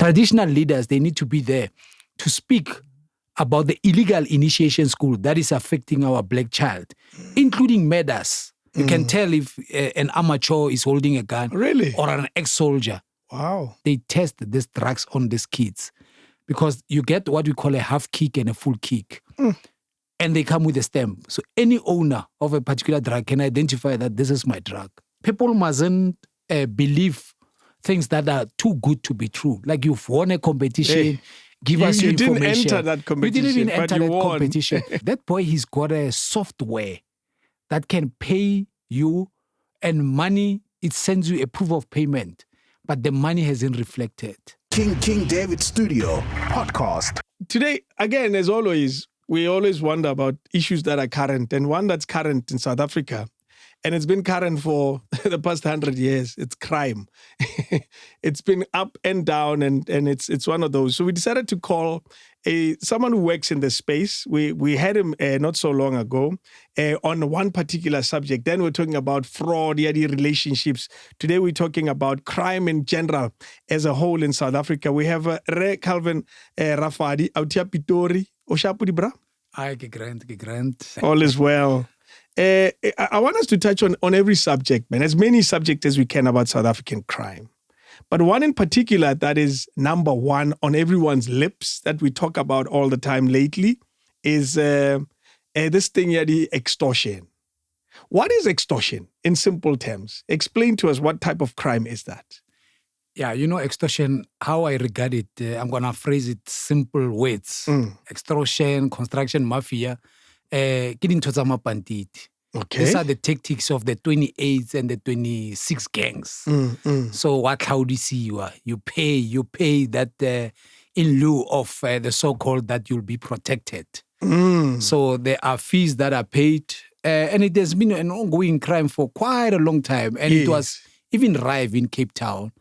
traditional leaders, they need to be there to speak about the illegal initiation school that is affecting our black child, including murders. You can tell if an amateur is holding a gun or an ex-soldier. Wow. They test these drugs on these kids because you get what we call a half kick and a full kick. And they come with a stamp. So any owner of a particular drug can identify that this is my drug. People mustn't believe things that are too good to be true. Like you've won a competition, give us your information. You didn't enter that competition. You didn't even enter that won. competition. That boy, he's got a software that can pay you and money. It sends you a proof of payment, but the money hasn't reflected. King David Studio Podcast. Today, again, as always, we always wonder about issues that are current, and one that's current in South Africa, and it's been current for the past 100 years, it's crime. It's been up and down, and it's one of those. So we decided to call someone who works in the space. We had him not so long ago on one particular subject. Then we're talking about fraud, relationships. Today we're talking about crime in general as a whole in South Africa. We have Calvin Rafadi, out here Pitori. Oshapudi bra? Aye, grant. All is well. I want us to touch on every subject, man, as many subjects as we can about South African crime. But one in particular that is number one on everyone's lips that we talk about all the time lately is this thing here, the extortion. What is extortion in simple terms? Explain to us, what type of crime is that? Yeah, extortion, how I regard it, I'm going to phrase it simple words. Extortion, construction mafia, Okay. These are the tactics of the 28s and the 26 gangs. So what how do you see you are? You pay that in lieu of the so-called that you'll be protected. So there are fees that are paid, and it has been an ongoing crime for quite a long time. And it was even rife in Cape Town.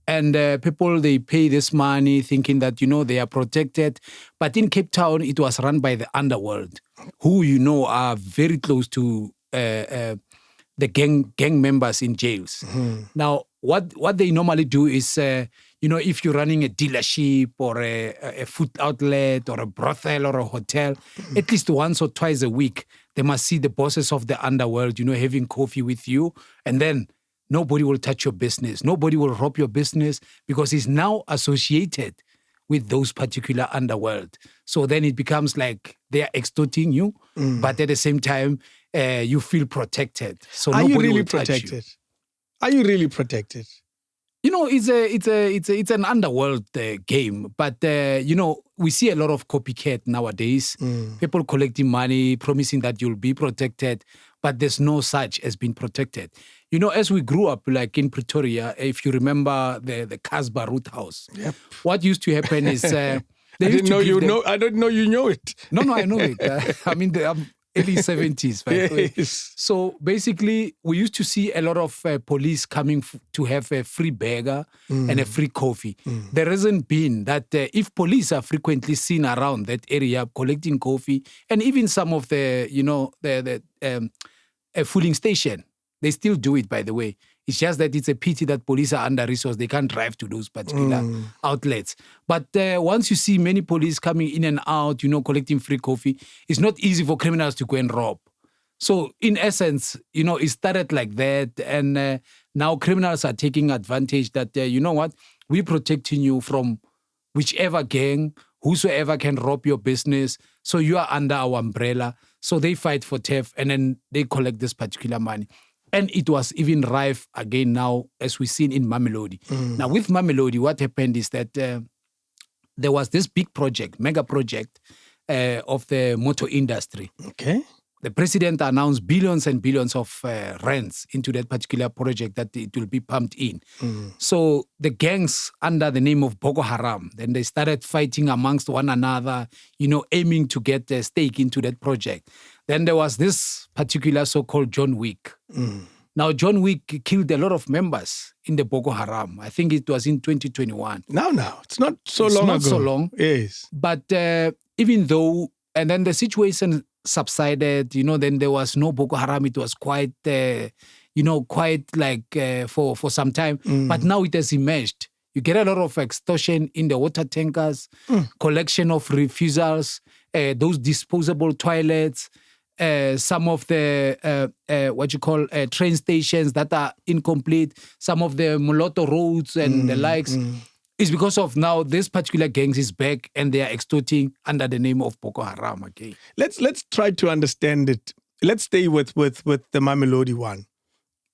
And people, they pay this money thinking that, they are protected. But in Cape Town, it was run by the underworld, who, are very close to the gang members in jails. Now, what they normally do is, if you're running a dealership or a food outlet or a brothel or a hotel, at least once or twice a week, they must see the bosses of the underworld, having coffee with you. And then nobody will touch your business. Nobody will rob your business because it's now associated with those particular underworld. So then it becomes like they are extorting you, but at the same time, you feel protected. So are nobody you really will touch protected? you. Are you really protected? It's an underworld game, but we see a lot of copycat nowadays. People collecting money, promising that you'll be protected, but there's no such as being protected. As we grew up, like in Pretoria, if you remember the Casbah Root House, what used to happen is I didn't know you know it. No, I know it. Early 70s, by the way. So basically, we used to see a lot of police coming to have a free burger and a free coffee. The reason being that if police are frequently seen around that area collecting coffee, and even some of the filling station, they still do it, by the way. It's just that it's a pity that police are under-resourced. They can't drive to those particular outlets. But once you see many police coming in and out, collecting free coffee, it's not easy for criminals to go and rob. So in essence, it started like that. And now criminals are taking advantage that, we're protecting you from whichever gang, whosoever can rob your business. So you are under our umbrella. So they fight for theft and then they collect this particular money. And it was even rife again now, as we've seen in Mamelodi. Now, with Mamelodi, what happened is that there was this big project, mega project of the motor industry. Okay. The president announced billions and billions of rands into that particular project that it will be pumped in. So the gangs under the name of Boko Haram, then they started fighting amongst one another, aiming to get a stake into that project. Then there was this particular so-called John Wick. Now, John Wick killed a lot of members in the Boko Haram. I think it was in 2021. No, it's not so long ago. It's not so long. Yes. But even though, and then the situation subsided, then there was no Boko Haram. It was quite, for some time. But now it has emerged, You get a lot of extortion in the water tankers, collection of refusals, those disposable toilets, some of the train stations that are incomplete, some of the mulatto roads and the likes. It's because of now this particular gangs is back and they are extorting under the name of Boko Haram again. Let's try to understand it. Let's stay with the Mamelodi one.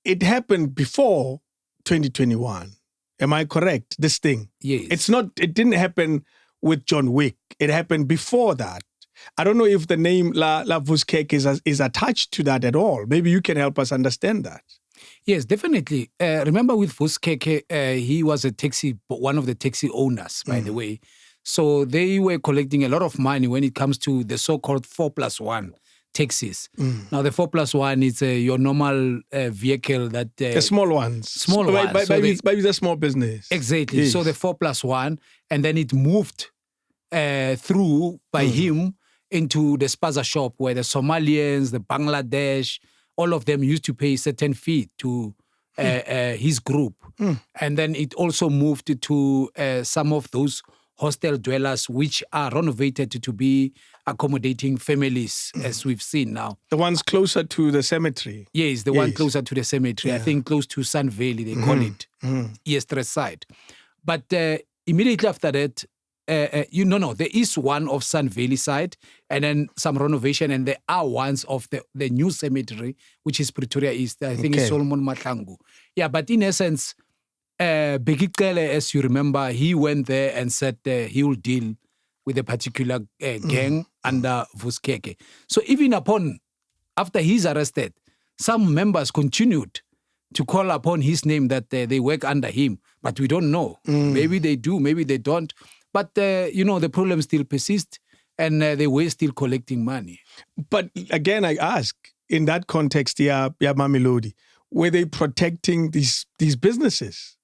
It happened before 2021. Am I correct? This thing. Yes. It didn't happen with John Wick. It happened before that. I don't know if the name La Vuskeke is attached to that at all. Maybe you can help us understand that. Yes, definitely. Remember with Vuskeke, he was one of the taxi owners, by the way. So they were collecting a lot of money when it comes to the so-called 4+1 taxis. Now, the 4+1 is your normal vehicle that... the small ones. Small ones. Maybe the small business. Exactly. Yes. So the 4+1, and then it moved through by him into the spaza shop where the Somalians, the Bangladesh, all of them used to pay certain fee to his group. And then it also moved to some of those hostel dwellers which are renovated to be accommodating families, as we've seen now. The ones closer to the cemetery. Yes, the one closer to the cemetery. Yeah. I think close to Sun Valley, they call it, East side. But immediately after that, there is one of Sun Valley side and then some renovation, and there are ones of the new cemetery, which is Pretoria East. I think it's Solomon Matlangu. Yeah, but in essence, Bekikele, as you remember, he went there and said he will deal with a particular gang under Vuskeke. So even after he's arrested, some members continued to call upon his name that they work under him, but we don't know. Maybe they do, maybe they don't. But, the problem still persists and they were still collecting money. But again, I ask, in that context, Mamelodi, were they protecting these businesses?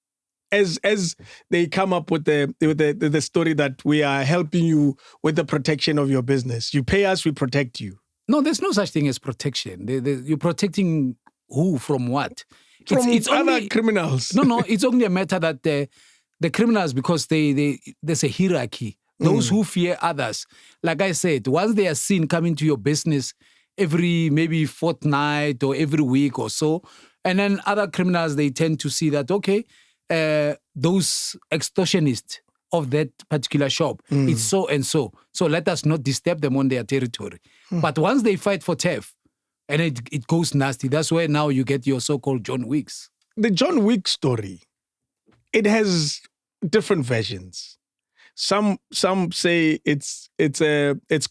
As they come up with the story that we are helping you with the protection of your business. You pay us, we protect you. No, there's no such thing as protection. You're protecting who from what? It's other only, criminals. No, it's only a matter that the criminals, because there's a hierarchy. Those who fear others. Like I said, once they are seen coming to your business every maybe fortnight or every week or so, and then other criminals, they tend to see that, okay, those extortionists of that particular shop, it's so and so. So let us not disturb them on their territory. But once they fight for theft, and it goes nasty, that's where now you get your so-called John Wicks. The John Wick story, it has different versions. Some say it's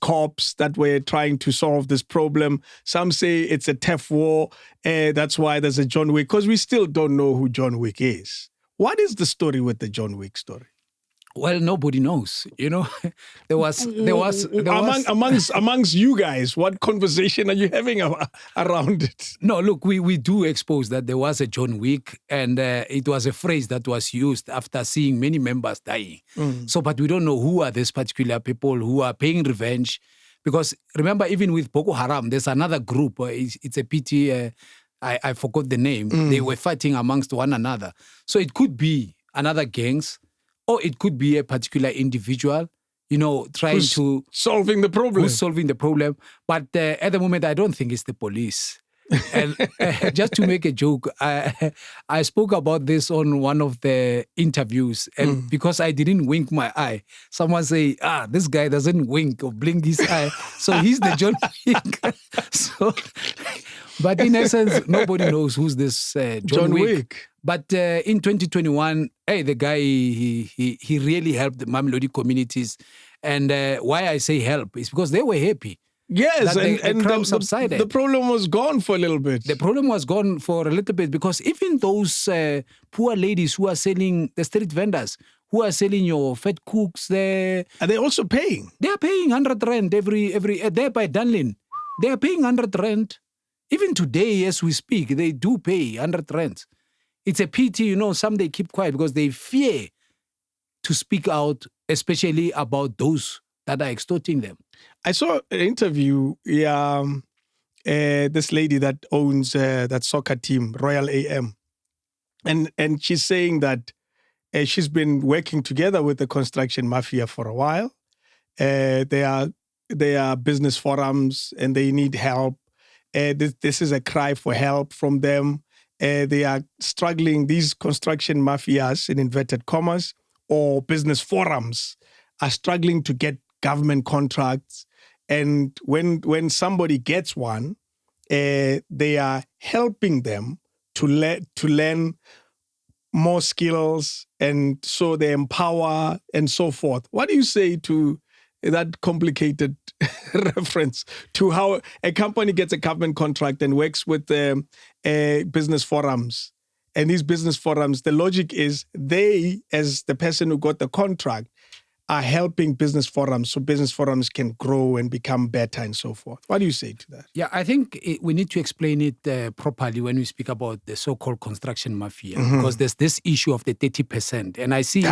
cops that were trying to solve this problem. Some say it's a theft war. That's why there's a John Wick, because we still don't know who John Wick is. What is the story with the John Wick story? Well, nobody knows. There was amongst you guys. What conversation are you having around it? No, look, we do expose that there was a John Wick, and it was a phrase that was used after seeing many members dying. So, but we don't know who are these particular people who are paying revenge, because remember, even with Boko Haram, there's another group. It's a pity. I forgot the name. They were fighting amongst one another. So it could be another gangs. Or it could be a particular individual, trying to... solving the problem. Who's solving the problem. But at the moment, I don't think it's the police. And just to make a joke, I spoke about this on one of the interviews. And because I didn't wink my eye, someone say, this guy doesn't wink or blink his eye. So he's the John Wick. But in essence, nobody knows who's this John Wick. But in 2021, the guy, he really helped the Mamelodi communities. And why I say help is because they were happy. Yes, and the crime subsided. The problem was gone for a little bit. The problem was gone for a little bit because even those poor ladies who are selling, the street vendors, who are selling your fat cooks there. Are they also paying? They are paying 100 rand every there by Dunlin. They are paying 100 rand. Even today, as we speak, they do pay 100 rand. It's a pity, some they keep quiet because they fear to speak out, especially about those that are extorting them. I saw an interview, this lady that owns that soccer team, Royal AM. And she's saying that she's been working together with the construction mafia for a while. They are business forums and they need help. This is a cry for help from them. They are struggling. These construction mafias, in inverted commas, or business forums, are struggling to get government contracts. And when somebody gets one, they are helping them to learn more skills, and so they empower and so forth. What do you say to that complicated reference to how a company gets a government contract and works with business forums? And these business forums, the logic is they, as the person who got the contract, are helping business forums so business forums can grow and become better and so forth. What do you say to that? Yeah, I think we need to explain it properly when we speak about the so-called construction mafia, because there's this issue of the 30%. And I see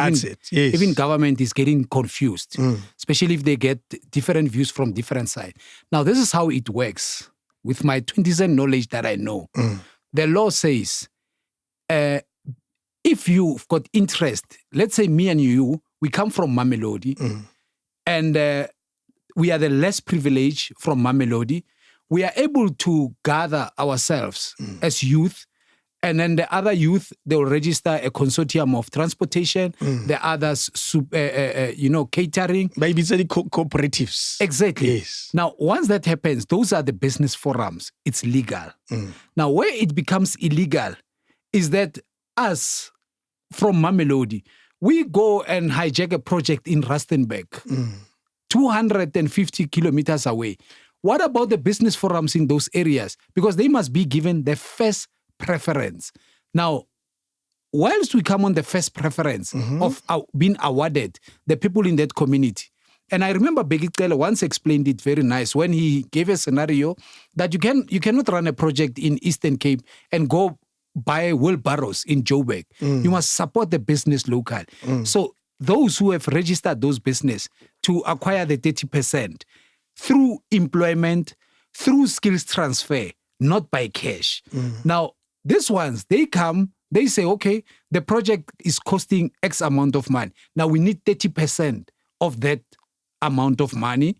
even government is getting confused, especially if they get different views from different sides. Now, this is how it works. With my 20% knowledge that I know, the law says, if you've got interest, let's say me and you, we come from Mamelodi, and we are the less privileged from Mamelodi. We are able to gather ourselves as youth, and then the other youth, they will register a consortium of transportation, the others, catering. Maybe it's any cooperatives. Exactly. Yes. Now, once that happens, those are the business forums. It's legal. Now, where it becomes illegal is that us from Mamelodi, we go and hijack a project in Rustenburg, 250 kilometers away. What about the business forums in those areas? Because they must be given the first preference. Now, whilst we come on the first preference of being awarded the people in that community, and I remember Begitele once explained it very nice when he gave a scenario that you cannot run a project in Eastern Cape and go buy wheelbarrows in Joburg. You must support the business local. So those who have registered those business to acquire the 30% through employment, through skills transfer, not by cash. Now, these ones, they come, they say, okay, the project is costing X amount of money. Now we need 30% of that amount of money.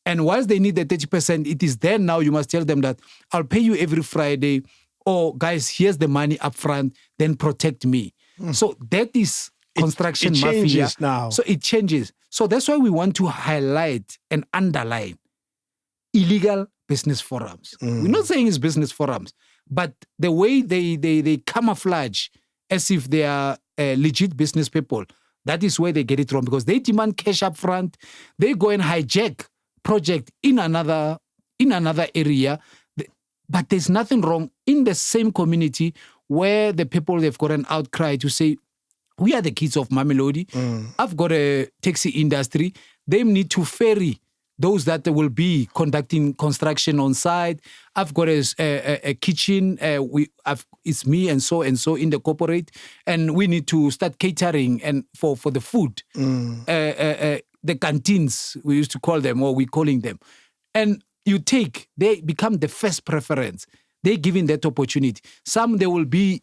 And whilst they need the 30%, it is then now you must tell them that I'll pay you every Friday. Oh, guys, here's the money up front, then protect me. So that is construction it mafia. changes now. So it changes. So that's why we want to highlight and underline illegal business forums. We're not saying it's business forums, but the way they camouflage as if they are legit business people, that is where they get it wrong, because they demand cash up front. They go and hijack project in another area. But there's nothing wrong in the same community where the people, they've got an outcry to say, we are the kids of Mamelodi. I've got a taxi industry. They need to ferry those that will be conducting construction on site. I've got a kitchen. It's me and so in the corporate. And we need to start catering and for the food. The canteens, we used to call them, or we're calling them. And they become the first preference. They're given that opportunity. Some, they will be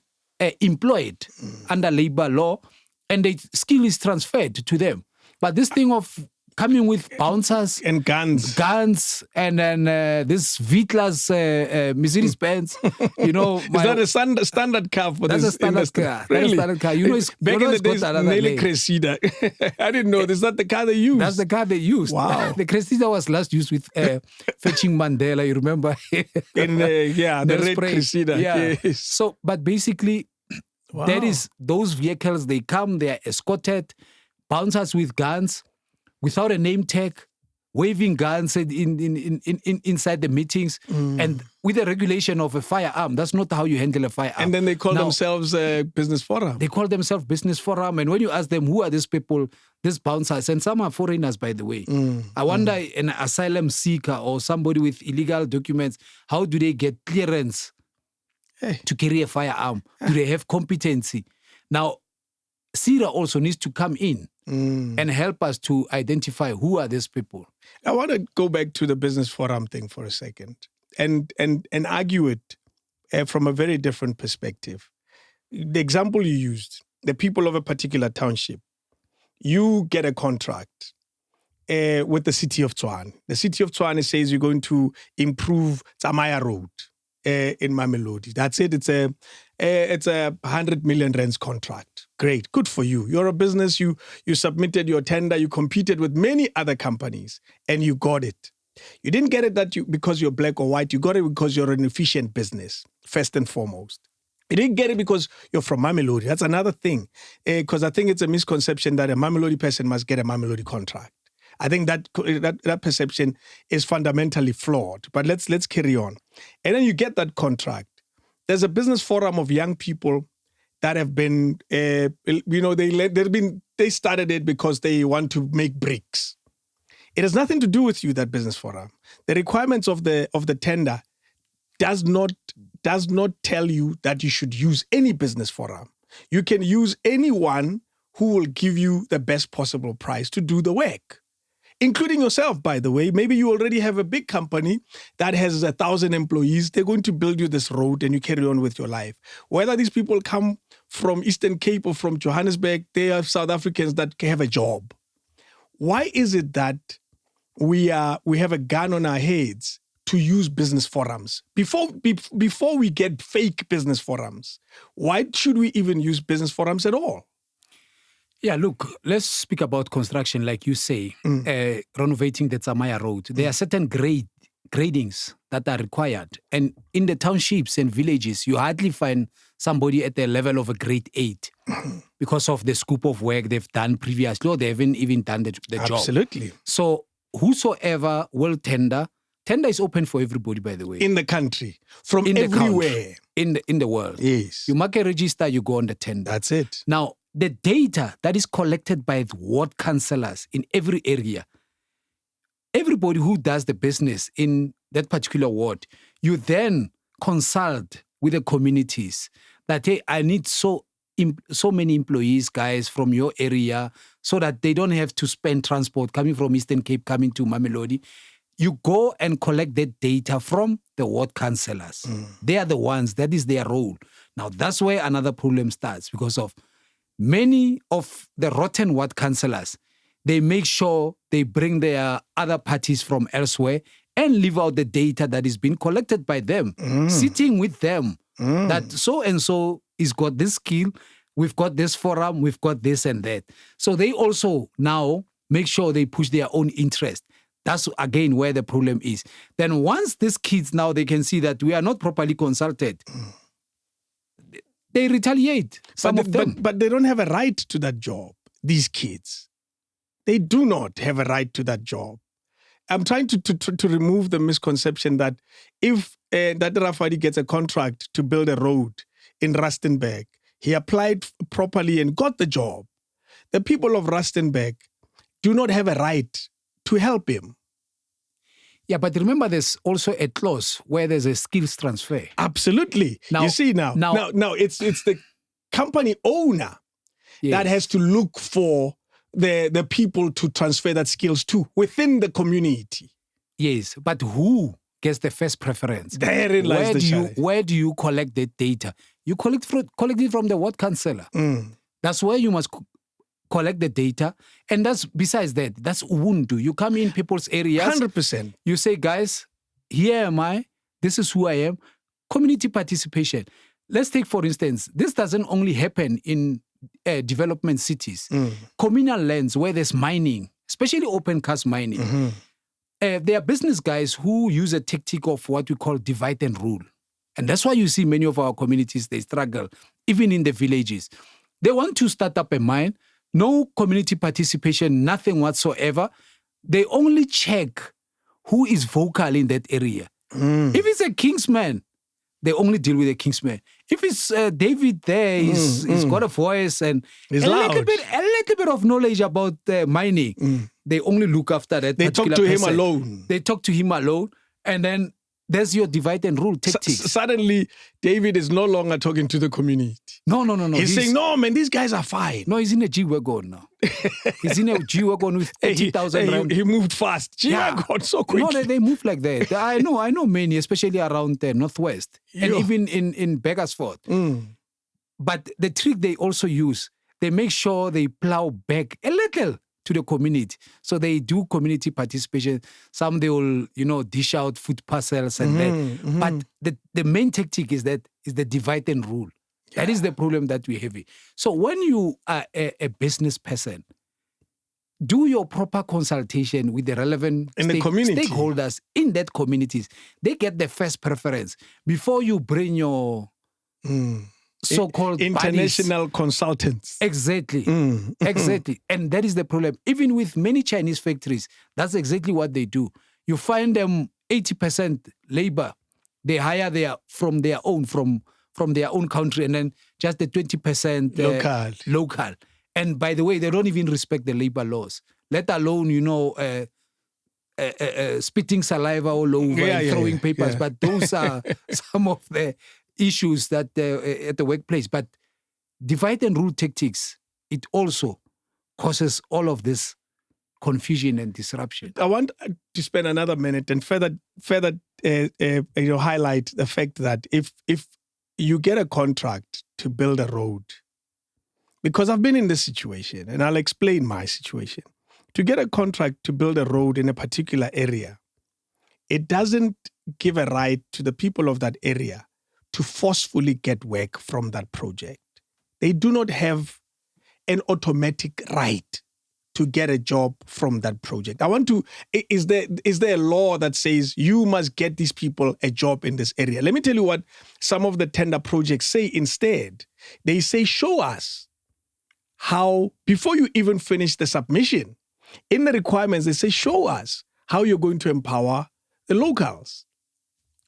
employed under labor law, and the skill is transferred to them. But this thing of coming with bouncers and guns, and then this Vitla's Mercedes-Benz, is that a standard car for this? That's a standard car. Really? That's a standard car. It's back in the days, Nelly Cressida. I didn't know. Is that the car they used? That's the car they used. Wow. The Cressida was last used with fetching Mandela. You remember? In the red Cressida. Yeah. Yes. So, but basically, that is those vehicles. They come. They are escorted, bouncers with guns, without a name tag, waving guns inside the meetings, and with the regulation of a firearm. That's not how you handle a firearm. And then they call themselves a business forum. They call themselves business forum. And when you ask them, who are these people, these bouncers, and some are foreigners, by the way. I wonder, an asylum seeker or somebody with illegal documents, how do they get clearance to carry a firearm? Do they have competency? Now, CIRA also needs to come in and help us to identify who are these people. I want to go back to the business forum thing for a second and argue it from a very different perspective. The example you used, the people of a particular township, you get a contract with the city of Tshwane. The city of Tshwane says you're going to improve Tsamaya Road in Mamelodi. That's it. It's a 100 million rands contract. Great, good for you. You're a business. You submitted your tender. You competed with many other companies, and you got it. You didn't get it because you're black or white. You got it because you're an efficient business, first and foremost. You didn't get it because you're from Mamelodi. That's another thing. Because I think it's a misconception that a Mamelodi person must get a Mamelodi contract. I think that perception is fundamentally flawed. But let's carry on. And then you get that contract. There's a business forum of young people that have been, they started it because they want to make bricks. It has nothing to do with you, that business forum. The requirements of the tender does not tell you that you should use any business forum. You can use anyone who will give you the best possible price to do the work, including yourself, by the way. Maybe you already have a big company that has 1,000 employees. They're going to build you this road and you carry on with your life. Whether these people come from Eastern Cape or from Johannesburg, they are South Africans that have a job. Why is it that we have a gun on our heads to use business forums? Before we get fake business forums, why should we even use business forums at all? Yeah, look, let's speak about construction, like you say, renovating the Tsamaya Road. There are certain gradings that are required. And in the townships and villages, you hardly find somebody at the level of a grade 8 because of the scope of work they've done previously, or they haven't even done the job. Absolutely. So whosoever will tender is open for everybody, by the way. In the country, from everywhere. In the world. Yes. You mark a register, you go on the tender. That's it. Now, the data that is collected by the ward councillors in every area, everybody who does the business in that particular ward, you then consult with the communities that, hey, I need so many employees, guys, from your area, so that they don't have to spend transport coming from Eastern Cape, coming to Mamelodi. You go and collect that data from the ward councillors. They are the ones, that is their role. Now, that's where another problem starts, because of many of the rotten ward councillors, they make sure they bring their other parties from elsewhere and leave out the data that is being collected by them, sitting with them, that so-and-so is got this skill, we've got this forum, we've got this and that. So they also now make sure they push their own interest. That's, again, where the problem is. Then once these kids now, they can see that we are not properly consulted, they retaliate, some of them. But they don't have a right to that job, these kids. They do not have a right to that job. I'm trying to remove the misconception that if David Rafadi gets a contract to build a road in Rustenburg, he applied properly and got the job. The people of Rustenburg do not have a right to help him. Yeah, but remember, there's also a clause where there's a skills transfer. Absolutely. Now, you see now it's the company owner that has to look for the people to transfer that skills to within the community. Yes, but who gets the first preference? Therein lies the challenge. Where do you collect that data? You collect it from the ward councillor. That's where you must collect the data. And besides that, that's Ubuntu. You come in people's areas. 100%. You say, guys, here am I. This is who I am. Community participation. Let's take, for instance, this doesn't only happen in development cities. Communal lands where there's mining, especially open cast mining. There are business guys who use a tactic of what we call divide and rule. And that's why you see many of our communities, they struggle, even in the villages. They want to start up a mine, no community participation, nothing whatsoever. They only check who is vocal in that area. If it's a Kingsman, they only deal with a Kingsman. If it's David there, he's got a voice and a little bit of knowledge about mining. They only look after that. They talk to him alone. They talk to him alone, and then there's your divide and rule tactics. Suddenly, David is no longer talking to the community. No. He's saying, no, man, these guys are fine. No, he's in a G-Wagon now. He's in a G-Wagon with 30,000 rand. He moved fast. G-Wagon so quickly. No, they move like that. I know many, especially around the Northwest and even in Beggarsford. But the trick they also use, they make sure they plow back a little to the community. So they do community participation. Some they will, dish out food parcels and that. But the main tactic is the divide and rule. Yeah. That is the problem that we have. So when you are a business person, do your proper consultation with the relevant stakeholders in that communities. They get the first preference before you bring your so-called international consultants. Exactly. Exactly. And that is the problem. Even with many Chinese factories, that's exactly what they do. You find them 80% labor. They hire from their own country, and then just the 20% local. And by the way, they don't even respect the labor laws, let alone, spitting saliva all over and throwing papers. Yeah. But those are some of the issues that at the workplace. But divide and rule tactics, it also causes all of this confusion and disruption. I want to spend another minute and further highlight the fact that if you get a contract to build a road, because I've been in this situation, and I'll explain my situation. To get a contract to build a road in a particular area, it doesn't give a right to the people of that area to forcefully get work from that project. They do not have an automatic right to get a job from that project. Is there a law that says you must get these people a job in this area? Let me tell you what some of the tender projects say instead. They say, show us how, before you even finish the submission, in the requirements, they say, show us how you're going to empower the locals.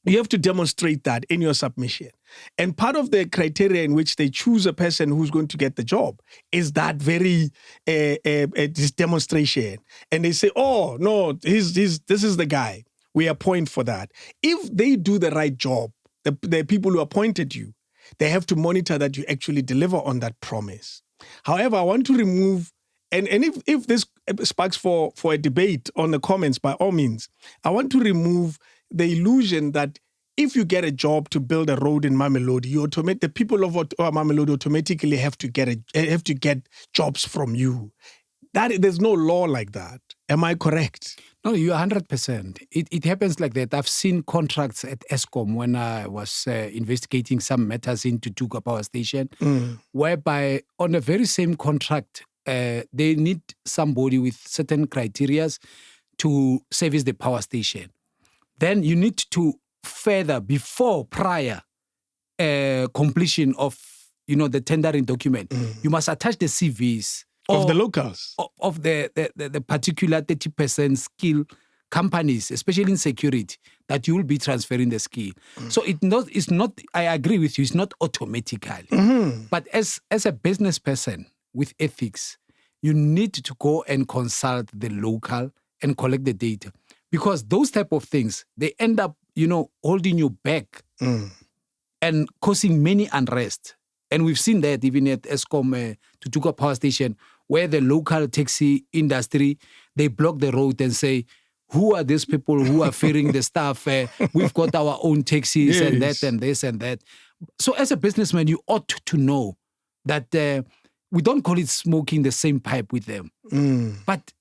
You have to demonstrate that in your submission. And part of the criteria in which they choose a person who's going to get the job is that very this demonstration. And they say, oh, no, this is the guy. We appoint for that. If they do the right job, the people who appointed you, they have to monitor that you actually deliver on that promise. However, I want to remove, and if this sparks for a debate on the comments, by all means, I want to remove the illusion that if you get a job to build a road in Mamelodi, the people of Mamelodi automatically have to get jobs from you. There's no law like that. Am I correct? No, you're 100%. It happens like that. I've seen contracts at Eskom when I was investigating some matters in Tutuka Power Station, whereby on the very same contract, they need somebody with certain criteria to service the power station. Then you need to further, prior completion of the tendering document, you must attach the CVs of the locals, of the particular 30% skill companies, especially in security, that you will be transferring the skill. So it's not. I agree with you. It's not automatically, but as a business person with ethics, you need to go and consult the local and collect the data, because those type of things, they end up holding you back and causing many unrest. And we've seen that even at Eskom, Tutuka Power Station, where the local taxi industry, they block the road and say, who are these people who are fearing the staff? We've got our own taxis and that and this and that. So as a businessman, you ought to know that we don't call it smoking the same pipe with them. But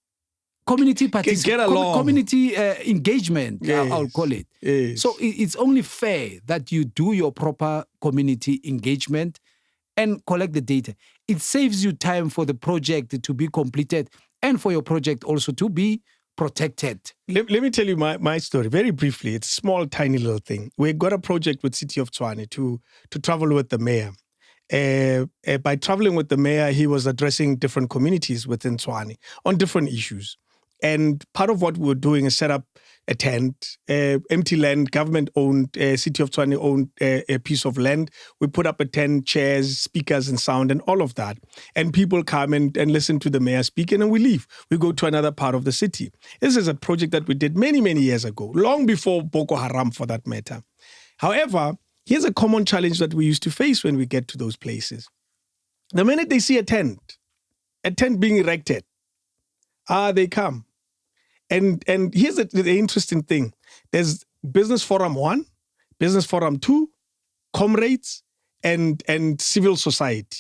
community participation, community engagement, I'll call it. Yes. So it's only fair that you do your proper community engagement and collect the data. It saves you time for the project to be completed and for your project also to be protected. Let me tell you my story very briefly. It's a small, tiny little thing. We got a project with City of Tshwane to travel with the mayor. By traveling with the mayor, he was addressing different communities within Tshwane on different issues. And part of what we were doing is set up a tent, empty land, government-owned, City of Tshwane owned a piece of land. We put up a tent, chairs, speakers and sound and all of that. And people come and listen to the mayor speak, and then we leave. We go to another part of the city. This is a project that we did many, many years ago, long before Boko Haram for that matter. However, here's a common challenge that we used to face when we get to those places. The minute they see a tent being erected, they come. And here's the interesting thing. There's Business Forum 1, Business Forum 2, Comrades, and civil society.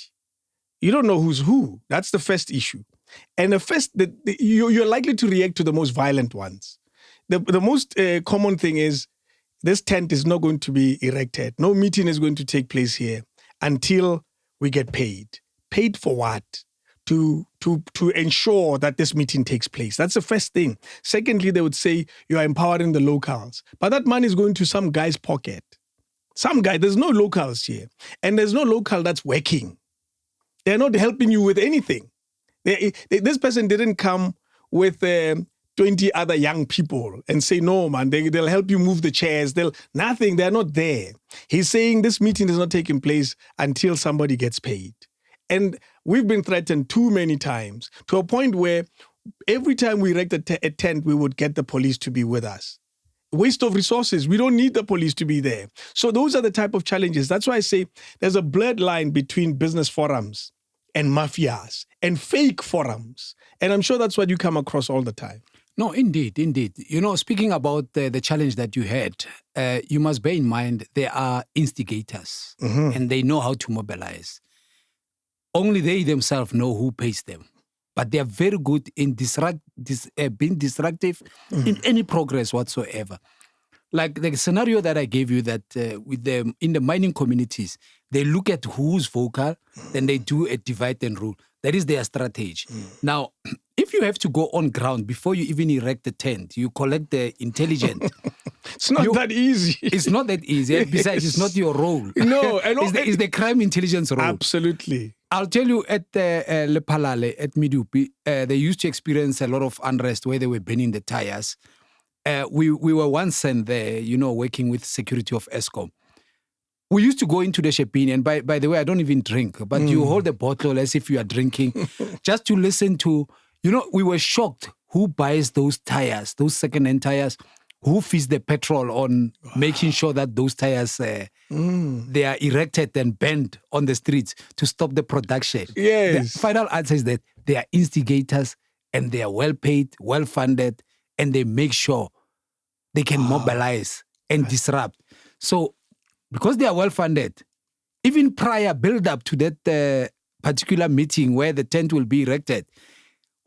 You don't know who's who. That's the first issue. And you're likely to react to the most violent ones. The most common thing is this tent is not going to be erected. No meeting is going to take place here until we get paid. Paid for what? To ensure that this meeting takes place. That's the first thing. Secondly, they would say you are empowering the locals. But that money is going to some guy's pocket. Some guy, there's no locals here. And there's no local that's working. They're not helping you with anything. This person didn't come with 20 other young people and say, no, man, they'll help you move the chairs. Nothing, they're not there. He's saying this meeting is not taking place until somebody gets paid. And we've been threatened too many times to a point where every time we erect a tent, we would get the police to be with us. Waste of resources. We don't need the police to be there. So those are the type of challenges. That's why I say there's a blurred line between business forums and mafias and fake forums. And I'm sure that's what you come across all the time. No, indeed. You know, speaking about the challenge that you had, you must bear in mind there are instigators and they know how to mobilize. Only they themselves know who pays them. But they are very good in being disruptive in any progress whatsoever. Like the scenario that I gave you that in the mining communities, they look at who's vocal, then they do a divide and rule. That is their strategy. Now, if you have to go on ground before you even erect the tent, you collect the intelligence. It's not that easy. It's not that easy. Yes. Besides, it's not your role. No. It's the crime intelligence role. Absolutely. I'll tell you, at Lepalale, at Medupi, they used to experience a lot of unrest where they were burning the tires. We were once sent there, working with security of Eskom. We used to go into the Shepini, and by the way, I don't even drink, but you hold the bottle as if you are drinking, just to listen to, we were shocked who buys those tires, those second-hand tires, who feeds the petrol on making sure that those tires, they are erected and bent on the streets to stop the production. Yes. The final answer is that they are instigators and they are well-paid, well-funded, and they make sure they can mobilize and disrupt. So, because they are well-funded, even prior build-up to that particular meeting where the tent will be erected,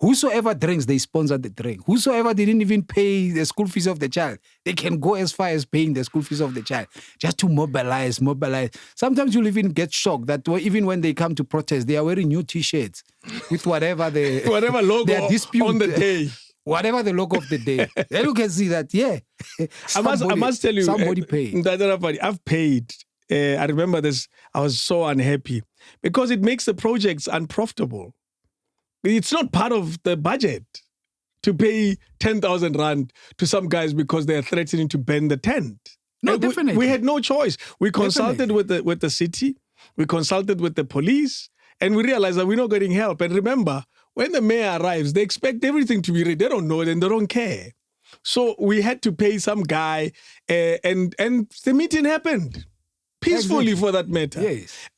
whosoever drinks, they sponsor the drink. Whosoever didn't even pay the school fees of the child, they can go as far as paying the school fees of the child just to mobilize. Sometimes you'll even get shocked that even when they come to protest, they are wearing new T-shirts with whatever logo their dispute on the day. Whatever the logo of the day. Then you can see that, I must tell you, somebody paid. I've paid. I remember this. I was so unhappy because it makes the projects unprofitable. It's not part of the budget to pay 10,000 rand to some guys because they are threatening to burn the tent. No, definitely. We had no choice. We consulted with the city. We consulted with the police. And we realized that we're not getting help. And remember, when the mayor arrives, they expect everything to be ready. They don't know it and they don't care. So we had to pay some guy and the meeting happened. Peacefully, for that matter. Yes.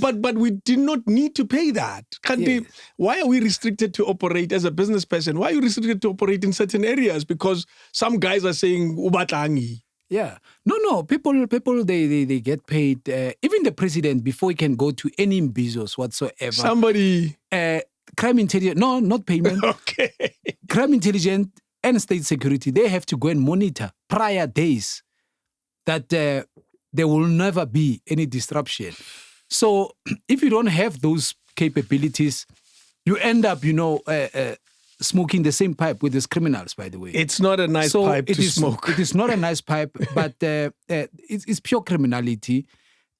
But we did not need to pay that. Why are we restricted to operate as a business person? Why are you restricted to operate in certain areas? Because some guys are saying, Ubatlangi. Yeah. No. People, they get paid. Even the president, before he can go to any business whatsoever. Somebody. Crime intelligence. No, not payment. Okay. Crime intelligence and state security, they have to go and monitor prior days that there will never be any disruption. So if you don't have those capabilities, you end up, smoking the same pipe with these criminals, by the way. It's not a nice pipe to smoke. It is not a nice pipe, but it's pure criminality.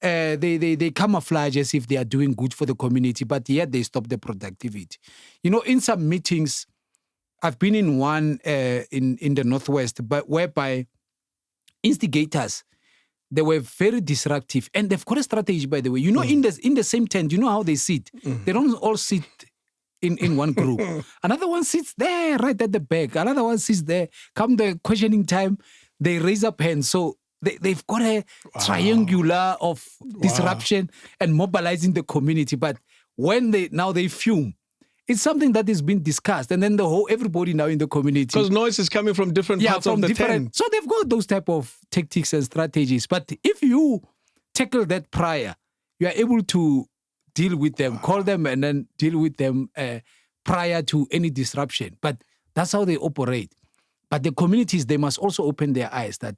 They camouflage as if they are doing good for the community, but yet they stop the productivity. In some meetings, I've been in one in the Northwest, but whereby instigators, they were very disruptive. And they've got a strategy, by the way. In the same tent, you know how they sit? They don't all sit in one group. Another one sits there right at the back. Another one sits there. Come the questioning time, they raise up hands. So they've got a triangular of disruption and mobilizing the community. But when they fume, it's something that is being discussed. And then everybody now in the community. Because noise is coming from different parts of the tent. So they've got those type of tactics and strategies. But if you tackle that prior, you are able to deal with them, call them, and then deal with them prior to any disruption. But that's how they operate. But the communities, they must also open their eyes that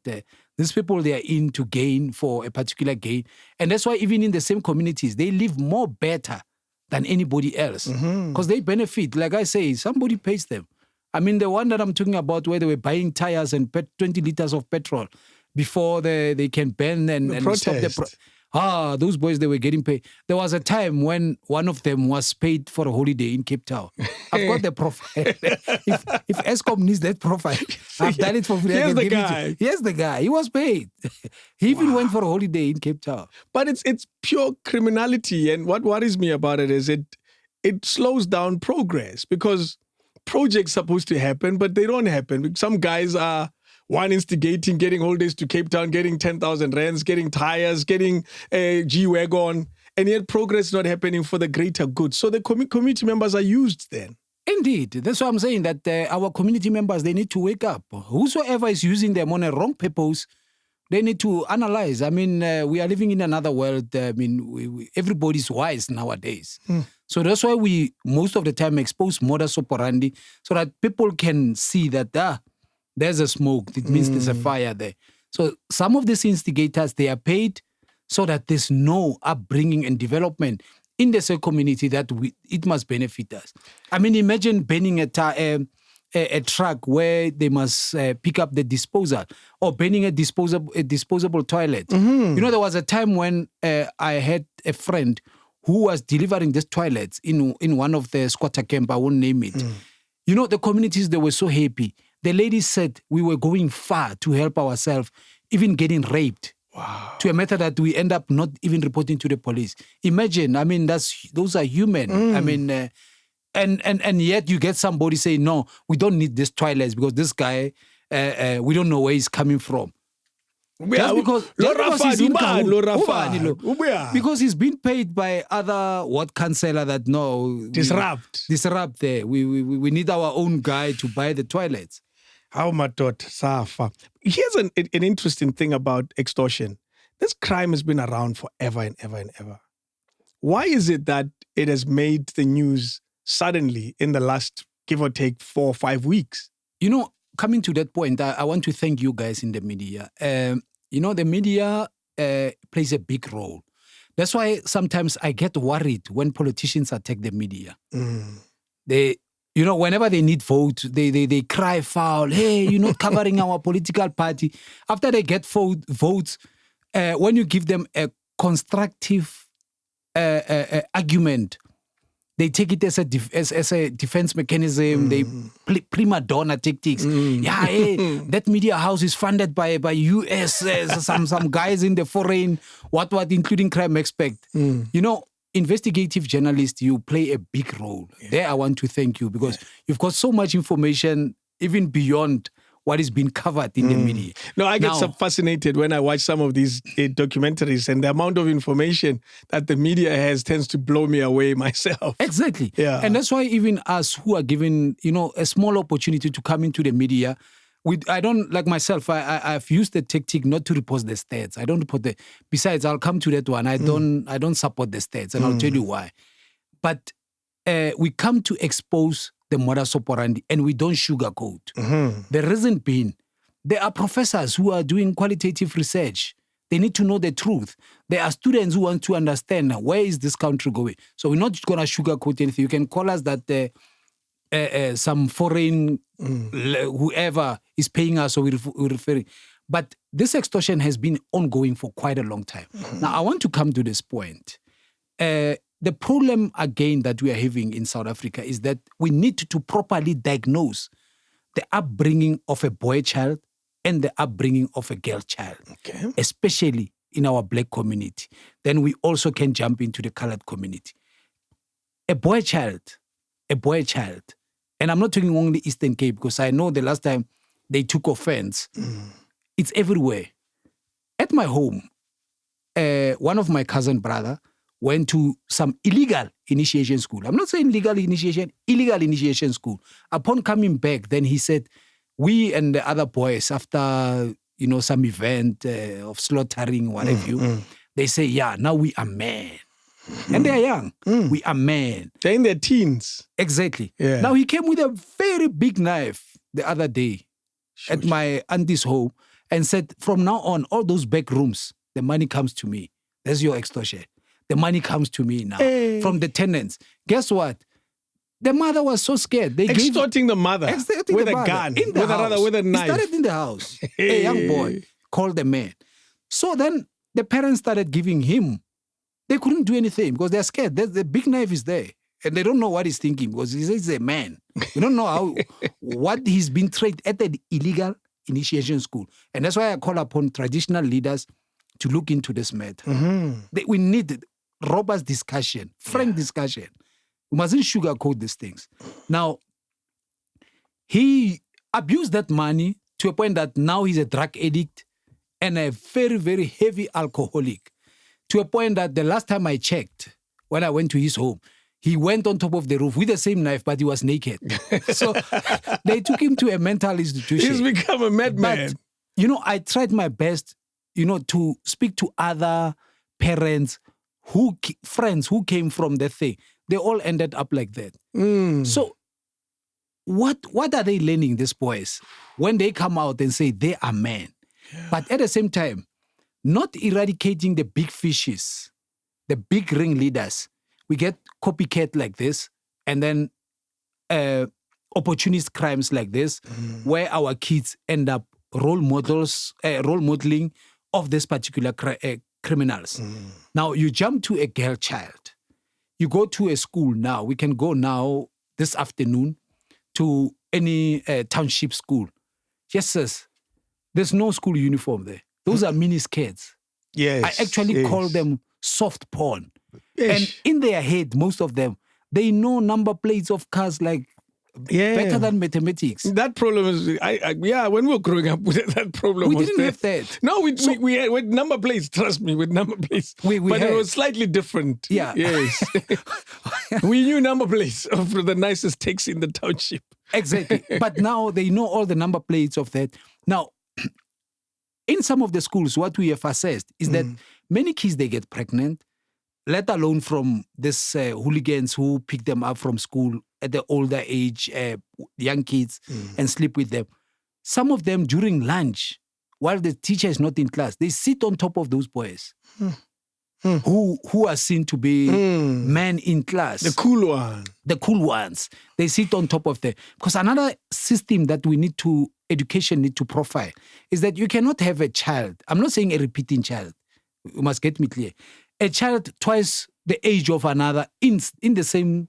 these people, they are in to gain for a particular gain. And that's why even in the same communities, they live more better than anybody else. Because they benefit. Like I say, somebody pays them. I mean, the one that I'm talking about where they were buying tires and 20 liters of petrol before they can ban and stop the those boys, they were getting paid. There was a time when one of them was paid for a holiday in Cape Town. I've got the profile. if Eskom needs that profile, I've done it for free. Here's the guy. Here's the guy. He was paid. He even went for a holiday in Cape Town. But it's pure criminality. And what worries me about it is it slows down progress, because projects supposed to happen, but they don't happen. Some guys are one instigating, getting holidays to Cape Town, getting 10,000 rands, getting tires, getting a G-Wagon, and yet progress not happening for the greater good. So the community members are used then. Indeed. That's why I'm saying that our community members, they need to wake up. Whosoever is using them on a wrong purpose, they need to analyze. I mean, we are living in another world. I mean, everybody's wise nowadays. So that's why most of the time expose modus operandi so that people can see that there's a smoke. It means there's a fire there. So some of these instigators, they are paid so that there's no upbringing and development in the same community that it must benefit us. I mean, imagine banning a truck where they must pick up the disposal, or banning a disposable toilet. You know, there was a time when I had a friend who was delivering these toilets in one of the squatter camp. I won't name it. You know, the communities, they were so happy. The ladies said we were going far to help ourselves, even getting raped. Wow. To a matter that we end up not even reporting to the police. Imagine, I mean, those are human. I mean, and yet you get somebody saying, no, we don't need this toilets because this guy, we don't know where he's coming from. Just because he's in because he's been paid by other councillor that disrupt there. We need our own guy to buy the toilets. How matot safa. Here's an interesting thing about extortion. This crime has been around forever and ever and ever. Why is it that it has made the news suddenly in the last, give or take, 4 or 5 weeks? You know, coming to that point, I want to thank you guys in the media. You know, the media plays a big role. That's why sometimes I get worried when politicians attack the media. You know, whenever they need votes, they cry foul. Hey, you're not covering our political party. After they get votes, when you give them a constructive argument, they take it as a defense mechanism. They prima donna tactics. Yeah, hey, that media house is funded by US, some guys in the foreign, what, including crime expert. You know, investigative journalists, you play a big role. Yeah. There, I want to thank you because you've got so much information, even beyond what is being covered in the media. No, I get so fascinated when I watch some of these documentaries, and the amount of information that the media has tends to blow me away myself. Exactly. Yeah. And that's why even us who are given, you know, a small opportunity to come into the media, I don't, like myself, I've used the tactic not to report the stats. I don't report besides, I'll come to that one. I don't support the stats, and I'll tell you why. But we come to expose the modus operandi, and we don't sugarcoat. The reason being, there are professors who are doing qualitative research. They need to know the truth. There are students who want to understand where is this country going. So we're not going to sugarcoat anything. You can call us that some foreign whoever is paying us, or we're referring. But this extortion has been ongoing for quite a long time. Now, I want to come to this point. The problem, again, that we are having in South Africa is that we need to properly diagnose the upbringing of a boy child and the upbringing of a girl child, especially in our black community. Then we also can jump into the colored community. A boy child, and I'm not talking only Eastern Cape, because I know the last time they took offense. It's everywhere. At my home, one of my cousin brother went to some illegal initiation school. I'm not saying legal initiation, illegal initiation school. Upon coming back, then he said, we and the other boys, after, you know, some event of slaughtering, what have you, they say, yeah, now we are men. And they are young. We are men. They're in their teens. Exactly. Yeah. Now he came with a very big knife the other day at my auntie's home and said, from now on, all those back rooms, the money comes to me. That's your extortion. The money comes to me now from the tenants. Guess what? The mother was so scared. They Extorting the mother with a mother gun, in the house. with a knife. He started in the house. A young boy called the man. So then the parents started giving him. They couldn't do anything because they're scared. The big knife is there. And they don't know what he's thinking because he's a man. We don't know what he's been trained at the illegal initiation school. And that's why I call upon traditional leaders to look into this matter. We need robust discussion, frank discussion. We mustn't sugarcoat these things. Now, he abused that money to a point that now he's a drug addict and a very, very heavy alcoholic. To a point that the last time I checked, when I went to his home, he went on top of the roof with the same knife, but he was naked. So they took him to a mental institution. He's become a madman. But, I tried my best, to speak to other parents, friends who came from the thing. They all ended up like that. So what are they learning, these boys, when they come out and say they are men? Yeah. But at the same time, not eradicating the big fishes, the big ringleaders. We get copycat like this, and then opportunist crimes like this, where our kids end up role modeling of this particular criminals. Now, you jump to a girl child. You go to a school now. We can go now this afternoon to any township school. Yes, sis, there's no school uniform there. Those are mini skirts. Yes. I actually call them soft porn. And in their head, most of them, they know number plates of cars like better than mathematics. That problem is, when we were growing up, that problem we was didn't there. have that. No, we had with number plates, trust me, with number plates. But it was slightly different. Yeah. Yes. We knew number plates of the nicest takes in the township. Exactly. But now they know all the number plates of that. Now, in some of the schools, what we have assessed is that many kids, they get pregnant, let alone from these hooligans who pick them up from school at the older age, young kids, and sleep with them. Some of them during lunch, while the teacher is not in class, they sit on top of those boys who are seen to be men in class. The cool one. The cool ones. They sit on top of them. Because another system that education need to profile is that you cannot have a child. I'm not saying a repeating child. You must get me clear. A child twice the age of another in the same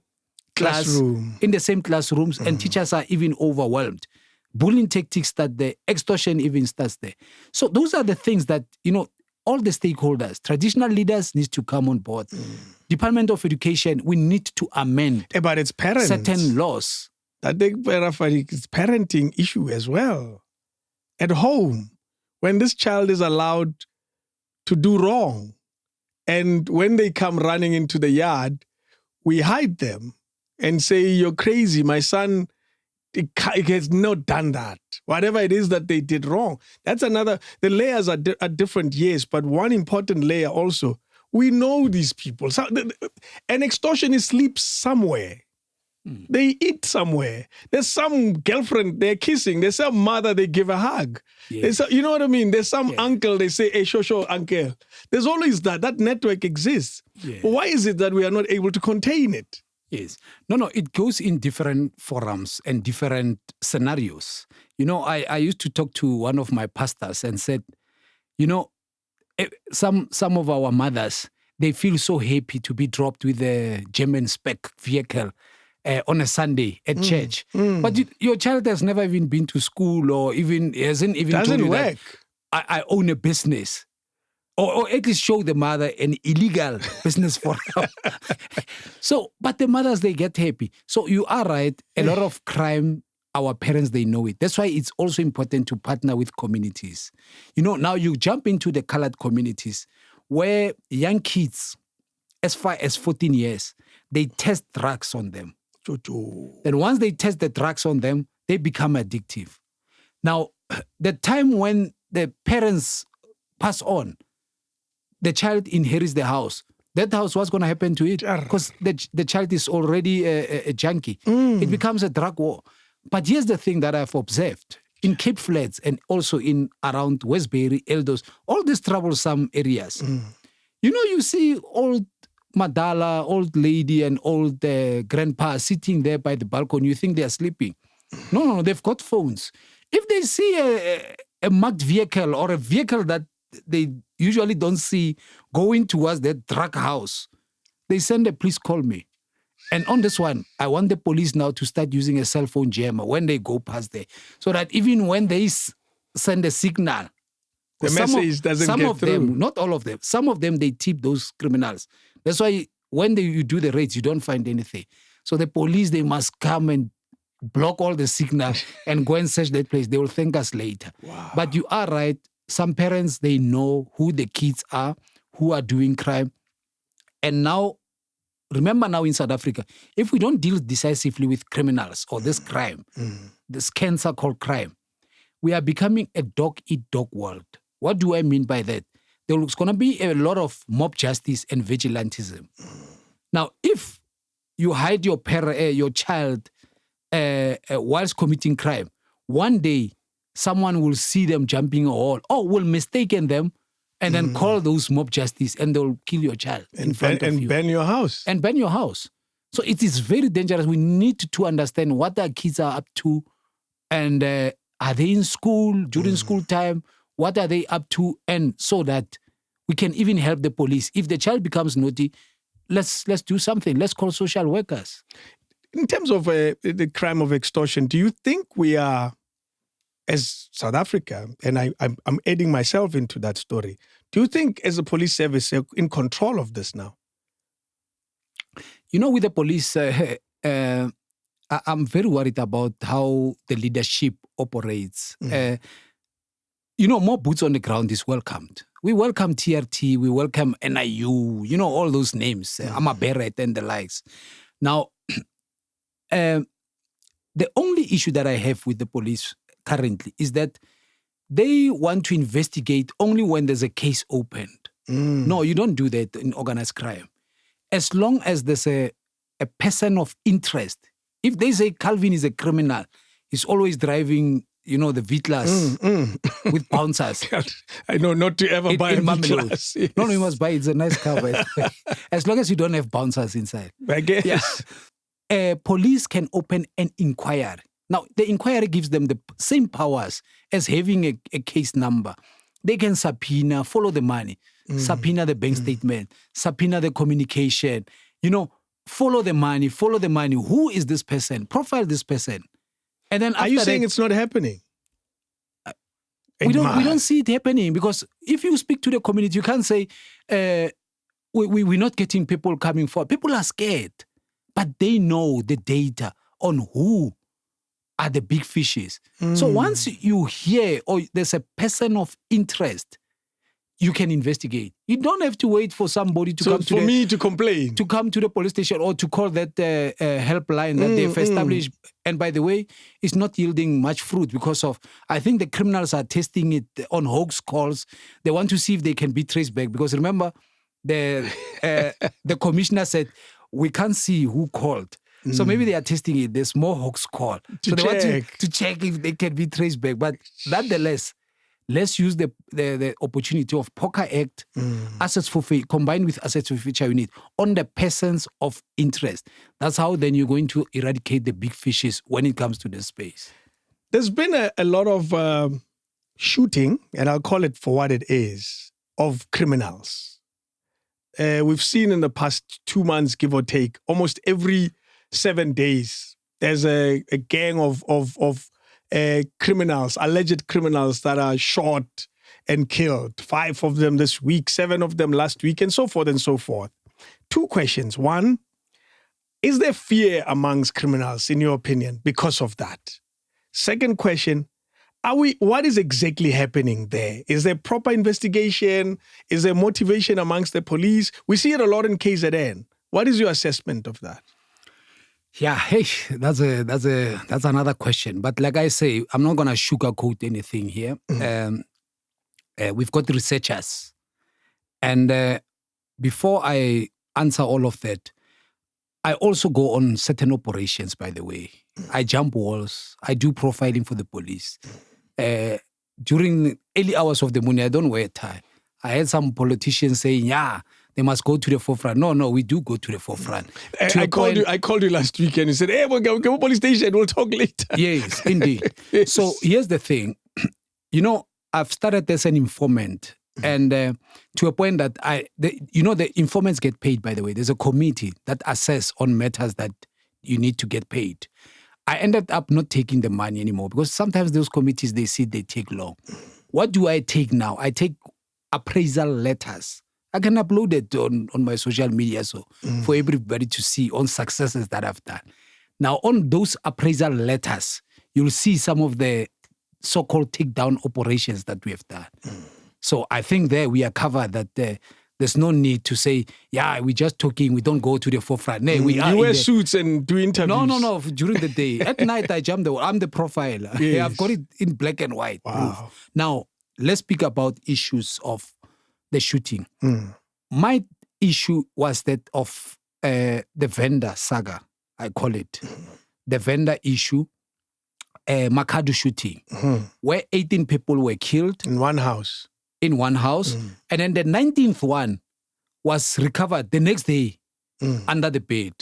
classroom, in the same classrooms, and teachers are even overwhelmed. Bullying tactics start there, extortion even starts there. So those are the things that, all the stakeholders, traditional leaders need to come on board. Department of Education, we need to amend but it's parents. Certain laws. That it's parenting issue as well. At home, when this child is allowed to do wrong, and when they come running into the yard, we hide them and say, you're crazy. My son has not done that. Whatever it is that they did wrong. That's another. The layers are different, yes, but one important layer also. We know these people. So, an extortionist sleeps somewhere. They eat somewhere. There's some girlfriend, they're kissing. There's some mother, they give a hug. Yes. You know what I mean? There's some uncle, they say, hey, show, uncle. There's always that. That network exists. Yeah. But why is it that we are not able to contain it? Yes. No, it goes in different forums and different scenarios. I used to talk to one of my pastors and said, some of our mothers, they feel so happy to be dropped with a German spec vehicle on a Sunday at church. But your child has never even been to school or hasn't even told you that I own a business. Or at least show the mother an illegal business for her. But the mothers, they get happy. So you are right. A lot of crime, our parents, they know it. That's why it's also important to partner with communities. Now you jump into the colored communities where young kids, as far as 14 years, they test drugs on them. Then once they test the drugs on them, they become addictive. Now, the time when the parents pass on, the child inherits the house. That house, what's going to happen to it? Because the child is already a junkie. It becomes a drug war. But here's the thing that I've observed. In Cape Flats and also in around Westbury, Eldos, all these troublesome areas. You see old Madala, old lady and old grandpa sitting there by the balcony. You think they are sleeping. No, they've got phones. If they see a marked vehicle or a vehicle that they usually don't see going towards that drug house, they send a police call me. And on this one, I want the police now to start using a cell phone jammer when they go past there. So that even when they send a signal, the message doesn't get through. Them, not all of them, some of them, they tip those criminals. That's why when you do the raids, you don't find anything. So the police, they must come and block all the signals and go and search that place. They will thank us later. Wow. But you are right. Some parents, they know who the kids are, who are doing crime. And now, remember now in South Africa, if we don't deal decisively with criminals or this crime, this cancer called crime, we are becoming a dog-eat-dog world. What do I mean by that? There's going to be a lot of mob justice and vigilantism. Now, if you hide your child whilst committing crime, one day someone will see them jumping a wall or will mistaken them and then call those mob justice and they'll kill your child in front of you. And burn your house. And burn your house. So it is very dangerous. We need to understand what our kids are up to and are they in school, during school time? What are they up to? And so that we can even help the police. If the child becomes naughty, let's do something. Let's call social workers. In terms of the crime of extortion, do you think we are, as South Africa, and I'm adding myself into that story, do you think as a police service you're in control of this now? With the police, I'm very worried about how the leadership operates. More boots on the ground is welcomed. We welcome TRT, we welcome NIU, all those names, Amaberet and the likes. Now, the only issue that I have with the police currently is that they want to investigate only when there's a case opened. No, you don't do that in organized crime. As long as there's a person of interest, if they say Calvin is a criminal, he's always driving, the Vitlas with bouncers. I know not to ever buy a Vitlas. Yes. No, you must buy it. It's a nice car. As long as you don't have bouncers inside. I guess. Yeah. Police can open an inquiry. Now, the inquiry gives them the same powers as having a case number. They can subpoena, follow the money, subpoena the bank statement, subpoena the communication, follow the money. Who is this person? Profile this person. And then are you saying it's not happening? We don't see it happening because if you speak to the community, you can't say, we're not getting people coming forward. People are scared, but they know the data on who are the big fishes. So once you hear or there's a person of interest, you can investigate. You don't have to wait for somebody to come to me to complain. To come to the police station or to call that helpline that they've established. And by the way, it's not yielding much fruit because I think the criminals are testing it on hoax calls. They want to see if they can be traced back. Because remember, the commissioner said, we can't see who called. So maybe they are testing it. There's more hoax call. They want to check if they can be traced back. But nonetheless, let's use the opportunity of POCA Act, assets for combined with assets for future unit on the persons of interest. That's how then you're going to eradicate the big fishes when it comes to this space. There's been a lot of shooting, and I'll call it for what it is, of criminals. We've seen in the past 2 months, give or take, almost every 7 days, there's a gang of criminals, alleged criminals that are shot and killed. 5 of them this week, 7 of them last week, and so forth and so forth. 2 questions. 1, is there fear amongst criminals, in your opinion, because of that? 2nd question, what is exactly happening there? Is there proper investigation? Is there motivation amongst the police? We see it a lot in KZN. What is your assessment of that? Yeah, that's another question. But like I say, I'm not going to sugarcoat anything here. We've got researchers And before I answer all of that, I also go on certain operations, by the way. I jump walls. I do profiling for the police. During the early hours of the morning, I don't wear a tie. I had some politicians saying, yeah, they must go to the forefront. No, we do go to the forefront. I called you last week and you said, hey, we'll go to police station. We'll talk later. Yes, indeed. Yes. So here's the thing. I've started as an informant. And to a point that the informants get paid, by the way. There's a committee that assess on matters that you need to get paid. I ended up not taking the money anymore because sometimes those committees, they take long. What do I take now? I take appraisal letters. I can upload it on my social media for everybody to see on successes that I've done. Now, on those appraisal letters, you'll see some of the so-called takedown operations that we have done. So I think there we are covered that there's no need to say, yeah, we're just talking, we don't go to the forefront. No, we are. You wear suits and do interviews. No, during the day. At night, I jump the wall. I'm the profiler. Yes. Yeah, I've got it in black and white. Wow. Proof. Now, let's speak about issues of the shooting. My issue was that of the vendor saga, I call it. The vendor issue. Makadu shooting, where 18 people were killed. In one house. And then the 19th one was recovered the next day under the bed.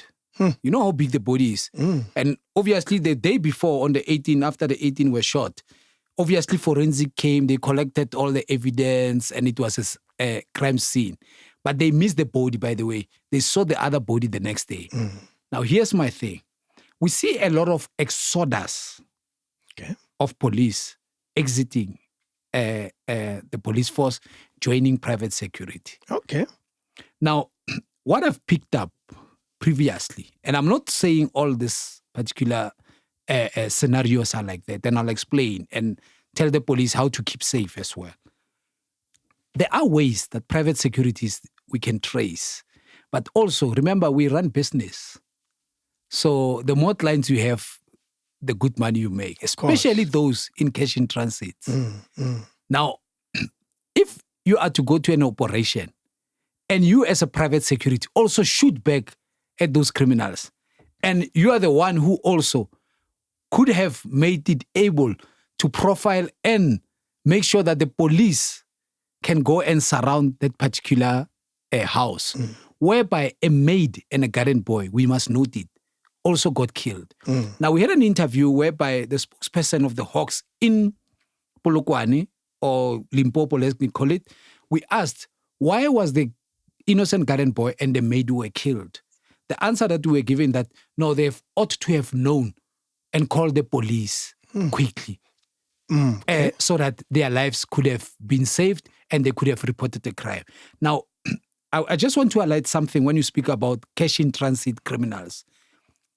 You know how big the body is. And obviously the day before, on the 18th, after the 18 were shot, obviously forensic came, they collected all the evidence, and it was a crime scene. But they missed the body, by the way. They saw the other body the next day. Now, here's my thing. We see a lot of exodus of police exiting the police force, joining private security. Okay. Now, what I've picked up previously, and I'm not saying all these particular scenarios are like that, and I'll explain and tell the police how to keep safe as well. There are ways that private securities we can trace, but also remember we run business. So the more clients you have, the good money you make, especially those in cash in transit. Now, if you are to go to an operation and you as a private security also shoot back at those criminals, and you are the one who also could have made it able to profile and make sure that the police can go and surround that particular house, whereby a maid and a garden boy, we must note it, also got killed. Now, we had an interview whereby the spokesperson of the Hawks in Polokwane, or Limpopo, let's call it, we asked, why was the innocent garden boy and the maid who were killed? The answer that we were given that, no, they ought to have known and called the police quickly so that their lives could have been saved and they could have reported the crime. Now, I just want to highlight something when you speak about cash in transit criminals.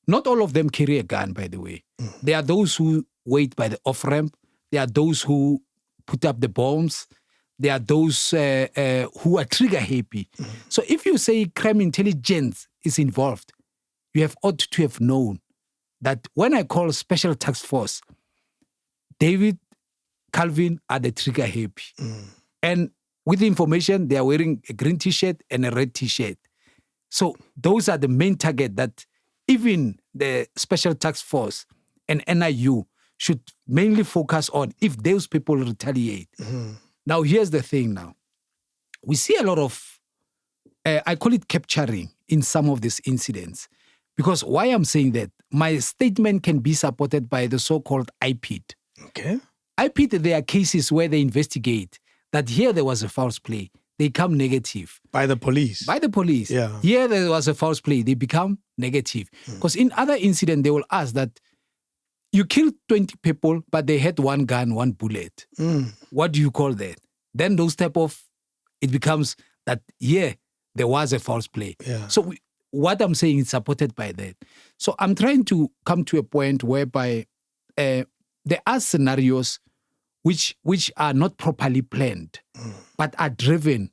Not all of them carry a gun, by the way. There are those who wait by the off-ramp. There are those who put up the bombs. There are those who are trigger-happy. So if you say crime intelligence is involved, you have ought to have known that when I call Special Task Force, David, Calvin are the trigger-happy. And with the information, they are wearing a green T-shirt and a red T-shirt. So those are the main target that even the Special Task Force and NIU should mainly focus on if those people retaliate. Now, here's the thing now. We see a lot of, I call it capturing in some of these incidents. Because why I'm saying that, my statement can be supported by the so-called IPID. Okay. IPID, there are cases where they investigate that here there was a false play. They come negative. By the police. By the police. Yeah. Here there was a false play. They become negative. Because in other incidents, they will ask that you killed 20 people, but they had one gun, one bullet. What do you call that? Then those type of, it becomes that, yeah, there was a false play. Yeah. So what I'm saying is supported by that. So I'm trying to come to a point whereby there are scenarios which are not properly planned, but are driven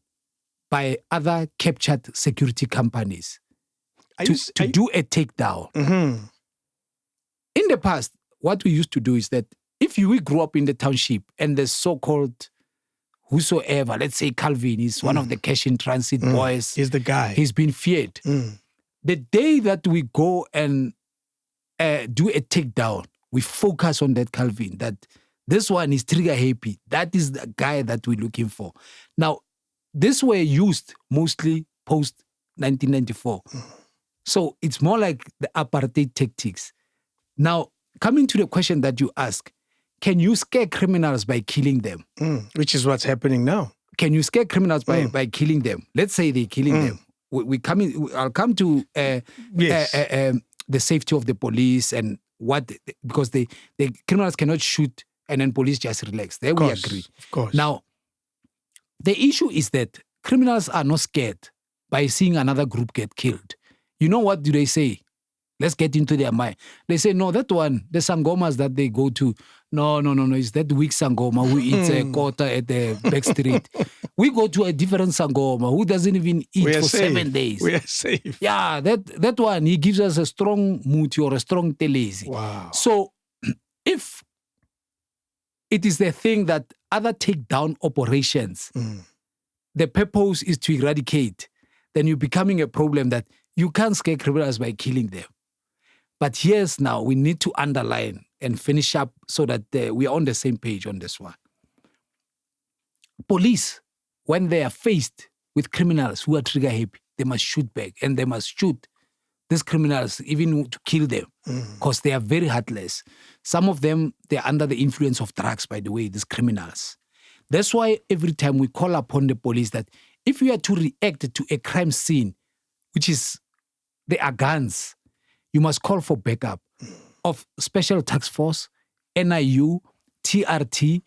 by other captured security companies to do a takedown. In the past, what we used to do is that if we grew up in the township and the so-called whosoever, let's say Calvin is one of the cash in transit boys. He's the guy. He's been feared. The day that we go and do a takedown, we focus on that Calvin, that this one is trigger happy. That is the guy that we're looking for. Now, this were used mostly post 1994. So it's more like the apartheid tactics. Now, coming to the question that you ask, can you scare criminals by killing them? Which is what's happening now. Can you scare criminals by killing them? Let's say they're killing them. I'll come to the safety of the police and because the criminals cannot shoot and then police just relax. There we agree. Of course. Now, the issue is that criminals are not scared by seeing another group get killed. You know what do they say? Let's get into their mind. They say, no, that one, the Sangomas that they go to, no, it's that weak Sangoma who eats a quarter at the back street. We go to a different Sangoma who doesn't even eat for 7 days. We are safe. Yeah, that one, he gives us a strong muti or a strong telezi. Wow. So if it is the thing that other takedown operations, the purpose is to eradicate, then you're becoming a problem that you can't scare criminals by killing them. But yes, now we need to underline and finish up so that we are on the same page on this one. Police, when they are faced with criminals who are trigger happy, they must shoot back and they must shoot these criminals even to kill them because they are very heartless. Some of them, they're under the influence of drugs, by the way, these criminals. That's why every time we call upon the police that if you are to react to a crime scene, which is there are guns, you must call for backup of Special Task Force, NIU, TRT,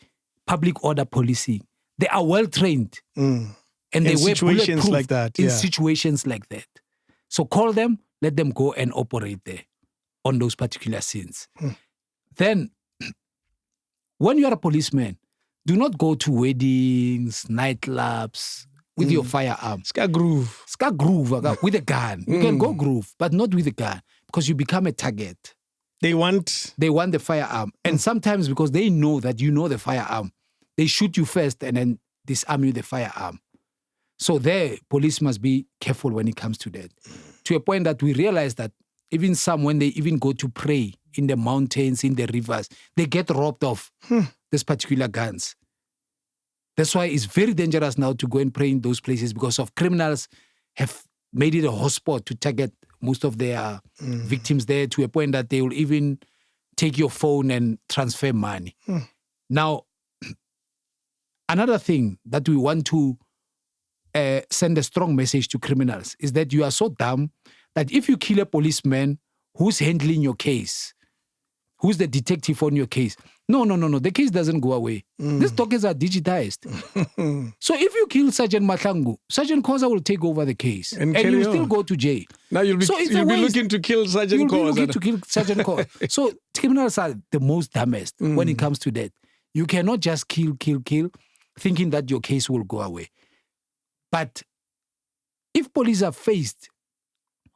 public order policing. They are well trained. And they were situations like that. In situations like that. So call them, let them go and operate there on those particular scenes. Then, when you are a policeman, do not go to weddings, nightclubs with your firearm. Ska groove with a gun. You can go groove, but not with a gun because you become a target. They want the firearm. And sometimes because they know that you know the firearm, they shoot you first and then disarm you the firearm. So there, police must be careful when it comes to that. To a point that we realize that even some, when they even go to pray in the mountains, in the rivers, they get robbed of these particular guns. That's why it's very dangerous now to go and pray in those places because of criminals have made it a hotspot to target most of their victims there to a point that they will even take your phone and transfer money. Now, another thing that we want to send a strong message to criminals is that you are so dumb that if you kill a policeman, who's handling your case? Who's the detective on your case? No. The case doesn't go away. These documents are digitized. So if you kill Sergeant Mahlangu, Sergeant Khoza will take over the case. And you'll still go to jail. Now you'll be looking to kill Sergeant Khoza. You'll be looking to kill Sergeant Khoza. So criminals are the most dumbest when it comes to that. You cannot just kill, thinking that your case will go away. But if police are faced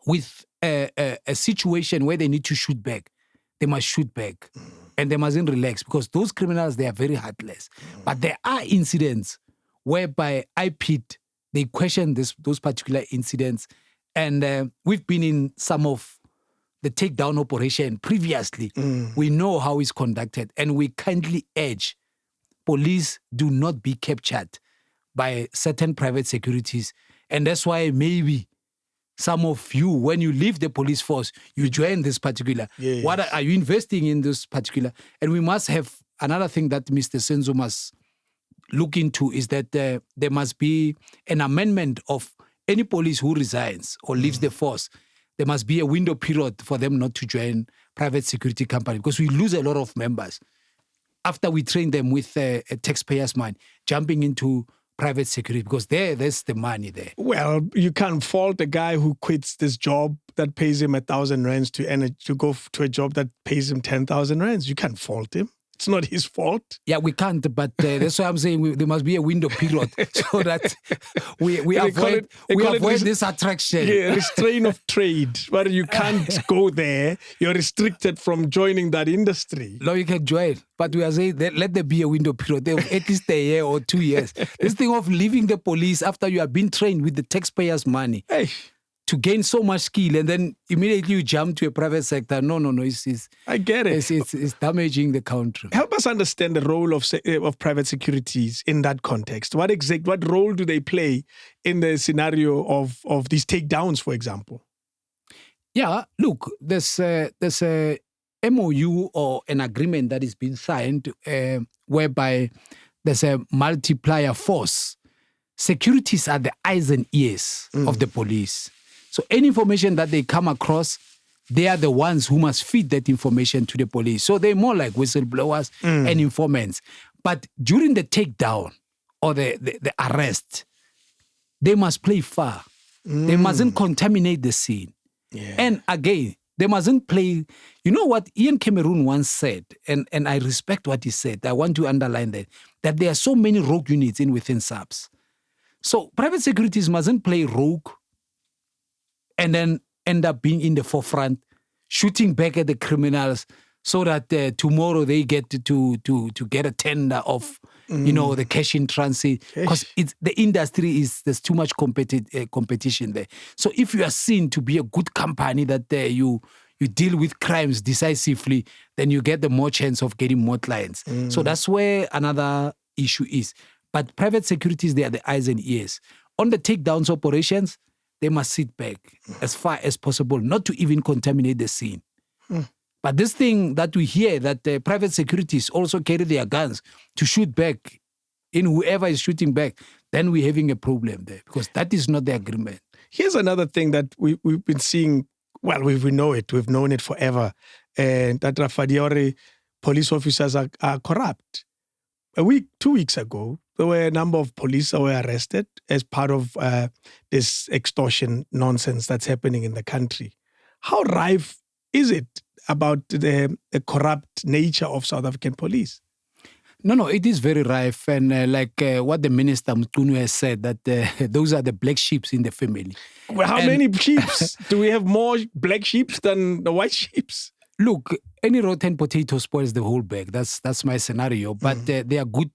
with a situation where they need to shoot back, they must shoot back and they mustn't relax because those criminals, they are very heartless. But there are incidents whereby they question those particular incidents. And we've been in some of the takedown operation previously. We know how it's conducted and we kindly urge police do not be captured by certain private securities. And that's why maybe some of you, when you leave the police force, you join this particular. Yes. What are you investing in this particular? And we must have another thing that Mr. Senzo must look into is that there must be an amendment of any police who resigns or leaves the force. There must be a window period for them not to join private security company because we lose a lot of members after we train them with a taxpayer's money, jumping into private security because there's the money there. Well, you can't fault a guy who quits this job that pays him 1,000 rands to go to a job that pays him 10,000 rands. You can't fault him. It's not his fault. Yeah, we can't, but that's why I'm saying there must be a window period so that we avoid this attraction. Yeah, restraint of trade, where you can't go there. You're restricted from joining that industry. No, you can join, but we are saying that let there be a window period of at least a year or 2 years. This thing of leaving the police after you have been trained with the taxpayers' money. Hey. To gain so much skill and then immediately you jump to a private sector. No. I get it. It's damaging the country. Help us understand the role of private securities in that context. What role do they play in the scenario of these takedowns, for example? Yeah, look, there's a MOU or an agreement that is being signed whereby there's a multiplier force. Securities are the eyes and ears of the police. So any information that they come across, they are the ones who must feed that information to the police. So they're more like whistleblowers and informants. But during the takedown or the arrest, they must play fair. They mustn't contaminate the scene. Yeah. And again, they mustn't play. You know what Ian Cameron once said, and I respect what he said. I want to underline that there are so many rogue units within SAPS. So private securities mustn't play rogue and then end up being in the forefront, shooting back at the criminals so that tomorrow they get to get a tender of, the cash in transit. Because the industry there's too much competition there. So if you are seen to be a good company that you deal with crimes decisively, then you get the more chance of getting more clients. So that's where another issue is. But private securities, they are the eyes and ears. On the takedowns operations, they must sit back as far as possible, not to even contaminate the scene. But this thing that we hear, that private securities also carry their guns to shoot back in whoever is shooting back, then we're having a problem there because that is not the agreement. Here's another thing that we've been seeing. Well, we know it. We've known it forever. And that Rafadi police officers are corrupt. 2 weeks ago, there were a number of police that were arrested as part of this extortion nonsense that's happening in the country. How rife is it about the corrupt nature of South African police? No, it is very rife. And what the Minister Mutunu has said, that those are the black sheep in the family. Well, how many sheep? Do we have more black sheep than the white sheep? Look, any rotten potato spoils the whole bag. That's my scenario. But they are good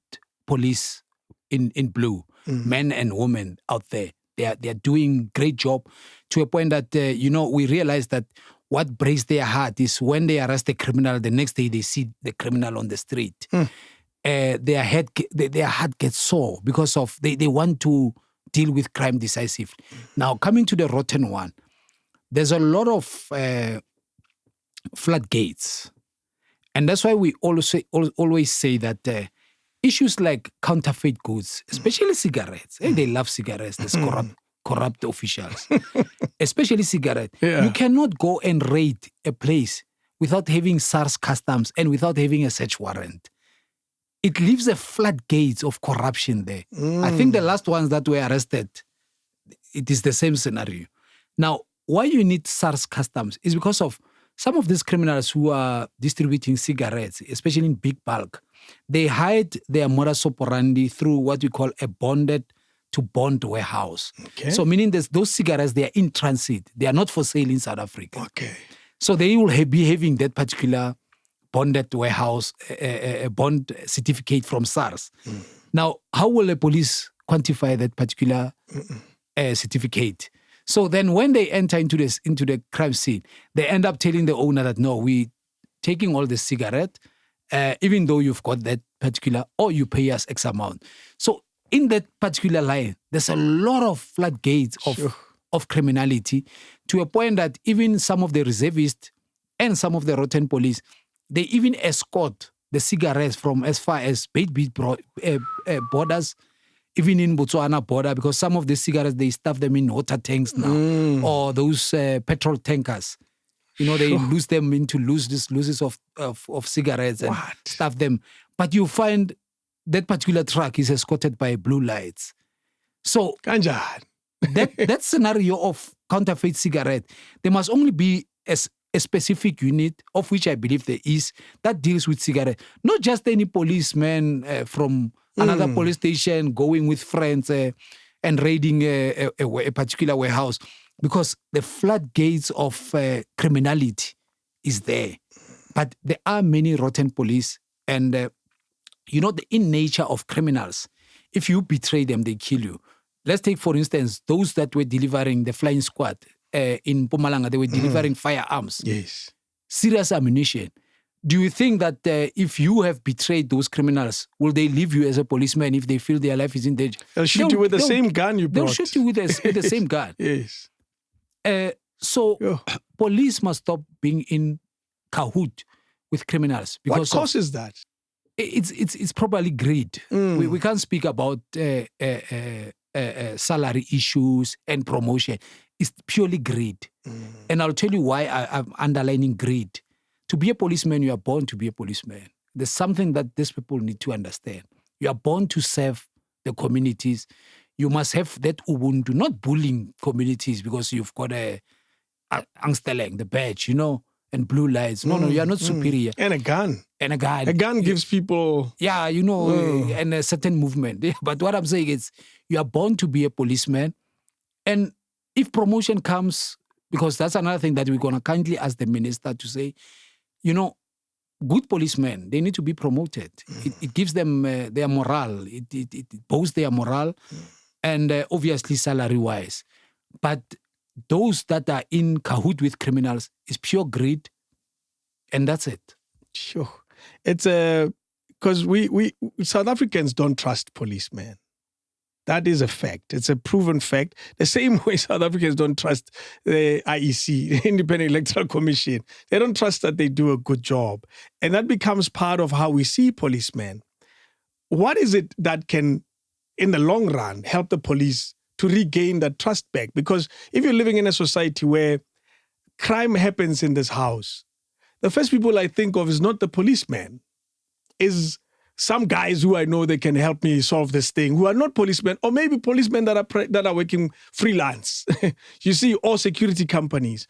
police in blue, men and women out there. They are doing great job to a point that, we realize that what breaks their heart is when they arrest a criminal, the next day they see the criminal on the street. Their heart gets sore because of they want to deal with crime decisively. Now, coming to the rotten one, there's a lot of floodgates. And that's why we always say that issues like counterfeit goods, especially cigarettes, they love cigarettes, there's corrupt officials, especially cigarettes. Yeah. You cannot go and raid a place without having SARS customs and without having a search warrant. It leaves a floodgates of corruption there. I think the last ones that were arrested, it is the same scenario. Now, why you need SARS customs is because of some of these criminals who are distributing cigarettes, especially in big bulk. They hide their modus operandi through what we call a bonded to bond warehouse. Okay. So meaning those cigarettes, they are in transit. They are not for sale in South Africa. Okay. So they will be having that particular bonded warehouse, a bond certificate from SARS. Now, how will the police quantify that particular certificate? So then when they enter into the crime scene, they end up telling the owner that, no, we're taking all the cigarette, even though you've got that particular, or you pay us X amount. So in that particular line, there's a lot of floodgates of criminality to a point that even some of the reservists and some of the rotten police, they even escort the cigarettes from as far as Beitbeat borders, even in Botswana border, because some of the cigarettes, they stuff them in water tanks now, or those petrol tankers. They lose them into looses of cigarettes and stuff them. But you find that particular truck is escorted by blue lights. So that scenario of counterfeit cigarette, there must only be a a specific unit, of which I believe there is, that deals with cigarettes. Not just any policeman from another police station going with friends and raiding a particular warehouse, because the floodgates of criminality is there. But there are many rotten police, and the in nature of criminals, if you betray them, they kill you. Let's take, for instance, those that were delivering the flying squad in Mpumalanga. They were delivering firearms. Yes. Serious ammunition. Do you think that if you have betrayed those criminals, will they leave you as a policeman if they feel their life is in danger? They'll shoot you with the same gun you brought. They'll shoot you with the same gun. Yes. So police must stop being in cahoot with criminals. Because what causes that? It's probably greed. We can't speak about salary issues and promotion. It's purely greed. And I'll tell you why I'm underlining greed. To be a policeman, you are born to be a policeman. There's something that these people need to understand. You are born to serve the communities. You must have that ubuntu, not bullying communities because you've got a angstelling, the badge, and blue lights. No, you are not superior. And a gun. A gun gives people... Yeah, and a certain movement. But what I'm saying is, you are born to be a policeman. And if promotion comes, because that's another thing that we're going to kindly ask the minister to say, good policemen, they need to be promoted. It gives them their morale. It boosts their morale, and obviously salary-wise. But those that are in cahoot with criminals is pure greed, and that's it. Sure. It's because we South Africans don't trust policemen. That is a fact. It's a proven fact. The same way South Africans don't trust the IEC, the Independent Electoral Commission. They don't trust that they do a good job. And that becomes part of how we see policemen. What is it that can, in the long run, help the police to regain that trust back? Because if you're living in a society where crime happens in this house, the first people I think of is not the policeman, is some guys who I know they can help me solve this thing, who are not policemen, or maybe policemen that are working freelance. You see, or security companies.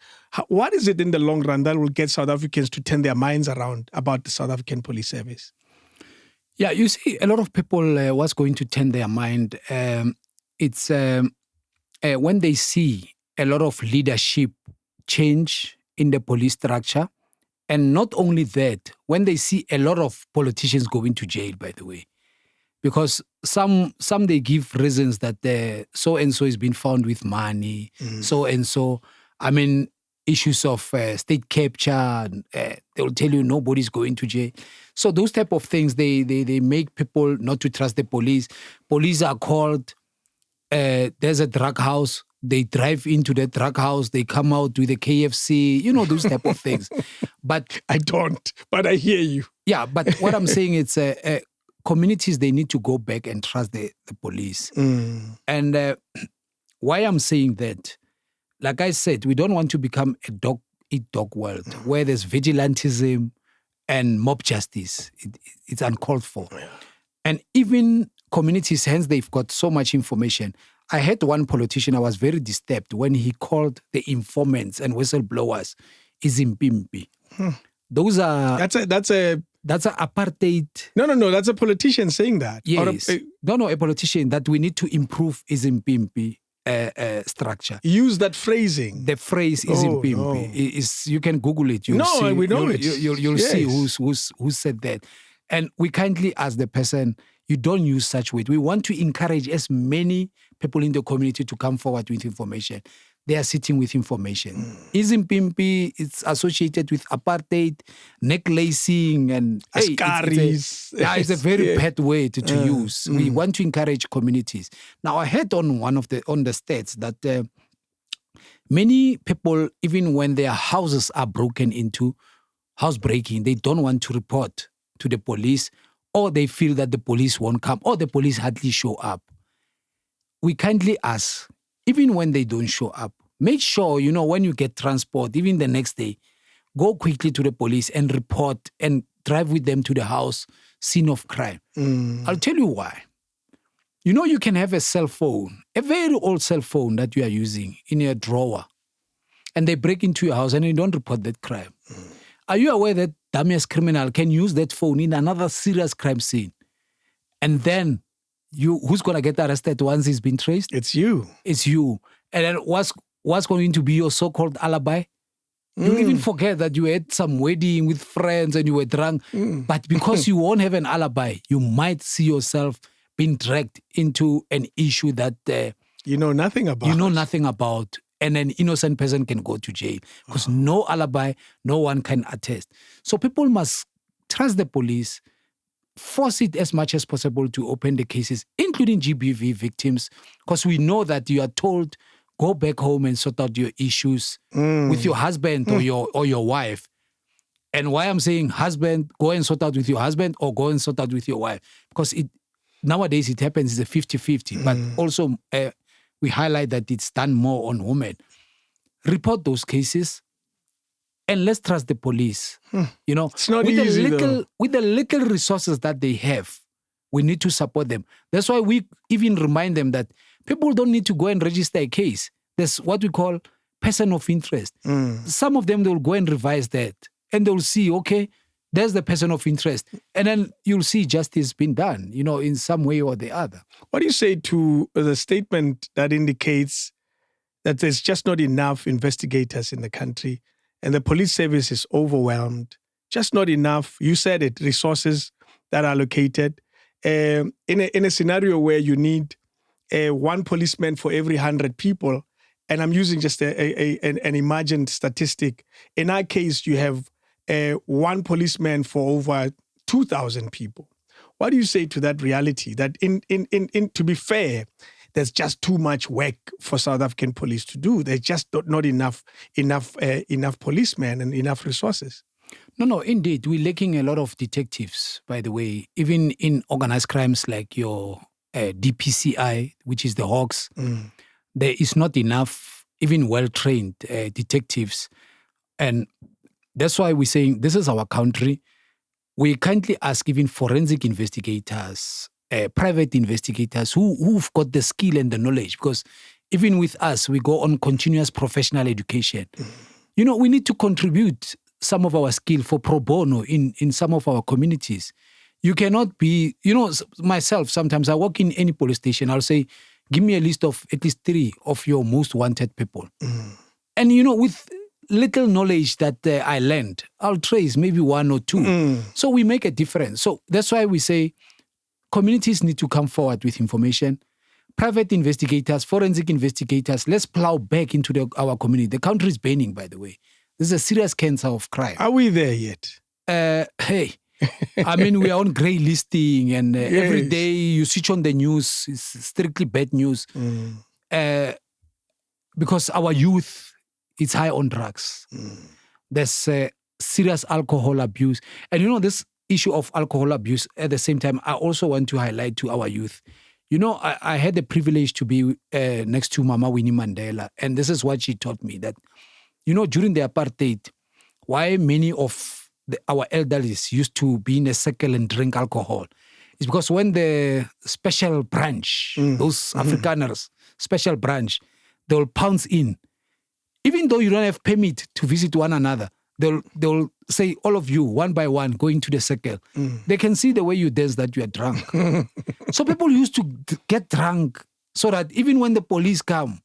What is it in the long run that will get South Africans to turn their minds around about the South African Police Service? Yeah, you see, a lot of people, what's going to turn their mind, it's when they see a lot of leadership change in the police structure. And not only that, when they see a lot of politicians going to jail, by the way, because some they give reasons that so-and-so has been found with money, so-and-so. I mean, issues of state capture, they will tell you nobody's going to jail. So those type of things, they make people not to trust the police. Police are called, there's a drug house. They drive into the drug house. They come out with a KFC, those type of things. But I don't, but I hear you. Yeah, but what I'm saying is communities, they need to go back and trust the police. And why I'm saying that, like I said, we don't want to become a dog-eat-dog world where there's vigilantism and mob justice. It's uncalled for. Yeah. And even communities, hence they've got so much information. I heard one politician, I was very disturbed when he called the informants and whistleblowers izimpimpi. Those are... That's an apartheid... No, that's a politician saying that. Yes. A politician that we need to improve izimpimpi structure. Use that phrasing. The phrase izimpimpi. Is you can Google it. We know it. You'll see who said that. And we kindly ask the person, you don't use such words. We want to encourage as many people in the community to come forward with information. They are sitting with information. Izimpimpi, it's associated with apartheid, necklacing, and Askaris. It's a very bad word to use. We want to encourage communities. Now, I heard on the stats that many people, even when their houses are broken into, housebreaking, they don't want to report to the police, or they feel that the police won't come, or the police hardly show up. We kindly ask, even when they don't show up, make sure, when you get transport, even the next day, go quickly to the police and report and drive with them to the house, scene of crime. I'll tell you why. You can have a cell phone, a very old cell phone that you are using in your drawer. and they break into your house and you don't report that crime. Are you aware that dumbass criminal can use that phone in another serious crime scene? And then who's going to get arrested once he's been traced? It's you. It's you. And then what's going to be your so-called alibi? You'll even forget that you had some wedding with friends and you were drunk. But because you won't have an alibi, you might see yourself being dragged into an issue that you know nothing about. And an innocent person can go to jail because no alibi, no one can attest. So people must trust the police, force it as much as possible to open the cases, including GBV victims, because we know that you are told, go back home and sort out your issues with your husband or your wife. And why I'm saying husband, go and sort out with your husband or go and sort out with your wife. Because nowadays it happens, it's a 50-50. But also we highlight that it's done more on women. Report those cases and let's trust the police. You know, it's not easy, with the little resources that they have, we need to support them. That's why we even remind them that people don't need to go and register a case. There's what we call person of interest. Some of them, they'll go and revise that and they'll see, okay, there's the person of interest. And then you'll see justice being done, you know, in some way or the other. What do you say to the statement that indicates that there's just not enough investigators in the country and the police service is overwhelmed? Just not enough, you said it, resources that are allocated. In a scenario where you need one policeman for every 100 people, and I'm using just an imagined statistic. In our case, you have one policeman for over 2,000 people. What do you say to that reality? That in to be fair, there's just too much work for South African police to do. There's just not enough policemen and enough resources. No, indeed. We're lacking a lot of detectives, by the way, even in organized crimes like your DPCI, which is the Hawks. There is not enough, even well-trained detectives. And that's why we're saying this is our country. We kindly ask even forensic investigators, private investigators who've got the skill and the knowledge, because even with us, we go on continuous professional education. You know, we need to contribute some of our skill for pro bono in some of our communities. You cannot be, you know, myself, sometimes I walk in any police station, I'll say, give me a list of at least 3 of your most wanted people. And, you know, with little knowledge that I learned, I'll trace maybe 1 or 2. So we make a difference. So that's why we say communities need to come forward with information. Private investigators, forensic investigators, let's plow back into our community. The country is burning, by the way. This is a serious cancer of crime. Are we there yet? Hey, I mean, we are on grey listing and every day you switch on the news, it's strictly bad news. Because our youth is high on drugs. There's serious alcohol abuse. And you know, this issue of alcohol abuse, at the same time, I also want to highlight to our youth. You know, I had the privilege to be next to Mama Winnie Mandela. And this is what she taught me, that you know, during the apartheid, why many of our elders used to be in a circle and drink alcohol is because when the special branch, those Afrikaners, special branch, they'll pounce in. Even though you don't have permit to visit one another, they'll say, all of you, one by one, go into the circle. They can see the way you dance that you are drunk. So people used to get drunk so that even when the police come,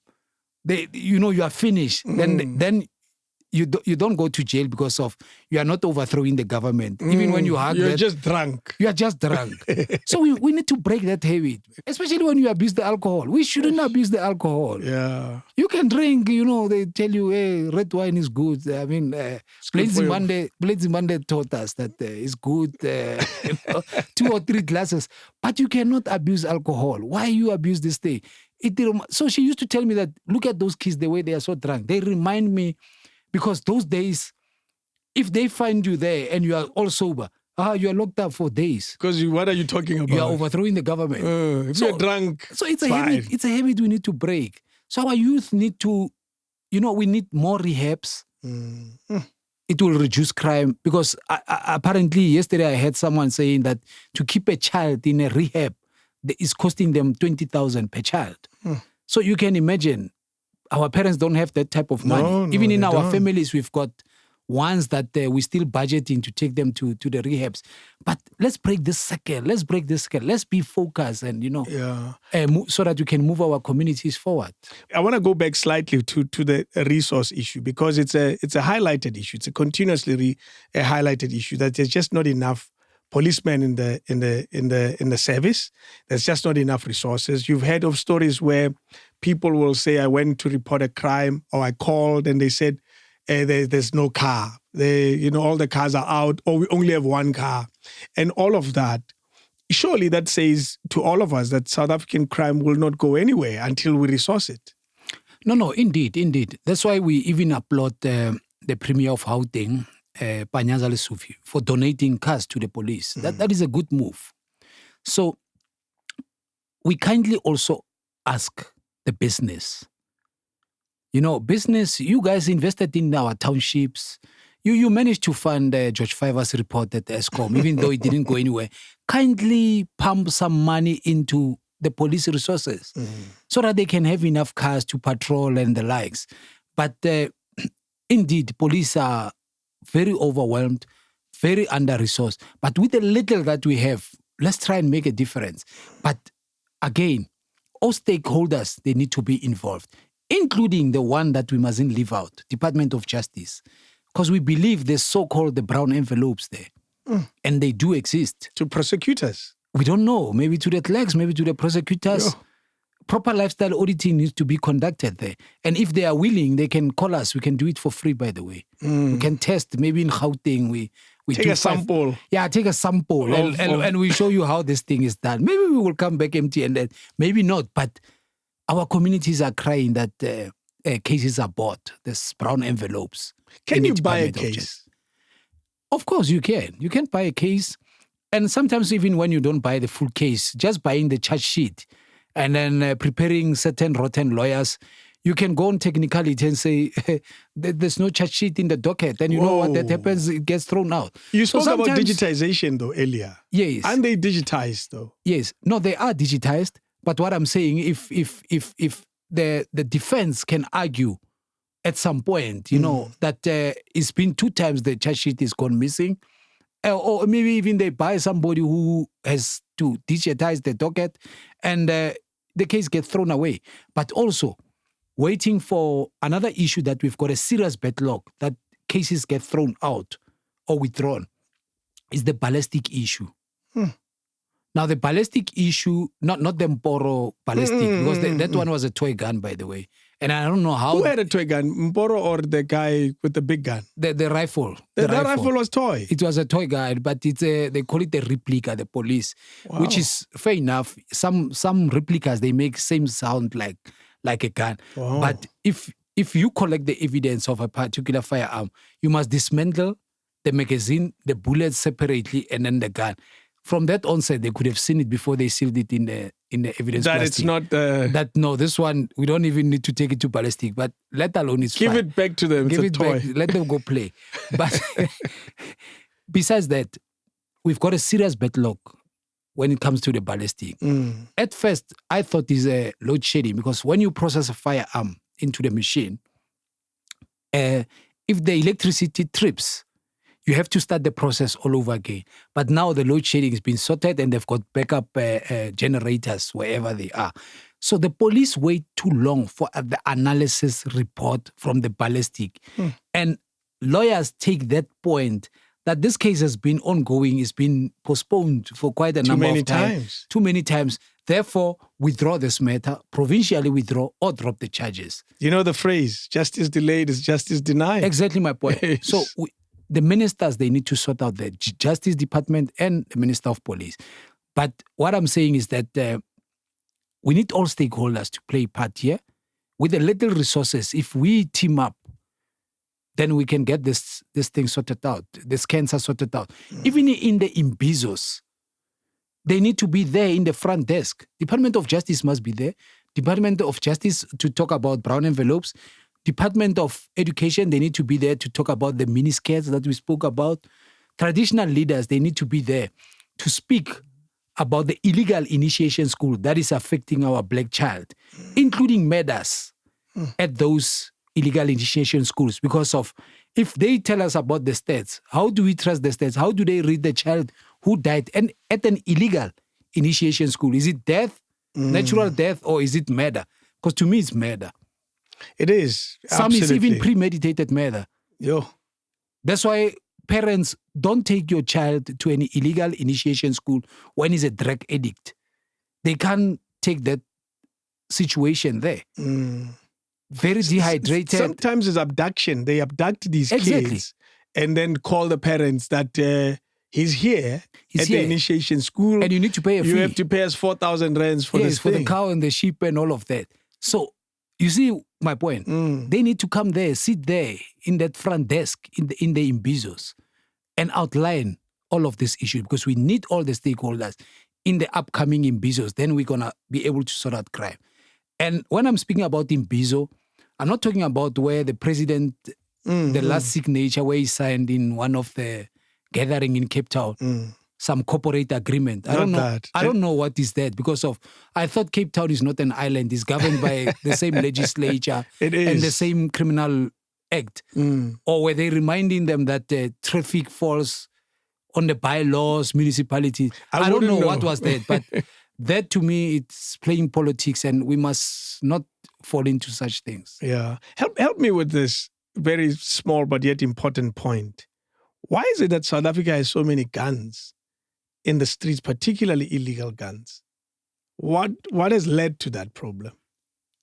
you are finished. Then you don't go to jail because of you are not overthrowing the government. Even when you hug you're just drunk. You are just drunk. So we need to break that habit, especially when you abuse the alcohol. We shouldn't abuse the alcohol. Yeah, you can drink. You know, they tell you, hey, red wine is good. I mean, Blades Monday taught us that it's good. 2 or 3 glasses, but you cannot abuse alcohol. Why you abuse this thing? So she used to tell me that, look at those kids, the way they are so drunk. They remind me, because those days, if they find you there and you are all sober, you are locked up for days. Because what are you talking about? You are overthrowing the government. If you're drunk, so it's a habit. It's a habit we need to break. So our youth need to, we need more rehabs. It will reduce crime, because apparently yesterday I heard someone saying that to keep a child in a rehab is costing them 20,000 per child. So you can imagine our parents don't have that type of money. No, Even in they our don't. families, we've got ones that we still budgeting to take them to the rehabs. But let's break this cycle. Let's break this cycle. Let's be focused and, so that we can move our communities forward. I want to go back slightly to the resource issue, because it's a highlighted issue. It's a continuously highlighted issue that there's just not enough policemen in the service. There's just not enough resources. You've heard of stories where people will say, I went to report a crime, or I called and they said, there's no car. All the cars are out, or we only have one car. And all of that, surely that says to all of us that South African crime will not go anywhere until we resource it. No, indeed. That's why we even applaud the Premier of Gauteng, Panyaza Lesufi, for donating cars to the police. That is a good move. So we kindly also ask the business. Business, you guys invested in our townships. You managed to fund George Fiver's report at ESCOM, even though it didn't go anywhere. Kindly pump some money into the police resources so that they can have enough cars to patrol and the likes. But indeed, police are very overwhelmed, very under-resourced. But with the little that we have, let's try and make a difference. But again, all stakeholders, they need to be involved, including the one that we mustn't leave out, Department of Justice. Because we believe there's so-called the brown envelopes there. And they do exist. To prosecutors? We don't know. Maybe to the clerks, maybe to the prosecutors. Yeah. Proper lifestyle auditing needs to be conducted there. And if they are willing, they can call us. We can do it for free, by the way. We can test. Maybe in Gauteng, we take a sample. Yeah, take a sample. And we show you how this thing is done. Maybe we will come back empty and then maybe not. But our communities are crying that cases are bought. There's brown envelopes. Can you buy a case? Of course you can. You can buy a case. And sometimes even when you don't buy the full case, just buying the charge sheet and then preparing certain rotten lawyers, you can go on technicality and say, there's no charge sheet in the docket. And you know what that happens? It gets thrown out. You spoke about digitization though earlier. Yes. Aren't they digitized though? Yes. No, they are digitized. But what I'm saying, if the defense can argue at some point, that it's been 2 times the charge sheet is gone missing, or maybe even they buy somebody who has to digitize the docket and the case gets thrown away. But also, waiting for another issue that we've got a serious backlog, that cases get thrown out or withdrawn, is the ballistic issue. Now, the ballistic issue, not the Mporo ballistic, because that one was a toy gun, by the way. And I don't know how... Who had a toy gun, Mporo or the guy with the big gun? The rifle. The rifle was toy? It was a toy gun, but it's they call it a replica, the police, which is fair enough. Some replicas, they make same sound like a gun. Wow. But if you collect the evidence of a particular firearm, you must dismantle the magazine, the bullets separately, and then the gun. From that onset, they could have seen it before they sealed it in the evidence that plastic. It's not... No, this one, we don't even need to take it to ballistic, but let alone it's Give fine. it back to them. Give it's it a toy. back. Let them go play. But besides that, we've got a serious backlog when it comes to the ballistic. At first, I thought it's a load shedding, because when you process a firearm into the machine, if the electricity trips, you have to start the process all over again. But now the load shedding has been sorted and they've got backup generators wherever they are. So the police wait too long for the analysis report from the ballistic. And lawyers take that point that this case has been ongoing, it's been postponed for quite a number of times. Too many times. Therefore, withdraw this matter, provincially withdraw or drop the charges. You know the phrase, justice delayed is justice denied. Exactly my point. Yes. So the ministers, they need to sort out the Justice Department and the Minister of Police. But what I'm saying is that we need all stakeholders to play a part here. With the little resources, if we team up, then we can get this thing sorted out, this cancer sorted out. Even in the imbizos, they need to be there in the front desk. Department of Justice must be there. Department of Justice to talk about brown envelopes. Department of Education, they need to be there to talk about the miniskirts that we spoke about. Traditional leaders, they need to be there to speak about the illegal initiation school that is affecting our black child, including murders. at those illegal initiation schools because of if they tell us about the stats, how do we trust the stats? How do they read the child who died and at an illegal initiation school? Is it death, natural death, or is it murder? Because to me, it's murder. It is. Some Absolutely. is even premeditated murder. Yo. That's why parents don't take your child to any illegal initiation school when he's a drug addict. They can't take that situation there. Very dehydrated. Sometimes it's abduction. They abduct these kids and then call the parents that he's here at the initiation school. And you need to pay a fee. You have to pay us 4,000 rands for this for thing. the cow and the sheep and all of that. So you see my point. They need to come there, sit there in that front desk in the Imbizos and outline all of these issues because we need all the stakeholders in the upcoming Imbizos. Then we're going to be able to sort out crime. And when I'm speaking about Imbizo, I'm not talking about where the president, the last signature where he signed in one of the gathering in Cape Town, some corporate agreement. I don't know what is that because I thought Cape Town is not an island. It's governed by the same legislature and the same criminal act. Or were they reminding them that traffic falls on the bylaws, municipalities? I don't know what was that, but that to me, it's playing politics and we must not fall into such things. Yeah. Help me with this very small but yet important point. Why is it that South Africa has so many guns in the streets, particularly illegal guns? What has led to that problem?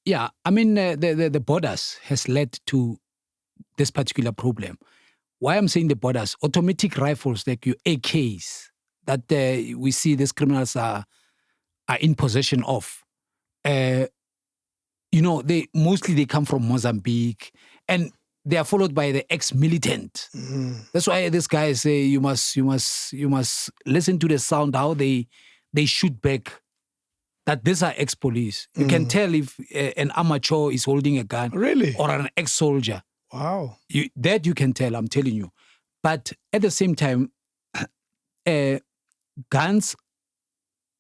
Yeah, I mean, the borders has led to this particular problem. Why I'm saying the borders, automatic rifles like your AKs that we see these criminals are in possession of. They mostly come from Mozambique and they are followed by the ex-militant. That's why these guys say you must listen to the sound how they shoot back. That these are ex-police. You can tell if an amateur is holding a gun, really, or an ex-soldier. Wow, you can tell. I'm telling you. But at the same time, guns.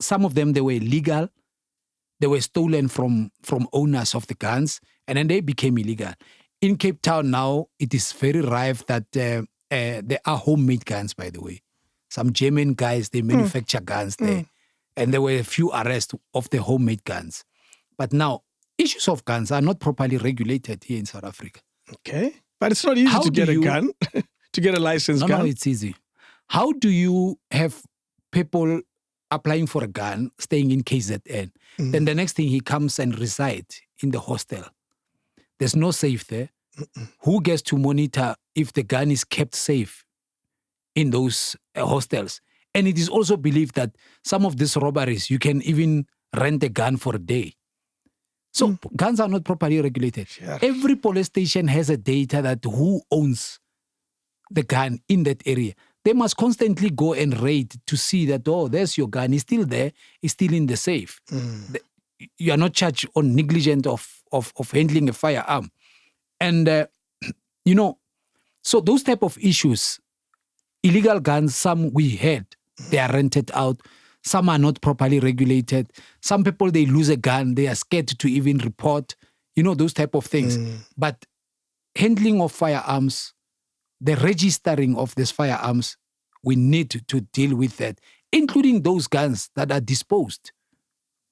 Some of them, they were illegal. They were stolen from owners of the guns, and then they became illegal. In Cape Town now, it is very rife that there are homemade guns, by the way. Some German guys, they manufacture guns there. And there were a few arrests of the homemade guns. But now, issues of guns are not properly regulated here in South Africa. Okay. But it's not easy to get a gun, to get a licensed gun. No, it's easy. How do you have people applying for a gun, staying in KZN? Then the next thing, he comes and resides in the hostel. There's no safe there. Who gets to monitor if the gun is kept safe in those hostels? And it is also believed that some of these robberies, you can even rent a gun for a day. So guns are not properly regulated. Sure. Every police station has a data that who owns the gun in that area. They must constantly go and raid to see that, there's your gun. It's still there. It's still in the safe. You are not charged on negligence of handling a firearm. And, so those type of issues, illegal guns, some we had, they are rented out. Some are not properly regulated. Some people, they lose a gun. They are scared to even report, those type of things. But handling of firearms, the registering of these firearms, we need to deal with that, including those guns that are disposed.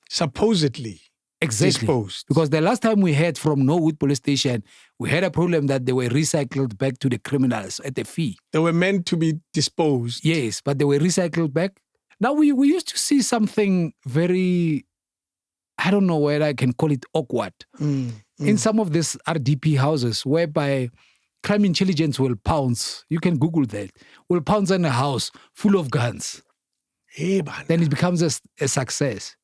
Supposedly. Exactly. Disposed. Because the last time we heard from Norwood Police Station, we had a problem that they were recycled back to the criminals at a fee. They were meant to be disposed. Yes, but they were recycled back. Now, we used to see something very, I don't know whether I can call it awkward, in some of these RDP houses, whereby crime intelligence will pounce. You can Google that. Will pounce on a house full of guns. Hey, man. Then it becomes a success.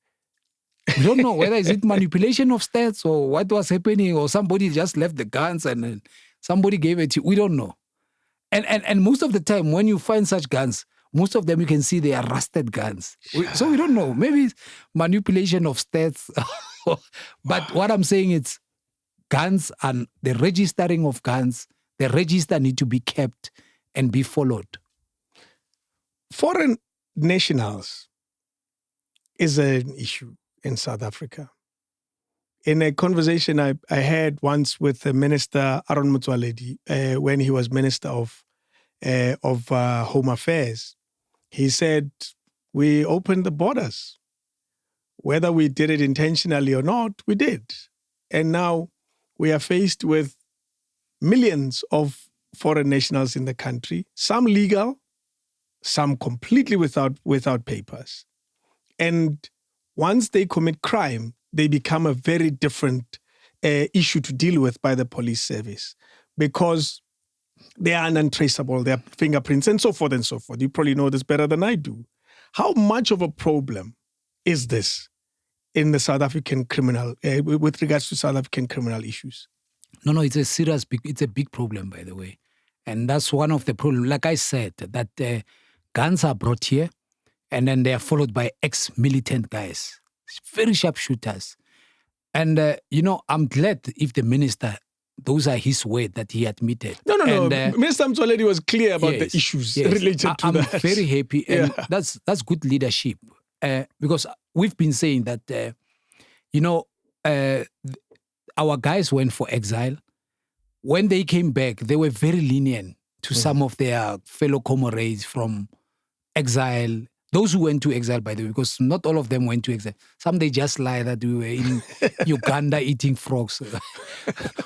We don't know whether is it manipulation of stats or what was happening, or somebody just left the guns and then somebody gave it to you. We don't know. And most of the time when you find such guns, most of them you can see they are rusted guns. So we don't know. Maybe it's manipulation of stats. But what I'm saying is guns and the registering of guns, the register need to be kept and be followed. Foreign nationals is an issue in South Africa. in a conversation I had once with the Minister Aaron Motsoaledi when he was Minister of Home Affairs. He said, we opened the borders. Whether we did it intentionally or not, we did. And now we are faced with millions of foreign nationals in the country, some legal, some completely without papers. And once they commit crime, they become a very different issue to deal with by the police service because they are untraceable, their fingerprints, and so forth and so forth. You probably know this better than I do. How much of a problem is this in the South African criminal, with regards to South African criminal issues? No, it's a big problem, by the way. And that's one of the problems. Like I said, that guns are brought here and then they are followed by ex-militant guys, very sharp shooters. And, I'm glad if the minister, those are his word that he admitted. No. Minister Mtsoaledi was clear about the issues related to I'm that. I'm very happy. And that's good leadership. Because we've been saying that, our guys went for exile. When they came back, they were very lenient to some of their fellow comrades from exile. Those who went to exile, by the way, because not all of them went to exile. Some, they just lie that we were in Uganda eating frogs.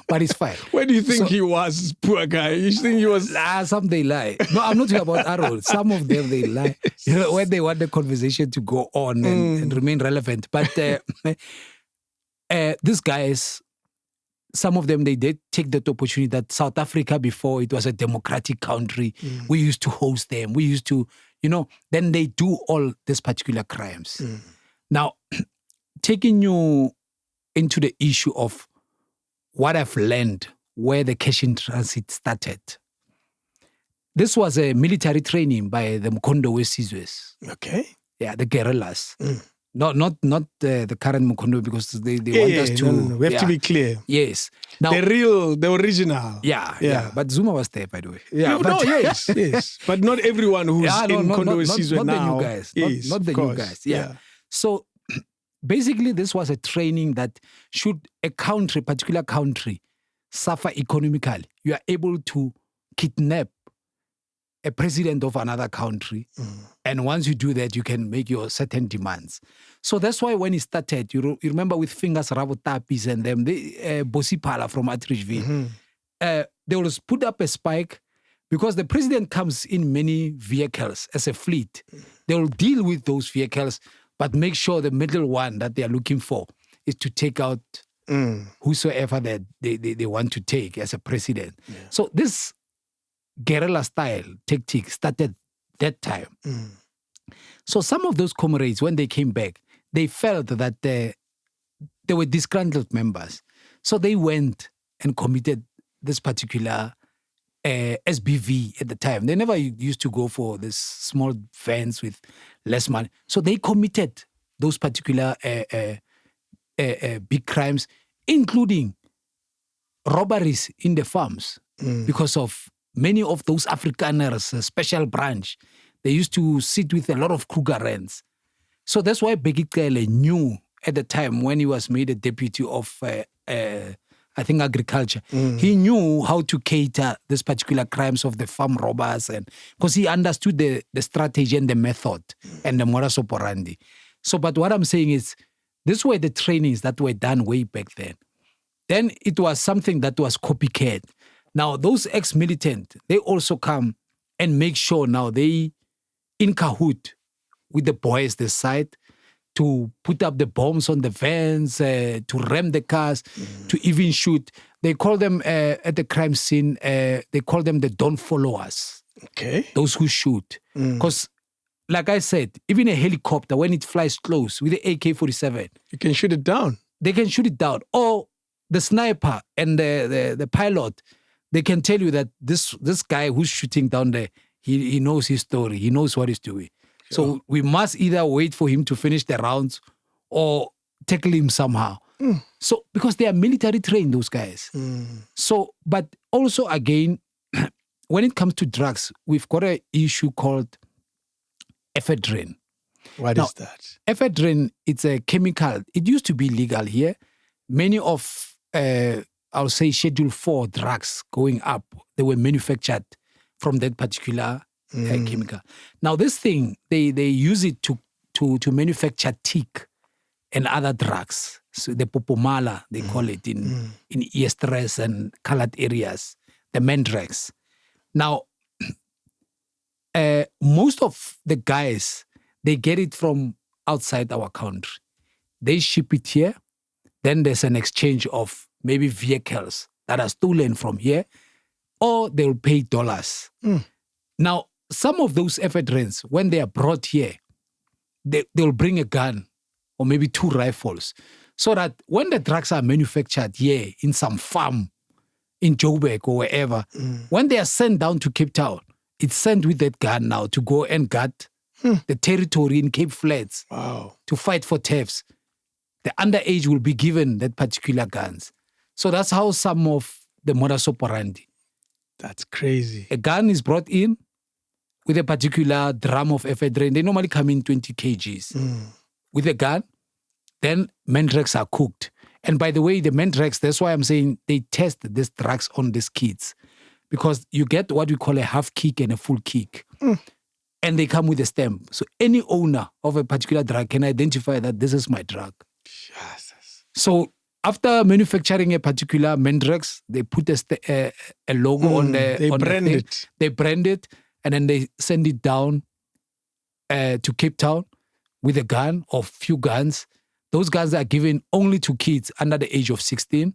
But it's fine. Where do you think he was, poor guy? You think he was... Some they lie. No, I'm not talking about Aaron. Some of them, they lie. When they want the conversation to go on and remain relevant. But these guys... Some of them, they did take that opportunity that South Africa, before it was a democratic country, we used to host them. We used to, then they do all these particular crimes. Now, taking you into the issue of what I've learned, where the cash in transit started. This was a military training by the Mkondo Sizwes. Okay. Yeah, the guerrillas. Not the current Mkondo, because they want us to... No. We have to be clear. Yes. Now, the original. Yeah. But Zuma was there, by the way. Yes. But not everyone who's in Mkondo Sizwe now. Not the new guys. Not the new guys. Yeah. So basically, this was a training that should a particular country, suffer economically, you are able to kidnap a president of another country. And once you do that, you can make your certain demands. So that's why when it started, you remember with Fingers Rabotapis and them, Bosipala from Atteridgeville, they will put up a spike because the president comes in many vehicles as a fleet. They will deal with those vehicles, but make sure the middle one that they are looking for is to take out whosoever that they want to take as a president. Yeah. So this guerrilla style tactic started that time. So some of those comrades, when they came back, they felt that they were disgruntled members. So they went and committed this particular SBV at the time. They never used to go for this small vans with less money. So they committed those particular big crimes, including robberies in the farms because of many of those Afrikaners, special branch, they used to sit with a lot of Krugerrands. So that's why Bheki Cele knew at the time when he was made a deputy of, I think, agriculture. He knew how to cater this particular crimes of the farm robbers, and because he understood the strategy and the method and the modus operandi. So, but what I'm saying is, these were the trainings that were done way back then. Then it was something that was copycat. Now, those ex-militant, they also come and make sure now they in cahoot with the boys this side to put up the bombs on the vans, to ram the cars, to even shoot. They call them at the crime scene, they call them the don't follow us. Okay. Those who shoot. Because, like I said, even a helicopter, when it flies close with the AK-47, you can shoot it down. They can shoot it down. Or the sniper and the pilot, they can tell you that this guy who's shooting down there, he knows his story. He knows what he's doing. Sure. So we must either wait for him to finish the rounds or tackle him somehow. So, because they are military trained, those guys. So, but also again, when it comes to drugs, we've got an issue called ephedrine. What is that? Ephedrine, it's a chemical. It used to be legal here, many of, I'll say, Schedule 4 drugs going up, they were manufactured from that particular chemical. Now, this thing, they use it to manufacture teak and other drugs. So the popomala, they call it in estrus and colored areas, the mandrax. Now, most of the guys, they get it from outside our country. They ship it here. Then there's an exchange of maybe vehicles that are stolen from here, or they'll pay dollars. Now, some of those ephedrines, when they are brought here, they'll bring a gun or maybe 2 rifles, so that when the drugs are manufactured here in some farm in Joburg or wherever, when they are sent down to Cape Town, it's sent with that gun now to go and guard the territory in Cape Flats to fight for thefts. The underage will be given that particular guns. So that's how some of the modus operandi. That's crazy. A gun is brought in with a particular drum of ephedrine. They normally come in 20 kgs. With a gun, then mandrax are cooked. And by the way, the mandrax, that's why I'm saying they test these drugs on these kids. Because you get what we call a half kick and a full kick. And they come with a stamp. So any owner of a particular drug can identify that this is my drug. Jesus. So after manufacturing a particular mandrax, they put a logo on the They on brand the thing. it. They brand it, and then they send it down to Cape Town with a gun or few guns. Those guns are given only to kids under the age of 16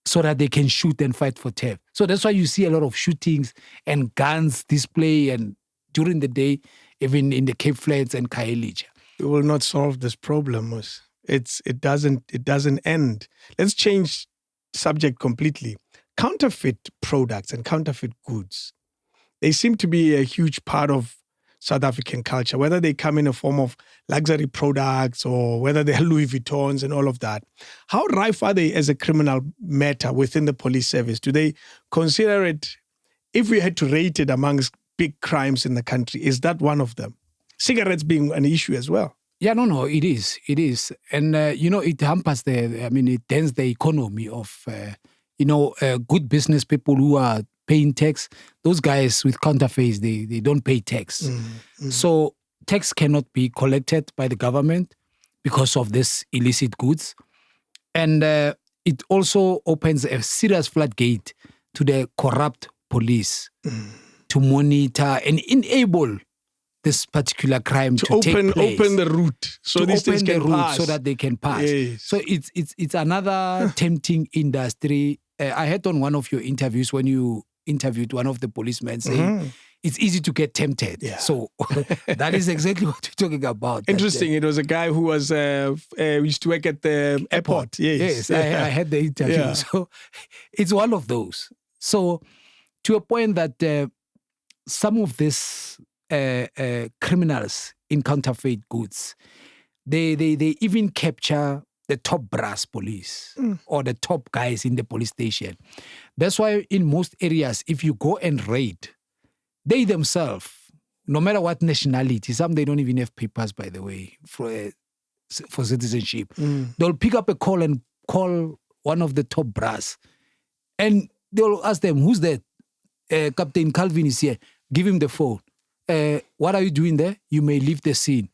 so that they can shoot and fight for theft. So that's why you see a lot of shootings and guns display and during the day, even in the Cape Flats and Khayelitsha. We will not solve this problem, Mus. It doesn't end. Let's change subject completely. Counterfeit products and counterfeit goods, they seem to be a huge part of South African culture, whether they come in a form of luxury products or whether they're Louis Vuittons and all of that. How rife are they as a criminal matter within the police service? Do they consider it, if we had to rate it amongst big crimes in the country, is that one of them? Cigarettes being an issue as well. Yeah, no, it is. It is. And, it hampers it dents the economy of, good business people who are paying tax. Those guys with counterfeits, they don't pay tax. So tax cannot be collected by the government because of this illicit goods. And it also opens a serious floodgate to the corrupt police to monitor and enable this particular crime to take place. Open the route so these things can pass. So that they can pass. Yes. So it's another tempting industry. I heard on one of your interviews when you interviewed one of the policemen saying it's easy to get tempted. Yeah. So that is exactly what we're talking about. Interesting. It was a guy who was used to work at the airport. Yes. I had the interview. Yeah. So it's one of those. So to a point that some of these criminals in counterfeit goods, they even capture the top brass police or the top guys in the police station. That's why in most areas, if you go and raid, they themselves, no matter what nationality, some they don't even have papers, by the way, for citizenship. They'll pick up a call and call one of the top brass. And they'll ask them, who's that? Captain Calvin is here. Give him the phone. What are you doing there? You may leave the scene.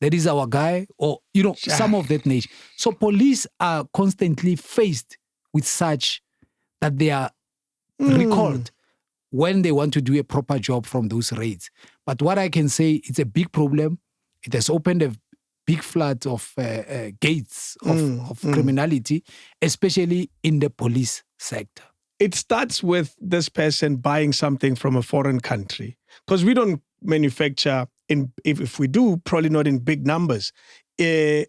That is our guy, or, some of that nature. So police are constantly faced with such that they are recalled when they want to do a proper job from those raids. But what I can say, it's a big problem. It has opened a big flood of gates of criminality, especially in the police sector. It starts with this person buying something from a foreign country, because we don't manufacture, if we do, probably not in big numbers, a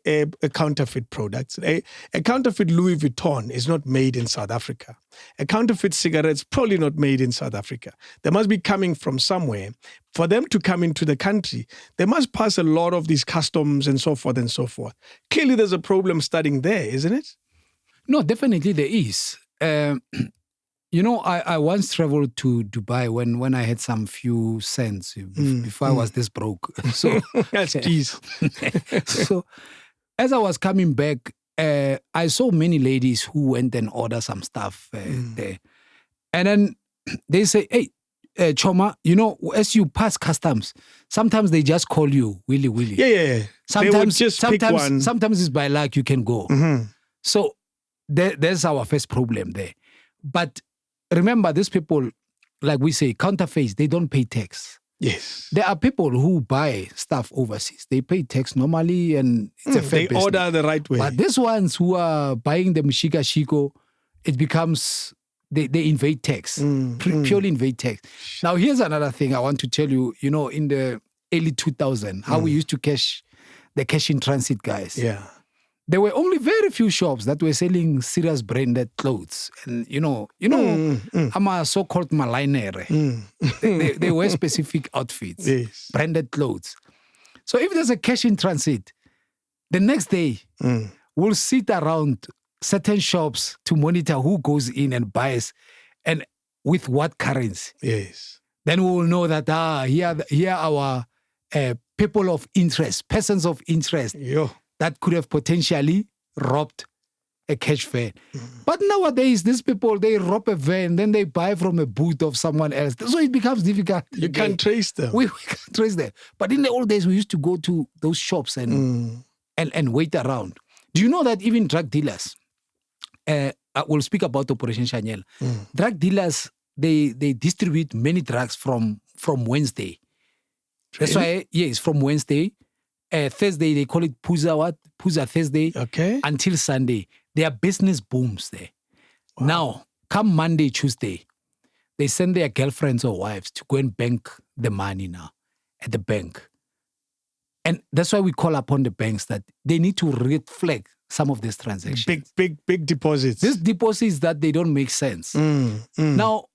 counterfeit products. A counterfeit Louis Vuitton is not made in South Africa. A counterfeit cigarette is probably not made in South Africa. They must be coming from somewhere. For them to come into the country, they must pass a lot of these customs and so forth and so forth. Clearly there's a problem starting there, isn't it? No, definitely there is. I once traveled to Dubai when I had some few cents before I was this broke. So That's keys. So as I was coming back, I saw many ladies who went and ordered some stuff there. And then they say, hey, Choma, as you pass customs, sometimes they just call you willy-willy. Yeah. Sometimes, pick one. Sometimes it's by luck you can go. Mm-hmm. So there's our first problem there. But remember, these people, like we say, counterfeits, they don't pay tax. Yes. There are people who buy stuff overseas. They pay tax normally and it's a fair business. They order the right way. But these ones who are buying the Mshika Shiko, it becomes, they invade tax, purely invade tax. Now, here's another thing I want to tell you, in the early 2000s, how we used to cash the cash in transit guys. Yeah. There were only very few shops that were selling serious branded clothes. And, I'm a so-called malinere. They wear specific outfits, yes. branded clothes. So if there's a cash in transit, the next day, we'll sit around certain shops to monitor who goes in and buys and with what currency. Yes. Then we will know that, here are our people of interest, persons of interest. That could have potentially robbed a cash van. But nowadays, these people, they rob a van, then they buy from a booth of someone else. So it becomes difficult. You can't trace them. We can't trace them. But in the old days, we used to go to those shops and wait around. Do you know that even drug dealers, I will speak about Operation Chanel. Drug dealers, they distribute many drugs from Wednesday. That's why, yes, from Wednesday. Thursday, they call it Puza Thursday, until Sunday. Their business booms there. Wow. Now, come Monday, Tuesday, they send their girlfriends or wives to go and bank the money now at the bank. And that's why we call upon the banks that they need to reflect some of these transactions. Big deposits. These deposits that they don't make sense. Now,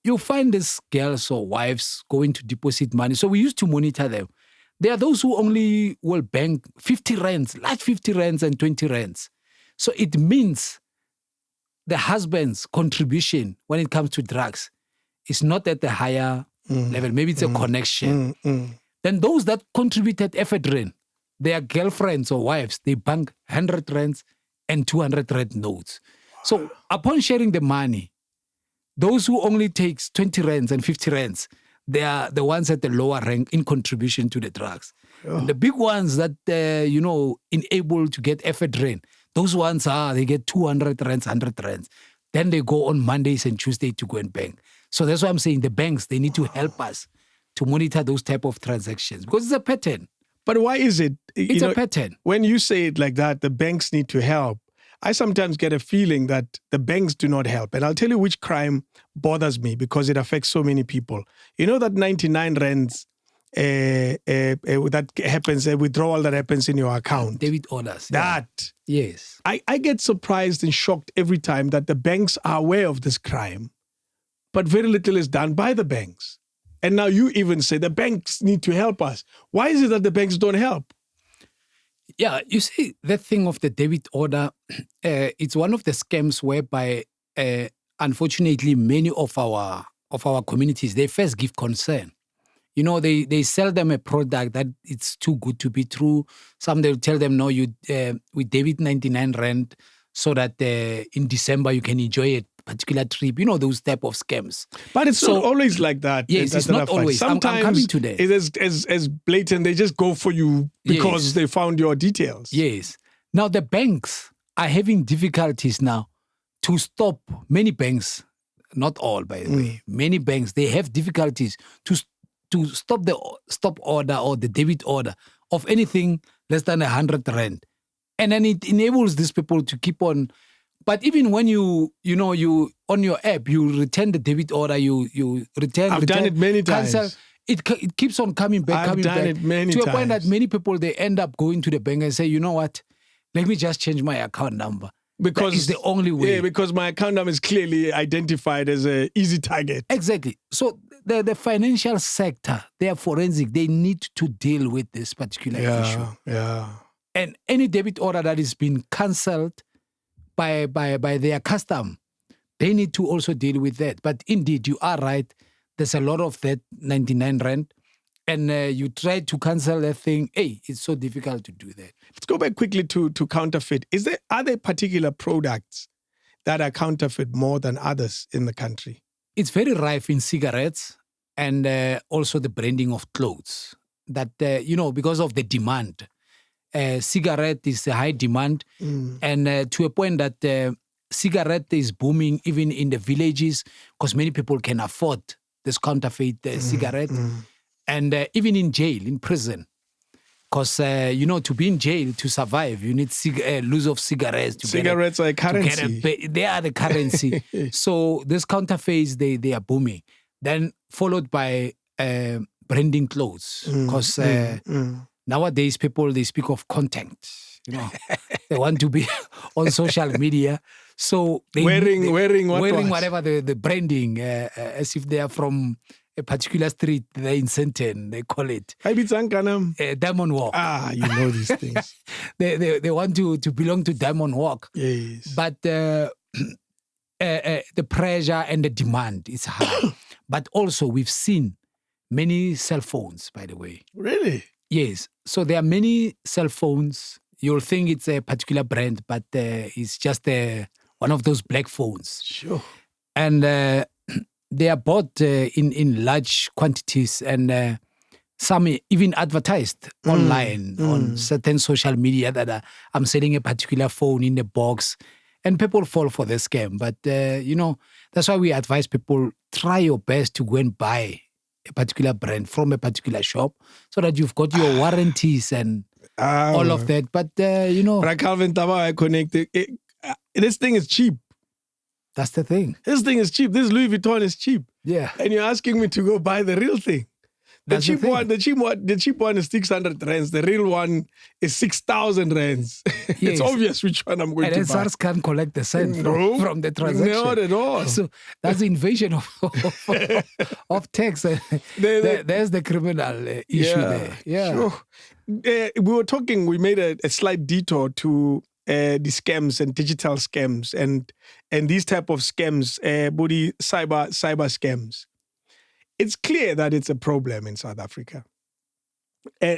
you find these girls or wives going to deposit money. So we used to monitor them. There are those who only will bank 50 rands, large 50 rands and 20 rands. So it means the husband's contribution when it comes to drugs is not at the higher level. Maybe it's a connection. Then those that contributed ephedrine, their girlfriends or wives, they bank 100 rands and 200 rand notes. So upon sharing the money, those who only takes 20 rands and 50 rands, they are the ones at the lower rank in contribution to the drugs. And the big ones that, enable to get ephedrine, those ones they get 200 rands, 100 rands. Then they go on Mondays and Tuesdays to go and bank. So that's why I'm saying the banks, they need to help us to monitor those type of transactions because it's a pattern. But why is it? It's a pattern. When you say it like that, the banks need to help. I sometimes get a feeling that the banks do not help. And I'll tell you which crime bothers me because it affects so many people. You know that 99 rands that happens, a withdrawal that happens in your account. David orders. That. Yes. I get surprised and shocked every time that the banks are aware of this crime, but very little is done by the banks. And now you even say the banks need to help us. Why is it that the banks don't help? Yeah, you see, that thing of the debit order, it's one of the scams whereby, unfortunately, many of our communities, they first give concern. They sell them a product that it's too good to be true. Some they'll tell them, no, you with debit 99 rand so that in December you can enjoy a particular trip. Those type of scams. But it's not always like that. Yes, it's not always. Sometimes I'm coming to that. It is as blatant. They just go for you because they found your details. Yes. Now the banks are having difficulties now to stop. Many banks, not all by the way, many banks, they have difficulties to stop the stop order or the debit order of anything less than 100 rand. And then it enables these people to keep on. But even when you on your app, you return the debit order, you return. I've done it many cancel, times. It keeps on coming back, I've done it many to times. a point that many people, they end up going to the bank and say, you know what, let me just change my account number. Because that is the only way. Yeah, because my account number is clearly identified as an easy target. Exactly. So the financial sector, they are forensic. They need to deal with this particular issue. Yeah. And any debit order that is being cancelled by their custom, they need to also deal with that. But indeed, you are right. There's a lot of that 99 rand and you try to cancel that thing, hey, it's so difficult to do that. Let's go back quickly to counterfeit. Are there particular products that are counterfeit more than others in the country? It's very rife in cigarettes and also the branding of clothes. That, because of the demand. Cigarette is a high demand, and to a point that cigarette is booming even in the villages because many people can afford this counterfeit cigarette. And even in jail, in prison. Because, to be in jail, to survive, you need loose of cigarettes. Cigarettes are a currency. They are the currency. So this counterfeits, they are booming. Then followed by branding clothes. Because nowadays, people, they speak of content. They want to be on social media. So wearing whatever the branding, as if they are from a particular street there in Sandton, they call it. Diamond Walk. You know these things. they want to belong to Diamond Walk. Yes. But the pressure and the demand is high. But also we've seen many cell phones, by the way. Really? Yes. So there are many cell phones. You'll think it's a particular brand, but it's just one of those black phones. Sure. And they are bought in large quantities, and some even advertised online on certain social media that I'm selling a particular phone in the box, and people fall for the scam. But, that's why we advise people, try your best to go and buy a particular brand from a particular shop so that you've got your warranties and all of that. But, But Calvin Tabawa connected. This thing is cheap. That's the thing. This thing is cheap. This Louis Vuitton is cheap. Yeah. And you're asking me to go buy the real thing. The cheap one is 600 rands. The real one is 6,000 rands. Yes. It's obvious which one I'm going to buy. And SARS can't collect the cent from the transaction. Not at all. So that's the invasion of tax. There's the criminal issue there. Yeah. Sure. We made a slight detour to the scams and digital scams and these type of scams, cyber scams. It's clear that it's a problem in South Africa.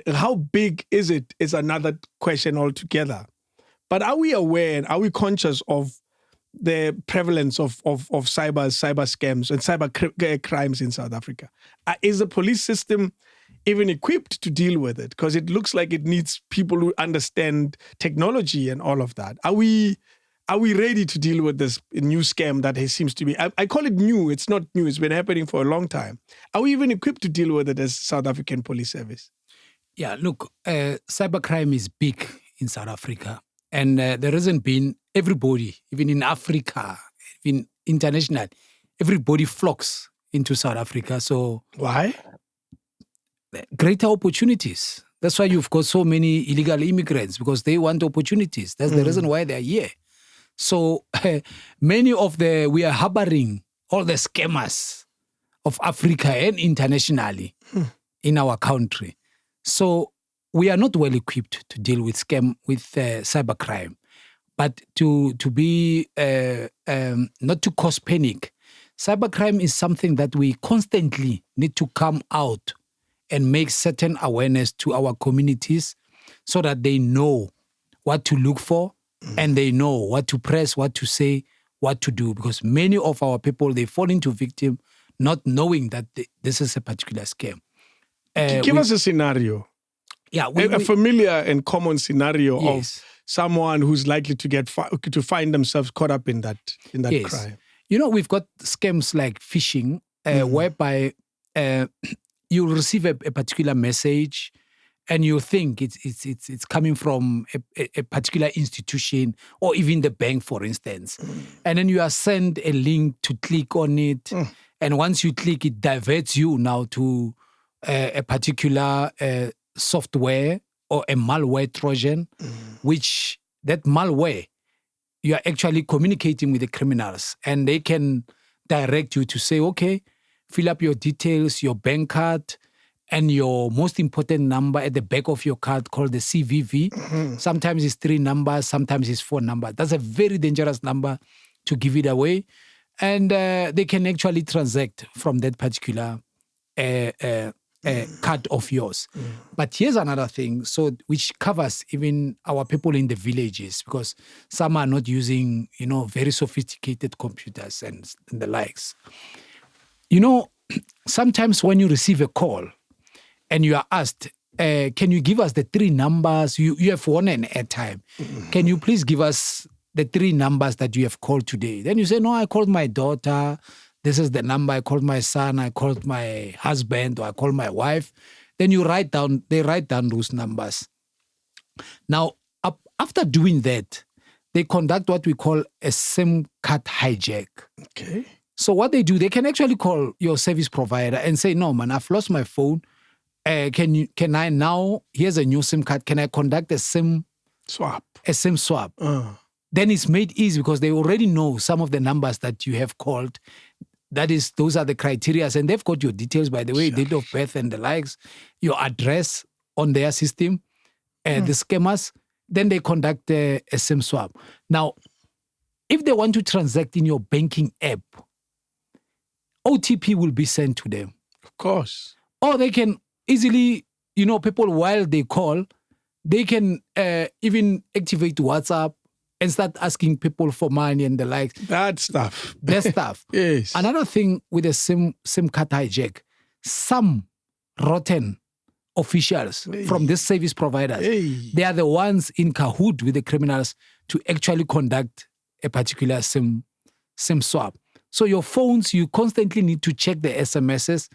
How big is it is another question altogether. But are we aware and are we conscious of the prevalence of cyber scams and cyber crimes in South Africa? Is the police system even equipped to deal with it? Because it looks like it needs people who understand technology and all of that. Are we ready to deal with this new scam that seems to be, I call it new, it's not new, it's been happening for a long time. Are we even equipped to deal with it as South African Police Service? Yeah, look, cybercrime is big in South Africa. And there hasn't been everybody, even in Africa, even international, everybody flocks into South Africa. So why? Greater opportunities. That's why you've got so many illegal immigrants, because they want opportunities. That's the reason why they're here. So we are harboring all the scammers of Africa and internationally in our country. So we are not well equipped to deal with cybercrime, but to be not to cause panic. Cybercrime is something that we constantly need to come out and make certain awareness to our communities so that they know what to look for and they know what to press, what to say, what to do. Because many of our people, they fall into victim not knowing that this is a particular scam. Give us a scenario. Yeah, a familiar and common scenario of someone who's likely to find themselves caught up in that crime. We've got scams like phishing, whereby you receive a particular message and you think it's coming from a particular institution or even the bank, for instance. And then you are sent a link to click on it. And once you click, it diverts you now to a particular software or a malware Trojan, which that malware, you are actually communicating with the criminals and they can direct you to say, okay, fill up your details, your bank card, and your most important number at the back of your card called the CVV. Sometimes it's 3 numbers, sometimes it's 4 numbers. That's a very dangerous number to give it away. And they can actually transact from that particular card of yours. But here's another thing, so which covers even our people in the villages, because some are not using, very sophisticated computers and the likes. Sometimes when you receive a call and you are asked, can you give us the 3 numbers? You have won an airtime. Can you please give us the 3 numbers that you have called today? Then you say, no, I called my daughter. This is the number. I called my son. I called my husband, or I called my wife. Then they write down those numbers. Now, after doing that, they conduct what we call a SIM card hijack. Okay. So what they do, they can actually call your service provider and say, no, man, I've lost my phone. Can I now, here's a new SIM card. Can I conduct a SIM swap? Then it's made easy because they already know some of the numbers that you have called. Those are the criteria, and they've got your details, by the way, date of birth and the likes, your address on their system, the scammers. Then they conduct a SIM swap. Now, if they want to transact in your banking app, OTP will be sent to them. Of course. Or they can easily, people while they call, they can even activate WhatsApp and start asking people for money and the like. That stuff. Yes. Another thing with a SIM card hijack, some rotten officials from these service providers, they are the ones in cahoot with the criminals to actually conduct a particular SIM swap. So your phones, you constantly need to check the SMSs,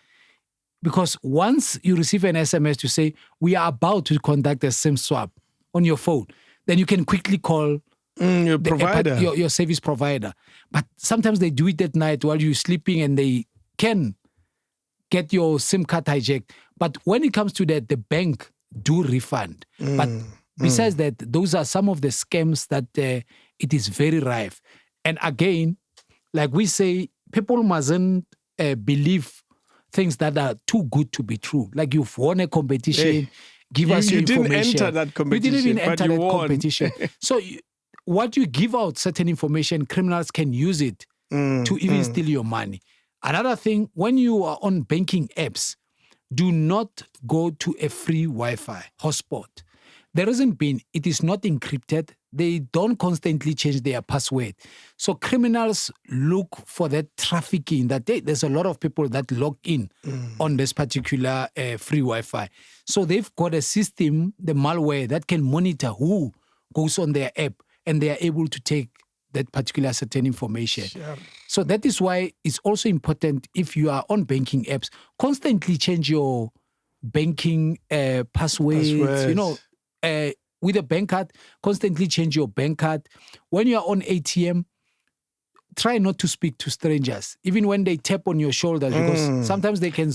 because once you receive an SMS to say, we are about to conduct a SIM swap on your phone, then you can quickly call your provider, your service provider. But sometimes they do it at night while you're sleeping, and they can get your SIM card hijacked. But when it comes to that, the bank do refund. But besides that, those are some of the scams that it is very rife. And again, like we say, people mustn't believe things that are too good to be true. Like you've won a competition, give us your information. You didn't enter that competition. You didn't even enter that competition. So what you give out certain information, criminals can use it to even steal your money. Another thing, when you are on banking apps, do not go to a free Wi-Fi hotspot. The reason being, it is not encrypted. They don't constantly change their password. So criminals look for that trafficking, that there's a lot of people that log in on this particular free Wi-Fi. So they've got a system, the malware, that can monitor who goes on their app, and they are able to take that particular certain information. Sure. So that is why it's also important, if you are on banking apps, constantly change your banking passwords. With a bank card, constantly change your bank card. When you are on ATM, try not to speak to strangers, even when they tap on your shoulders, because sometimes they can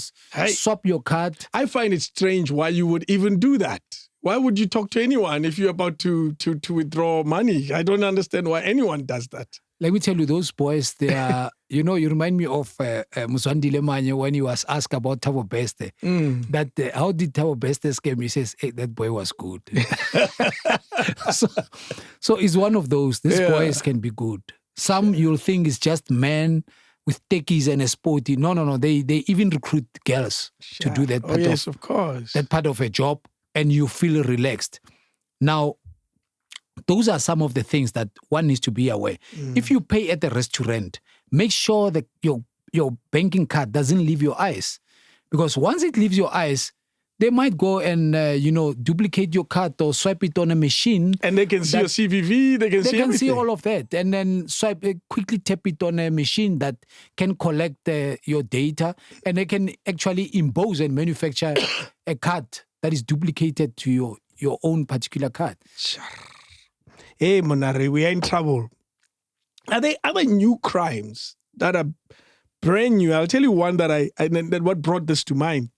swap your card. I find it strange why you would even do that. Why would you talk to anyone if you're about to withdraw money? I don't understand why anyone does that. Let me tell you, those boys, they are, you remind me of Muswandile Manye when he was asked about Thabo Beste. That how did Thabo Beste scam? He says, hey, that boy was good. so it's one of those. These boys can be good. Some you'll think is just men with techies and a sporty. No. They even recruit girls to do that part of course. That part of a job, and you feel relaxed. Now, those are some of the things that one needs to be aware. If you pay at a restaurant, make sure that your banking card doesn't leave your eyes. Because once it leaves your eyes, they might go and, duplicate your card or swipe it on a machine. And they can see your CVV, they can see everything. See all of that. And then quickly tap it on a machine that can collect your data. And they can actually impose and manufacture a card that is duplicated to your own particular card. Sure. Hey, Monare, we are in trouble. Are there other new crimes that are brand new? I'll tell you one that what brought this to mind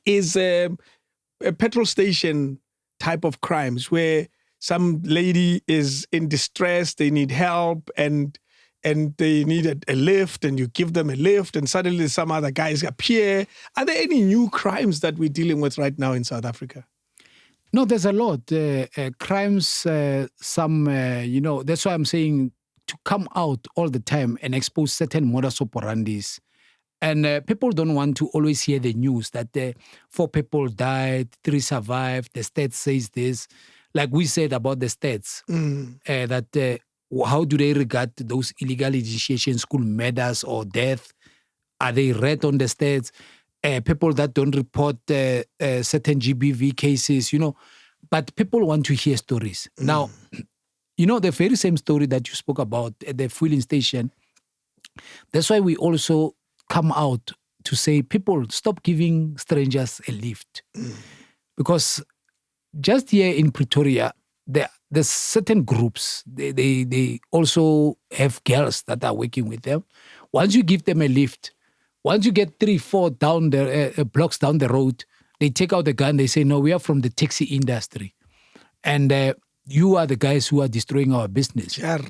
is a petrol station type of crimes where some lady is in distress, they need help, and they need a lift, and you give them a lift, and suddenly some other guys appear. Are there any new crimes that we're dealing with right now in South Africa? No, there's a lot. Crimes, that's why I'm saying to come out all the time and expose certain modus operandis And people don't want to always hear the news that 4 people died, 3 survived, the stats says this. Like we said about the stats, that how do they regard those illegal initiation school murders or death? Are they read on the stats? People that don't report certain GBV cases, but people want to hear stories. Now, the very same story that you spoke about at the fueling station, that's why we also come out to say, people, stop giving strangers a lift. Because just here in Pretoria, there's certain groups, they also have girls that are working with them. Once you give them a lift, once you get 3, 4 down the blocks down the road, they take out the gun, they say, no, we are from the taxi industry. And you are the guys who are destroying our business. Sure.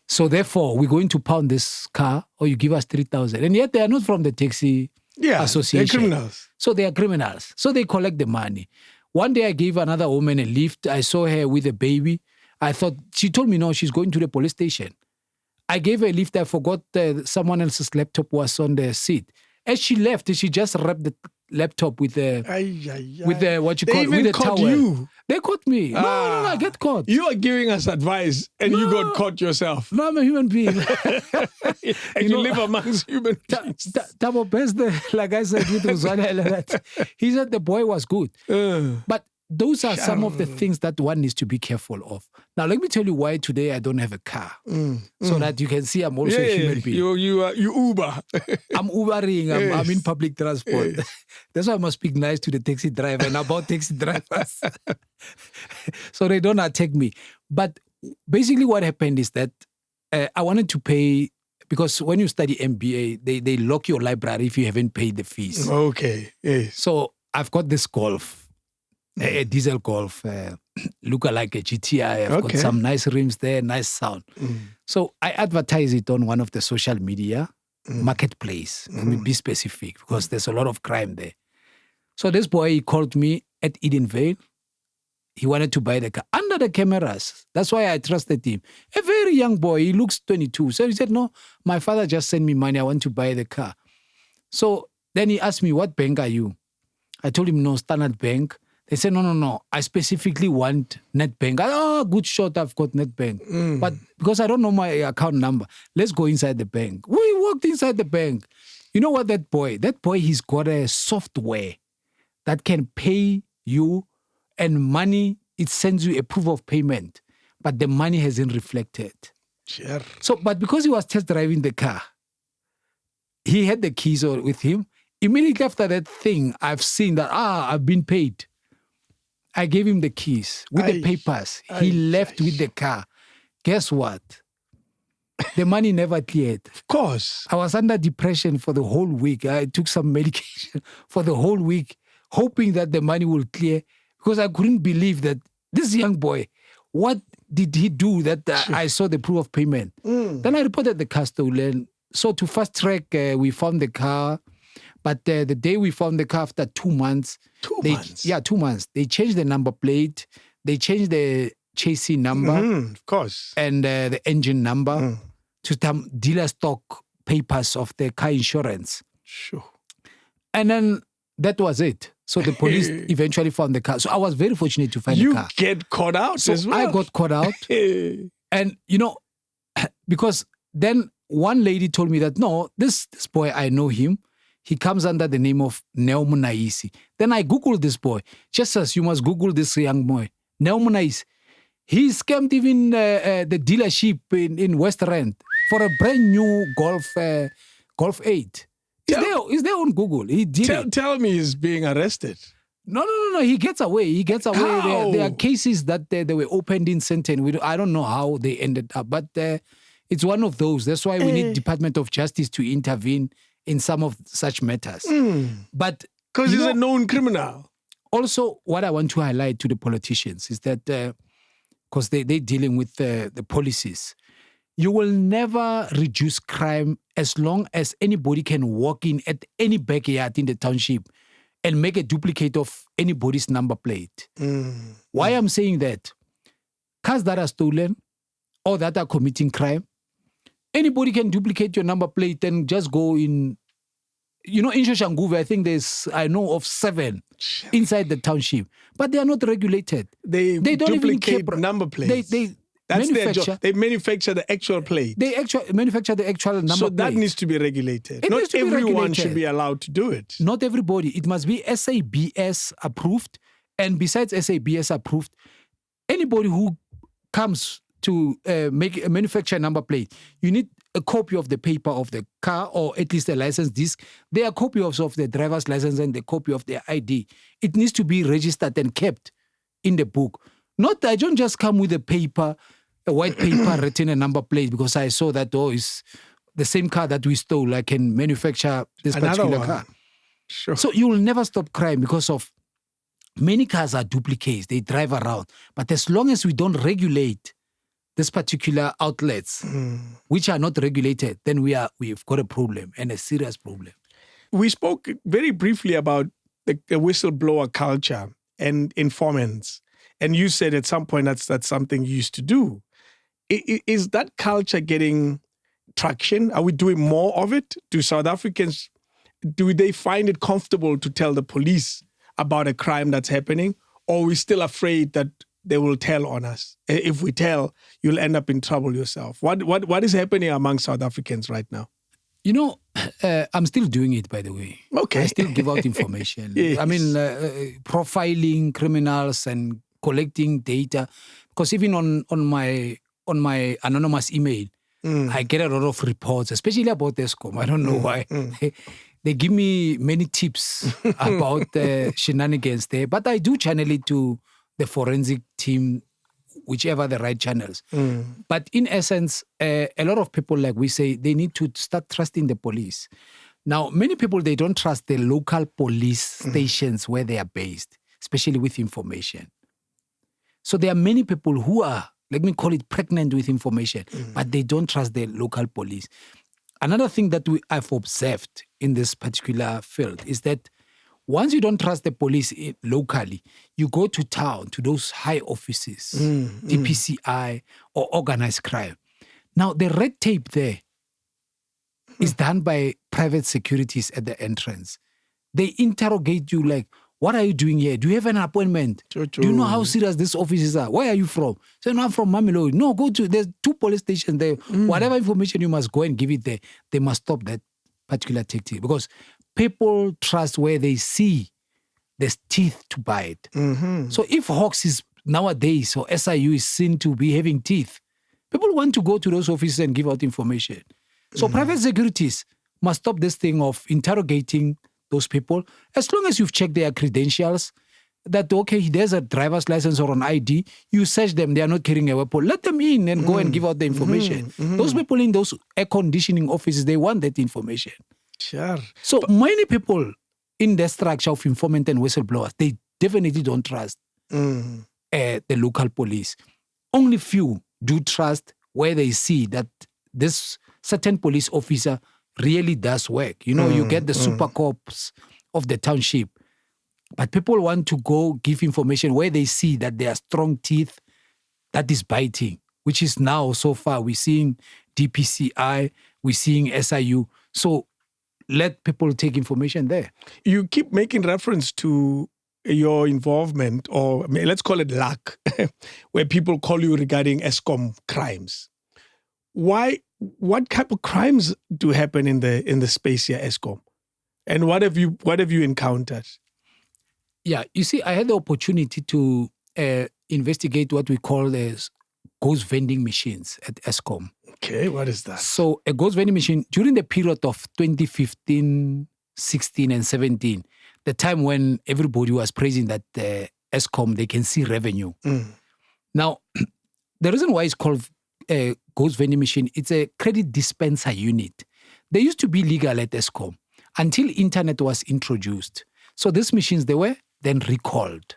So therefore, we're going to pound this car or you give us 3,000. And yet they are not from the taxi association. They're criminals. So they are criminals. So they collect the money. One day I gave another woman a lift. I saw her with a baby. I thought, she told me, no, she's going to the police station. I gave her a lift. I forgot someone else's laptop was on the seat. As she left, she just wrapped the laptop with the what you call with a towel. You. They caught me. No, I get caught. You are giving us advice and you got caught yourself. No, I'm a human being. And you live amongst human beings. Tabo Best, like I said, he said the boy was good. But those are some of the things that one needs to be careful of. Now, let me tell you why today I don't have a car. So that you can see I'm also a human being. You Uber. I'm Ubering. I'm in public transport. That's why I must speak nice to the taxi driver and about taxi drivers. So they don't attack me. But basically what happened is that I wanted to pay, because when you study MBA, they lock your library if you haven't paid the fees. Okay. Yes. So I've got this Golf. A diesel Golf, look like a GTI. I've got some nice rims there, nice sound. So I advertise it on one of the social media marketplace. Let me be specific because there's a lot of crime there. So this boy, he called me at Edenvale. He wanted to buy the car under the cameras. That's why I trusted him. A very young boy, he looks 22. So he said, no, my father just sent me money. I want to buy the car. So then he asked me, what bank are you? I told him, no, Standard Bank. They said, no, I specifically want Nedbank. Good shot, I've got Nedbank. But because I don't know my account number, let's go inside the bank. We walked inside the bank. You know what, that boy, he's got a software that can pay you and money, it sends you a proof of payment, but the money hasn't reflected. Sure. So, but because he was test driving the car, he had the keys with him. Immediately after that thing, I've seen that, I've been paid. I gave him the keys with the papers. He left with the car. Guess what? The money never cleared. Of course. I was under depression for the whole week. I took some medication for the whole week, hoping that the money will clear, because I couldn't believe that this young boy, what did he do that I saw the proof of payment? Then I reported the car stolen. So to fast track, we found the car. But the day we found the car after 2 months. 2 months? Yeah, 2 months. They changed the number plate. They changed the chassis number. Of course. And the engine number to some dealer stock papers of the car insurance. Sure. And then that was it. So the police eventually found the car. So I was very fortunate to find the car. You get caught out as well. I got caught out. And, because then one lady told me that, no, this boy, I know him. He comes under the name of Neomunaisi. Then I Googled this boy. Just as you must Google this young boy. Neomunaisi. He scammed even the dealership in West Rand for a brand new Golf 8. It's there on Google. He did tell me he's being arrested. No. He gets away. How? There are cases that they were opened in Senten. I don't know how they ended up. But it's one of those. That's why we need Department of Justice to intervene in some of such matters. But because he's a known criminal. Also, what I want to highlight to the politicians is that because they're dealing with the policies, you will never reduce crime as long as anybody can walk in at any backyard in the township and make a duplicate of anybody's number plate. Why I'm saying that? Cars that are stolen or that are committing crime, anybody can duplicate your number plate and just go in in Shoshanguve, I think I know of 7 inside the township, but they are not regulated. They don't even duplicate number plates. That's their job. They manufacture the actual plate. They manufacture the actual number plate. So that needs to be regulated. Not everyone should be allowed to do it. Not everybody. It must be SABS approved. And besides SABS approved, anybody who comes to manufacture a number plate, you need a copy of the paper of the car, or at least a license disc. There are copies of the driver's license and the copy of their ID. It needs to be registered and kept in the book. Not, I don't just come with a white paper written a number plate because I saw that, it's the same car that we stole. I can manufacture this particular car. Sure. So you will never stop crime because of many cars are duplicates. They drive around. But as long as we don't regulate this particular outlets, which are not regulated, then we've got a problem, and a serious problem. We spoke very briefly about the whistleblower culture and informants. And you said at some point that's something you used to do. Is that culture getting traction? Are we doing more of it? Do South Africans, do they find it comfortable to tell the police about a crime that's happening? Or are we still afraid that they will tell on us? If we tell, you'll end up in trouble yourself. What is happening among South Africans right now? I'm still doing it, by the way. Okay. I still give out information. Yes. I mean, profiling criminals and collecting data. Because even on my anonymous email, I get a lot of reports, especially about Eskom. I don't know why. They give me many tips about the shenanigans there. But I do channel it to the forensic team, whichever the right channels. But in essence, a lot of people, like we say, they need to start trusting the police. Now, many people, they don't trust the local police stations where they are based, especially with information. So there are many people who are, let me call it, pregnant with information, but they don't trust the local police. Another thing that I've observed in this particular field is that once you don't trust the police locally, you go to town, to those high offices, DPCI or organized crime. Now, the red tape there is done by private securities at the entrance. They interrogate you like, what are you doing here? Do you have an appointment? Do you know how serious these offices are? Where are you from? So, no, I'm from Mamelodi. No, there's 2 police stations there. Whatever information you must go and give it there, they must stop that particular tactic because people trust where they see there's teeth to bite. So if Hawks is nowadays or SIU is seen to be having teeth, people want to go to those offices and give out information. So private securities must stop this thing of interrogating those people. As long as you've checked their credentials, that, okay, there's a driver's license or an ID, you search them, they are not carrying a weapon, let them in and go and give out the information. Those people in those air conditioning offices, they want that information. Sure. So many people in the structure of informant and whistleblowers, they definitely don't trust the local police. Only few do trust where they see that this certain police officer really does work. You get the super cops of the township. But people want to go give information where they see that there are strong teeth that is biting, which is now, so far, we're seeing DPCI, we're seeing SIU. So let people take information there. You keep making reference to your involvement, or let's call it luck, where people call you regarding Eskom crimes. Why? What type of crimes do happen in the space here, Eskom? And what have you encountered? Yeah, you see, I had the opportunity to investigate what we call the ghost vending machines at Eskom. Okay, what is that? So a ghost vending machine, during the period of 2015, 16 and 17, the time when everybody was praising that Eskom, they can see revenue. Now, the reason why it's called a ghost vending machine, it's a credit dispenser unit. They used to be legal at Eskom until internet was introduced. So these machines, they were then recalled.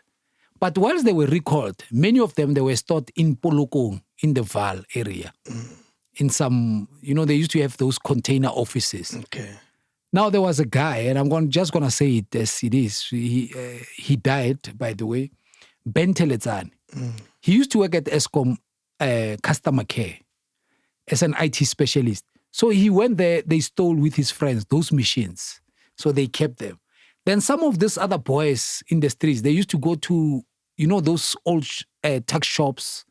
But whilst they were recalled, many of them, they were stored in Polokong, in the Vaal area. In some, they used to have those container offices. Okay. Now there was a guy, and I'm just going to say it as it is. He died, by the way, Ben Teletsane. He used to work at Eskom customer care as an IT specialist. So he went there, they stole with his friends those machines. So they kept them. Then some of these other boys in the streets, they used to go to, those old tuck shops.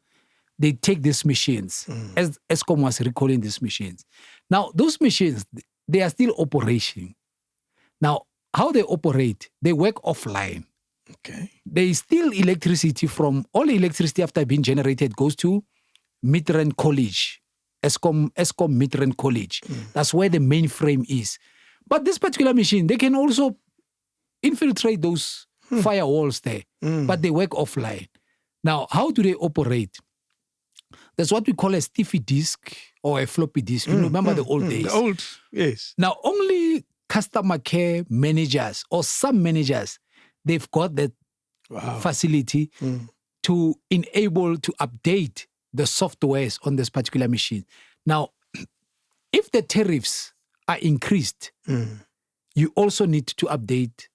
They take these machines, as Eskom was recalling these machines. Now, those machines, they are still operating. Now, how they operate, they work offline. Okay. They steal electricity from, all electricity after being generated goes to Midrand College, Eskom Midrand College. That's where the mainframe is. But this particular machine, they can also infiltrate those firewalls there, but they work offline. Now, how do they operate? There's what we call a stiffy disk or a floppy disk. You remember the old days? The old, yes. Now, only customer care managers or some managers, they've got that facility to enable to update the softwares on this particular machine. Now, if the tariffs are increased, you also need to update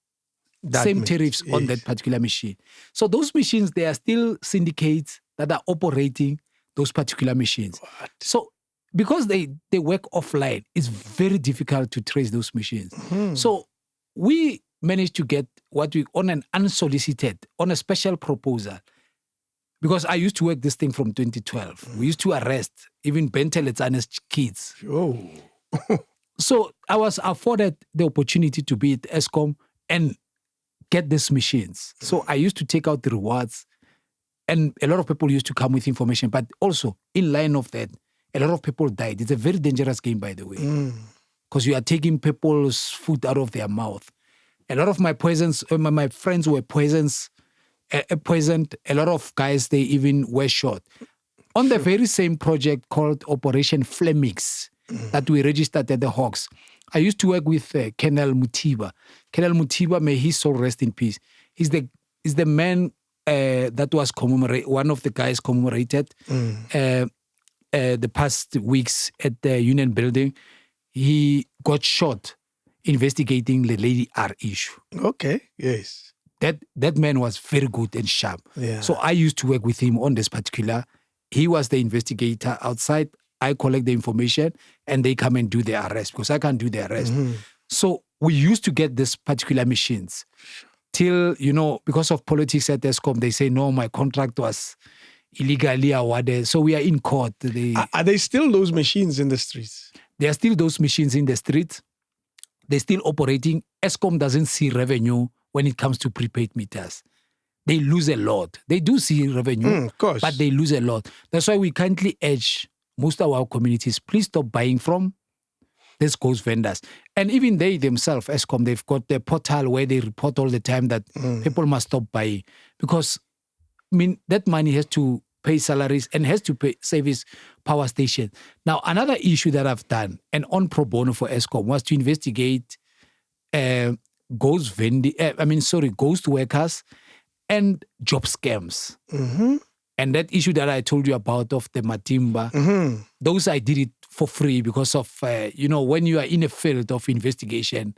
tariffs on that particular machine. So those machines, they are still syndicates that are operating those particular machines. What? So because they work offline, it's very difficult to trace those machines. So we managed to get what we, on an unsolicited, on a special proposal, because I used to work this thing from 2012. We used to arrest even Bentelet's kids. Oh. So I was afforded the opportunity to be at Eskom and get these machines. So I used to take out the rewards, and a lot of people used to come with information. But also, in line of that, a lot of people died. It's a very dangerous game, by the way, because you are taking people's food out of their mouth. A lot of my my friends were poisoned. A lot of guys, they even were shot. On the very same project called Operation Flemix that we registered at the Hawks, I used to work with Colonel Mutiba. Colonel Mutiba, may his soul rest in peace. He's the man that was one of the guys commemorated the past weeks at the Union Building. He got shot investigating the Lady R issue. Okay, yes. That man was very good and sharp. Yeah. So I used to work with him on this particular. He was the investigator outside. I collect the information and they come and do the arrest because I can't do the arrest. So we used to get these particular machines till, because of politics at Eskom, they say, no, my contract was illegally awarded. So we are in court. Are they still those machines in the streets? There are still those machines in the streets. They're still operating. Eskom doesn't see revenue when it comes to prepaid meters. They lose a lot. They do see revenue, of course, but they lose a lot. That's why we kindly urge most of our communities, please stop buying from these ghost vendors. And even they themselves, Eskom, they've got their portal where they report all the time that people must stop buying. Because, that money has to pay salaries and has to service power station. Now, another issue that I've done, and on pro bono for Eskom, was to investigate ghost workers and job scams. And that issue that I told you about of the Matimba, those I did it for free because of, when you are in a field of investigation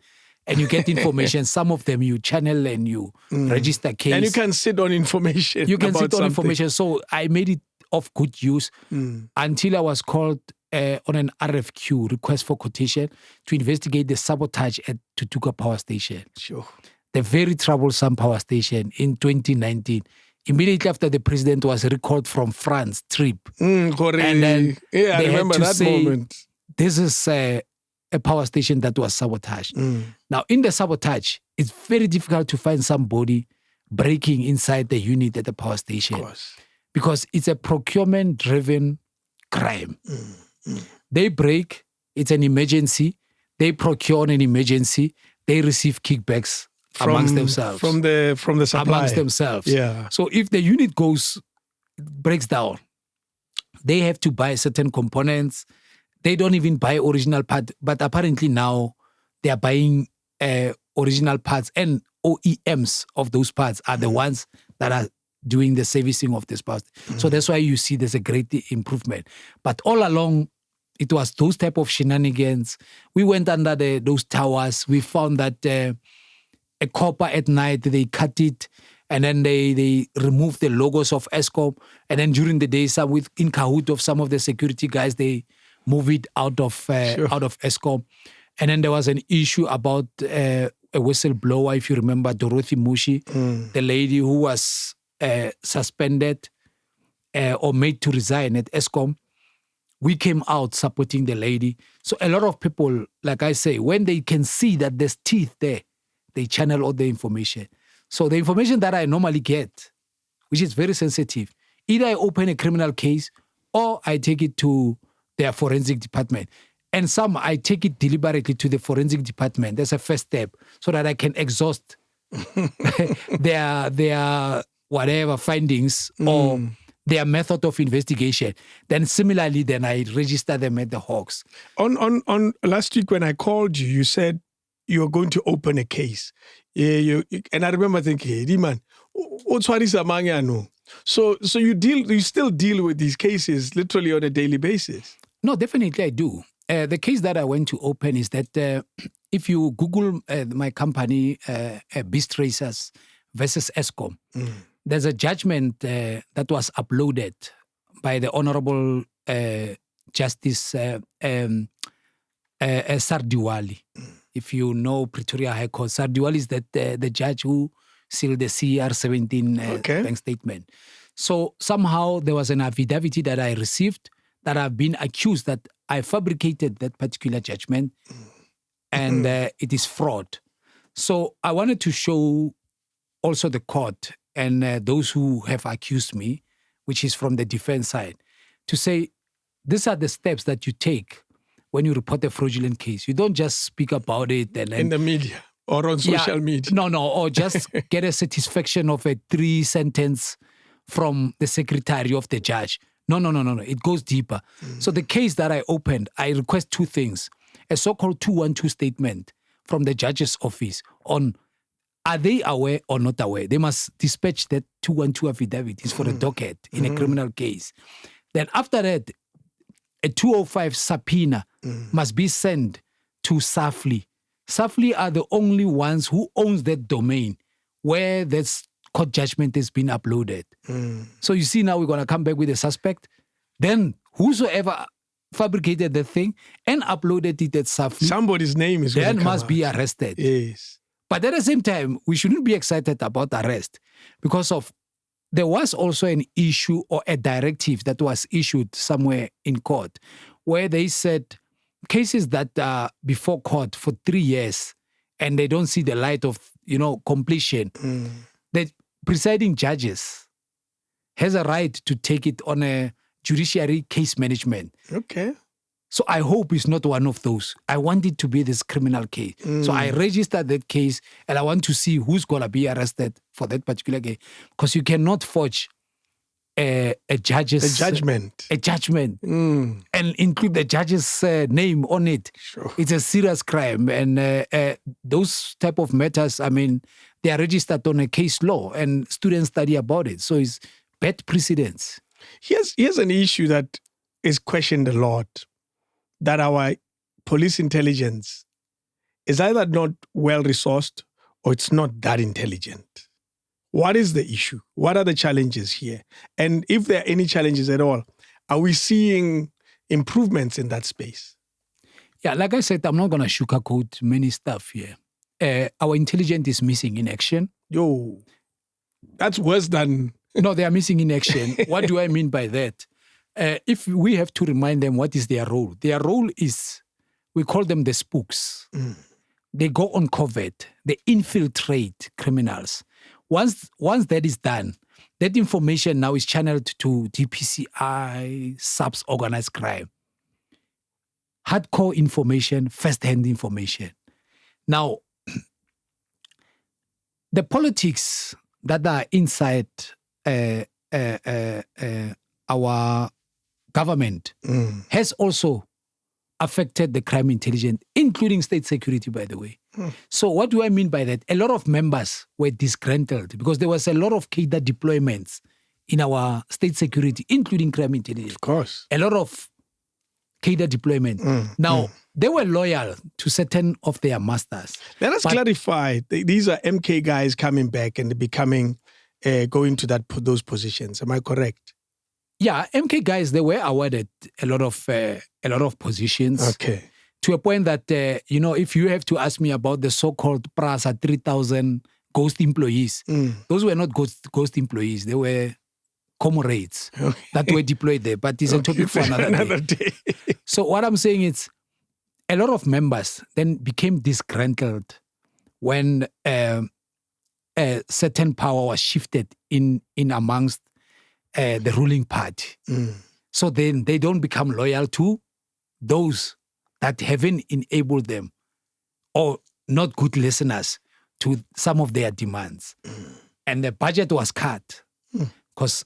and you get information, some of them you channel and you register case. And you can sit on information. You can sit on something. information. So I made it of good use until I was called on an RFQ, request for quotation, to investigate the sabotage at Tutuka Power Station. Sure. The very troublesome power station in 2019. Immediately after the president was recalled from France trip. And then I remember that moment. This is a power station that was sabotaged. Now, in the sabotage, it's very difficult to find somebody breaking inside the unit at the power station. Of course. Because it's a procurement-driven crime. They break, it's an emergency. They procure an emergency. They receive kickbacks amongst themselves. From the supply. Amongst themselves. Yeah. So if the unit breaks down, they have to buy certain components. They don't even buy original parts, but apparently now they are buying original parts, and OEMs of those parts are the ones that are doing the servicing of this part. So that's why you see there's a great improvement. But all along, it was those type of shenanigans. We went under those towers. We found that a copper at night, they cut it, and then they removed the logos of Eskom. And then during the day, in cahoot of some of the security guys, they move it out of Eskom. And then there was an issue about a whistleblower, if you remember, Dorothy Mushi, the lady who was suspended or made to resign at ESCOM. We came out supporting the lady. So a lot of people, like I say, when they can see that there's teeth there, they channel all the information. So the information that I normally get, which is very sensitive, either I open a criminal case or I take it to their forensic department. And some, I take it deliberately to the forensic department. That's a first step so that I can exhaust their whatever findings or their method of investigation. Then similarly, then I register them at the Hawks. On last week when I called you, you said you were going to open a case. And I remember thinking, hey, man, what's what is among you? So you still deal with these cases literally on a daily basis? No, definitely I do. The case that I went to open is that if you Google my company, Beast Racers versus ESCOM, there's a judgment that was uploaded by the Honorable Justice Sardiwali. If you know Pretoria High Court, Sardiwali is that the judge who sealed the CR17 bank statement. So somehow there was an affidavit that I received that I've been accused that I fabricated that particular judgment and it is fraud. So I wanted to show also the court and those who have accused me, which is from the defense side, to say these are the steps that you take when you report a fraudulent case. You don't just speak about it and in the media or on social media. No, or just get a satisfaction of a 3-sentence from the secretary of the judge. No. It goes deeper. So the case that I opened, I request two things. A so-called 212 statement from the judge's office on are they aware or not aware. They must dispatch that 212 affidavit. It's for a docket in a criminal case. Then after that, a 205 subpoena must be sent to SAFLI. SAFLI are the only ones who owns that domain where this court judgment has been uploaded. So you see now we're going to come back with a suspect. Then whosoever fabricated the thing and uploaded it at SAFLI, somebody's name is then must be arrested. Yes. But at the same time, we shouldn't be excited about arrest because there was also an issue or a directive that was issued somewhere in court where they said cases that are before court for 3 years and they don't see the light of, completion, the presiding judges has a right to take it on a judiciary case management. Okay. So I hope it's not one of those. I want it to be this criminal case. So I registered that case and I want to see who's going to be arrested for that particular case. Because you cannot forge a judgment and include the judge's name on it. Sure. It's a serious crime. And those type of matters, they are registered on a case law and students study about it. So it's bad precedence. Here's an issue that is questioned a lot, that our police intelligence is either not well-resourced or it's not that intelligent. What is the issue? What are the challenges here? And if there are any challenges at all, are we seeing improvements in that space? Yeah, like I said, I'm not going to sugarcoat many stuff here. Our intelligence is missing in action. Yo, that's worse than... No, they are missing in action. What do I mean by that? If we have to remind them what is their role is, we call them the spooks. They go on covert. They infiltrate criminals. Once that is done, that information now is channeled to DPCI, SAPS, organized crime. Hardcore information, first-hand information. Now, the politics that are inside our government has also affected the crime intelligence, including state security, by the way. So what do I mean by that? A lot of members were disgruntled because there was a lot of cadre deployments in our state security, including crime intelligence. Of course. A lot of cadre deployment. Now, they were loyal to certain of their masters. Let us clarify. These are MK guys coming back and becoming, going to those positions. Am I correct? Yeah, MK guys, they were awarded a lot of positions. Okay. to a point that, if you have to ask me about the so-called Prasa 3,000 ghost employees, those were not ghost employees. They were comrades that were deployed there. But it's a topic for another day. So what I'm saying is a lot of members then became disgruntled when a certain power was shifted in amongst the ruling party. So then they don't become loyal to those that haven't enabled them or not good listeners to some of their demands. And the budget was cut because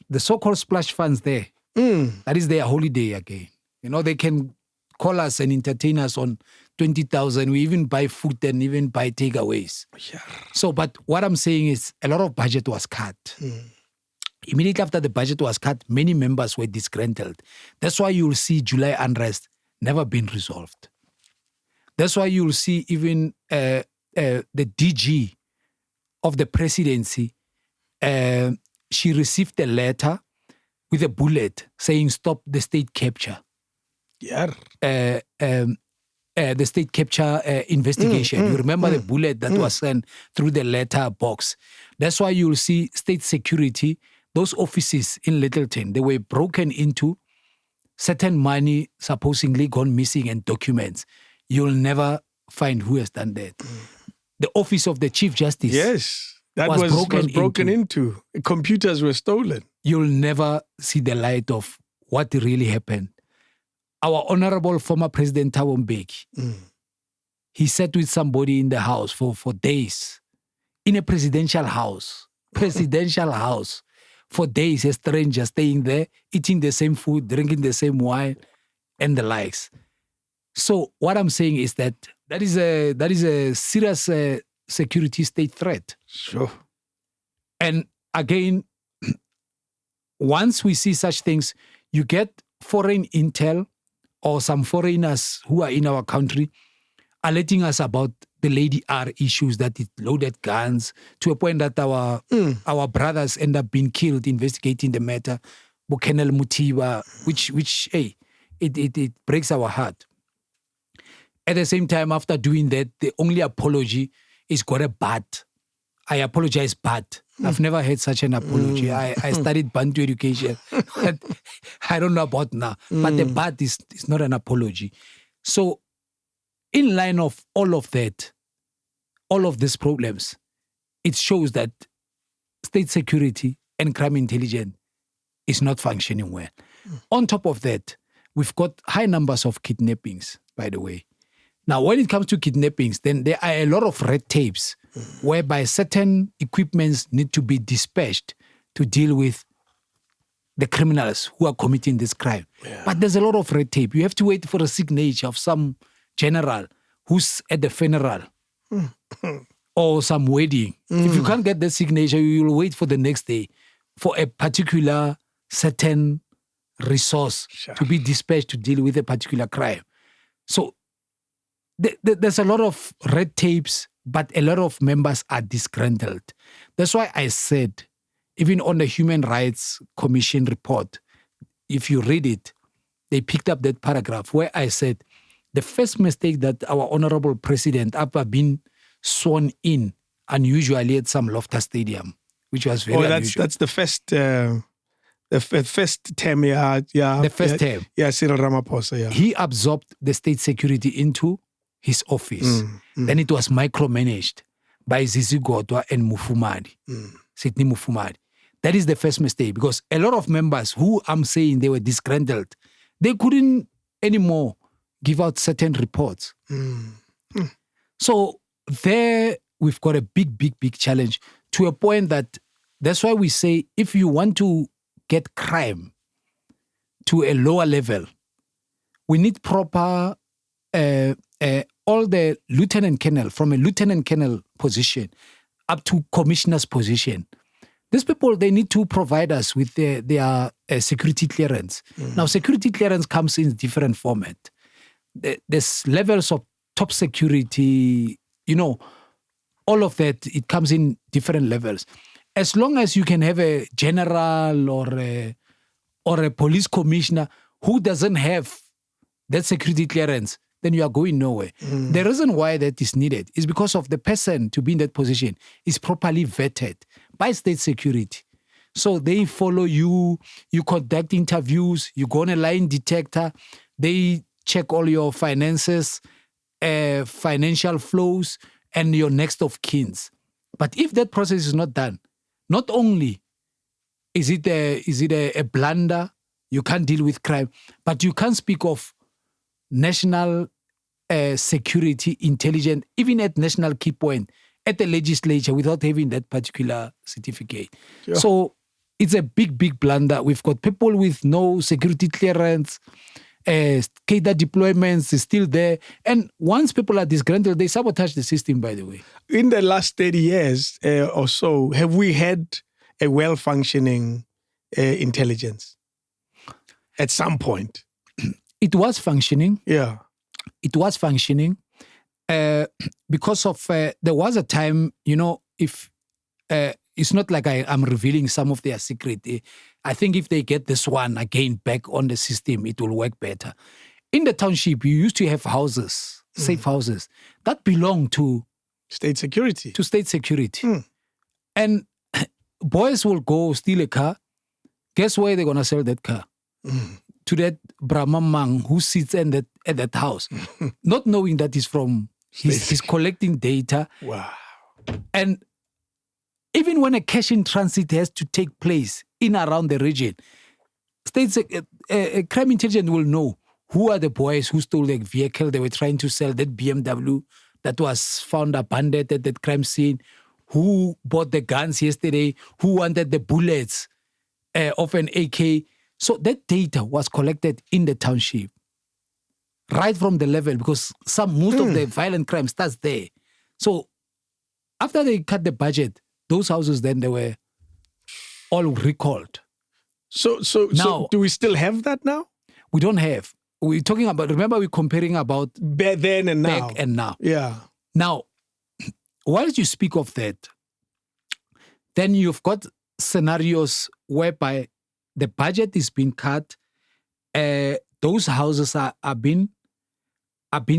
the so-called splash funds there, that is their holiday again. They can call us and entertain us on 20,000. We even buy food and even buy takeaways. Yeah. So, but what I'm saying is a lot of budget was cut. Immediately after the budget was cut, many members were disgruntled. That's why you'll see July unrest never been resolved. That's why you'll see even the DG of the presidency, she received a letter with a bullet saying, stop the state capture. Yeah. The state capture investigation. You remember the bullet that was sent through the letter box. That's why you'll see state security, those offices in Littleton, they were broken into, certain money supposedly gone missing and documents. You'll never find who has done that. The office of the Chief Justice. Yes, that was broken into. Computers were stolen. You'll never see the light of what really happened. Our honorable former President Thabo Mbeki, he sat with somebody in the house for days, in a presidential house, for days, a stranger staying there, eating the same food, drinking the same wine, and the likes. So what I'm saying is that is a serious security state threat. Sure. And again, once we see such things, you get foreign intel or some foreigners who are in our country alerting us about the Lady R issues, that it loaded guns, to a point that our brothers end up being killed investigating the matter. Bukenel Mutiba, which it breaks our heart. At the same time, after doing that, the only apology is got a but. I apologize, but I've never heard such an apology. I studied Bantu education. I don't know about now. But the but is not an apology. So in line of all of that, all of these problems, it shows that state security and crime intelligence is not functioning well. On top of that, we've got high numbers of kidnappings, by the way. Now, when it comes to kidnappings, then there are a lot of red tapes whereby certain equipments need to be dispatched to deal with the criminals who are committing this crime. Yeah. But there's a lot of red tape. You have to wait for a signature of some general who's at the funeral or some wedding. If you can't get the signature, you will wait for the next day for a particular certain resource to be dispatched to deal with a particular crime. So there's a lot of red tapes, but a lot of members are disgruntled. That's why I said, even on the Human Rights Commission report, if you read it, they picked up that paragraph where I said, the first mistake that our honorable president, after being sworn in unusually at some Loftus Stadium, which was very unusual. That's the first term, The first term. Yeah, Cyril Ramaphosa, yeah. He absorbed the state security into his office. Then it was micromanaged by Zizi Godwa and Mufumadi, Sidney Mufumadi. That is the first mistake, because a lot of members who I'm saying they were disgruntled, they couldn't anymore give out certain reports. So there we've got a big challenge, to a point that that's why we say if you want to get crime to a lower level, we need proper all the lieutenant colonel, from a lieutenant colonel position up to commissioner's position. These people, they need to provide us with their security clearance. Now, security clearance comes in different format. There's levels of top security, all of that, it comes in different levels. As long as you can have a general or a police commissioner who doesn't have that security clearance, then you are going nowhere. The reason why that is needed is because of the person to be in that position is properly vetted by state security. So they follow you, you conduct interviews, you go on a lie detector, they check all your finances, financial flows, and your next of kins. But if that process is not done, not only is it a blunder, you can't deal with crime, but you can't speak of national security, intelligence, even at national key point, at the legislature without having that particular certificate. Sure. So it's a big, big blunder. We've got people with no security clearance, cadre deployments is still there. And once people are disgruntled, they sabotage the system, by the way. In the last 30 years or so, have we had a well-functioning intelligence at some point? It was functioning. Yeah. It was functioning because of, there was a time, if it's not like I'm revealing some of their secret. I think if they get this one again back on the system, it will work better. In the township, you used to have houses, safe houses, that belong to state security. And boys will go steal a car. Guess where they're going to sell that car? To that Brahma man who sits at that house, not knowing that he's collecting data. Wow. And even when a cash in transit has to take place in around the region, states crime intelligence will know who are the boys who stole the vehicle they were trying to sell, that BMW that was found abandoned at that crime scene, who bought the guns yesterday, who wanted the bullets of an AK. So that data was collected in the township, right from the level, because most of the violent crime starts there. So after they cut the budget, those houses then they were all recalled. So now, do we still have that now? We don't have. We're talking about, remember we're comparing about then and now. Back and now. Yeah. Now, whilst you speak of that, then you've got scenarios whereby the budget is being cut, those houses are being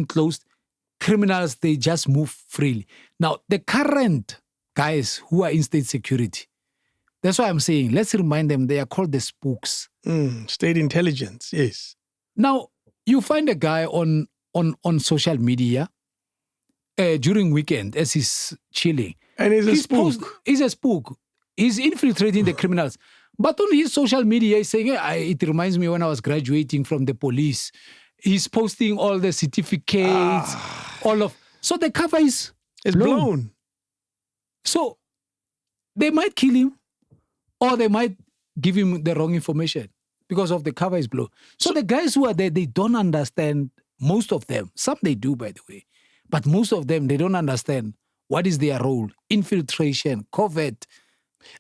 closed, criminals, they just move freely. Now, the current guys who are in state security, that's why I'm saying, let's remind them they are called the spooks. State intelligence, yes. Now, you find a guy on social media during weekend as he's chilling. And he's a spook. He's a spook. He's infiltrating the criminals. But on his social media, he's saying, it reminds me when I was graduating from the police. He's posting all the certificates, so the cover is blown. So they might kill him or they might give him the wrong information because of the cover is blown. So the guys who are there, they don't understand, most of them. Some they do, by the way. But most of them, they don't understand what is their role. Infiltration, covert.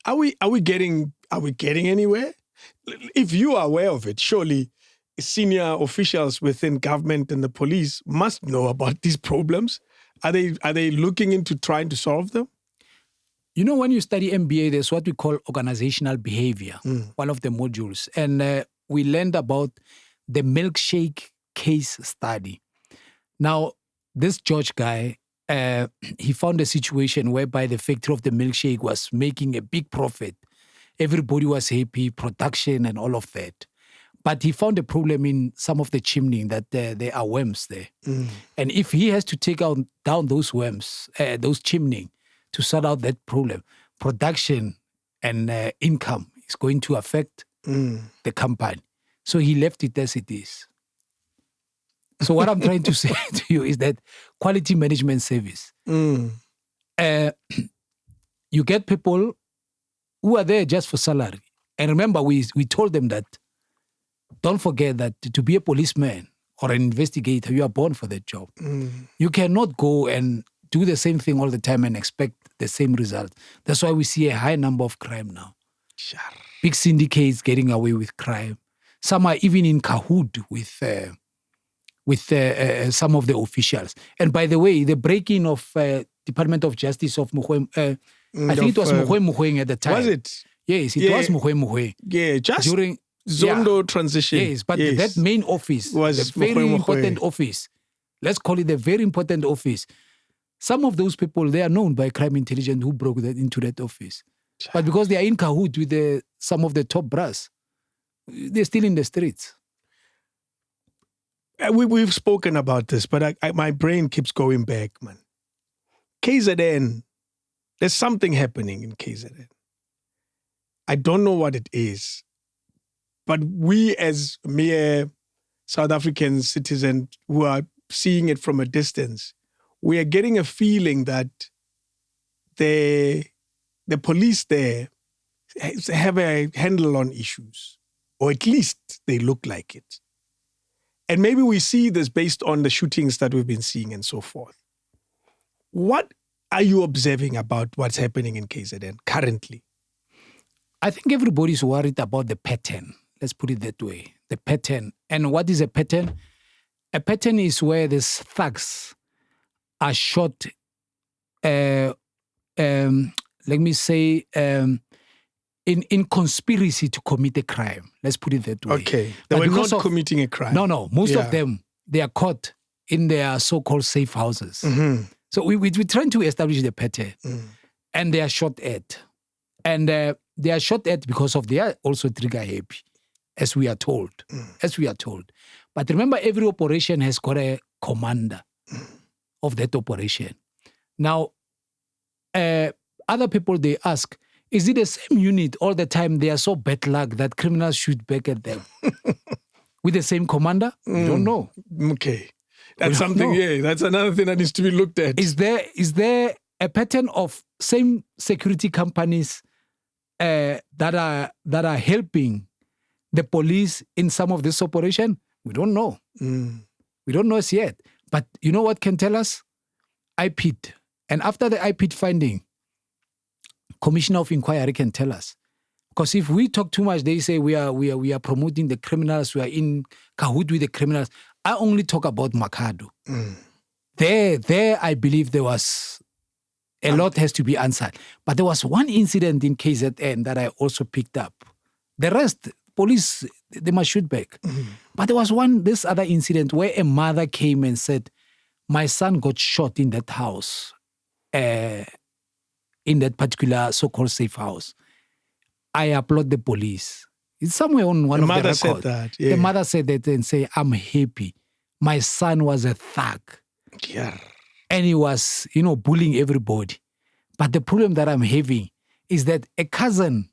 Are we getting anywhere? If you are aware of it, surely senior officials within government and the police must know about these problems. Are they looking into trying to solve them? When you study MBA, there's what we call organizational behavior, one of the modules. And we learned about the milkshake case study. Now, this George guy, he found a situation whereby the factory of the milkshake was making a big profit. Everybody was happy, production and all of that. But he found a problem in some of the chimney that there are worms there. And if he has to take down those worms, those chimney, to sort out that problem, production and income is going to affect the company. So he left it as it is. So what I'm trying to say to you is that quality management service, you get people who are there just for salary. And remember, we told them that, don't forget that to be a policeman or an investigator, you are born for that job. You cannot go and do the same thing all the time and expect the same result. That's why we see a high number of crime now. Sure. Big syndicates getting away with crime. Some are even in cahoot with some of the officials. And by the way, the break-in of Department of Justice of Mogoeng, I think it was Mogoeng at the time. Was it? Yes, it was Mogoeng. Yeah, just during Zondo transition. Yes, but that main office was a very important office. let's call it a very important office. Some of those people, they are known by crime intelligence who broke into that office. But because they are in cahoot with some of the top brass, they're still in the streets. We've spoken about this, but my brain keeps going back, man. KZN, there's something happening in KZN. I don't know what it is, but we as mere South African citizens who are seeing it from a distance, we are getting a feeling that the police there have a handle on issues, or at least they look like it. And maybe we see this based on the shootings that we've been seeing and so forth. What are you observing about what's happening in KZN currently? I think everybody's worried about the pattern. Let's put it that way. The pattern. And what is a pattern? A pattern is where these thugs are shot, let me say, in conspiracy to commit a crime. Let's put it that way. Okay. They were not committing a crime. No. Most of them, they are caught in their so-called safe houses. Mm-hmm. So we're trying to establish the pattern. And they are shot at. And they are shot at because they are also trigger happy, as we are told. But remember, every operation has got a commander of that operation. Now, other people, they ask, is it the same unit all the time? They are so bad luck that criminals shoot back at them. With the same commander? We don't know. Okay. That's something, that's another thing that needs to be looked at. Is there a pattern of same security companies that are helping the police in some of this operation? We don't know. We don't know as yet. But you know what can tell us? IPID. And after the IPID finding, Commissioner of Inquiry can tell us. Because if we talk too much, they say we are promoting the criminals, we are in cahoot with the criminals. I only talk about Makhado. There, I believe there was a lot has to be answered. But there was one incident in KZN that I also picked up. The rest, police, they must shoot back. But there was this other incident where a mother came and said, my son got shot in that house, in that particular so-called safe house. I applaud the police. It's somewhere on one of the records. The mother said that. Yeah. The mother said that and say, I'm happy. My son was a thug. Yeah. And he was, bullying everybody. But the problem that I'm having is that a cousin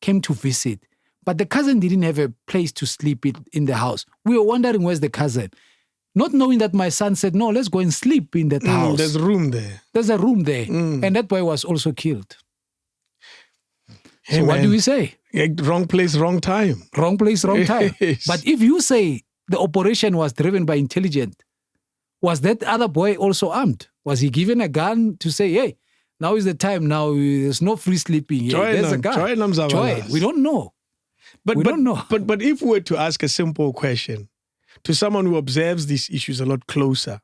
came to visit, but the cousin didn't have a place to sleep in the house. We were wondering, where's the cousin? Not knowing that my son said, no, let's go and sleep in that house. There's room there. There's a room there. And that boy was also killed. Hey, so what do we say? Wrong place, wrong time. Wrong place, wrong time. Yes. But if you say the operation was driven by intelligence, was that other boy also armed? Was he given a gun to say, hey, now is the time, now there's no free sleeping. There's a gun. We don't know. We don't know. But if we were to ask a simple question to someone who observes these issues a lot closer,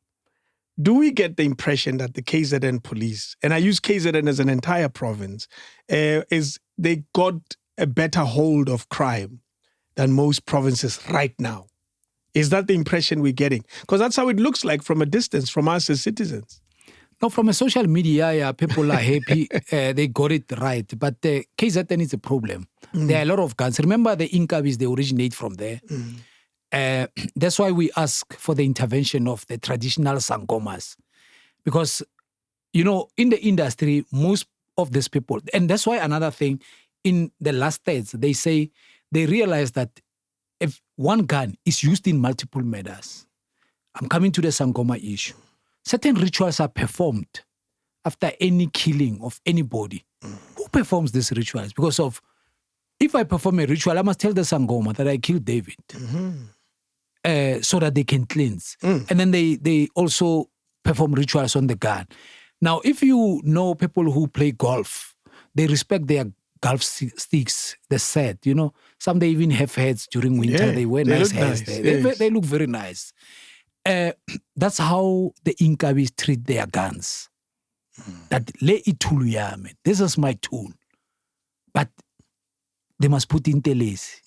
do we get the impression that the KZN police, and I use KZN as an entire province, is they got a better hold of crime than most provinces right now? Is that the impression we're getting? Because that's how it looks like from a distance, from us as citizens. No, from a social media, people are happy. They got it right. But KZN is a problem. There are a lot of guns. Remember the Inkabis, they originate from there. That's why we ask for the intervention of the traditional sangomas. Because, in the industry, most of these people, and that's why another thing, in the last days, they say, they realize that if one gun is used in multiple murders, I'm coming to the sangoma issue. Certain rituals are performed after any killing of anybody. Who performs these rituals? Because if I perform a ritual, I must tell the sangoma that I killed David. So that they can cleanse. And then they also perform rituals on the gun. Now, if you know people who play golf, they respect their golf sticks, the set, Some they even have heads during winter. Yeah, they wear nice heads. They look very nice. That's how the Inkabis treat their guns. That this is my tool. But they must put in teles.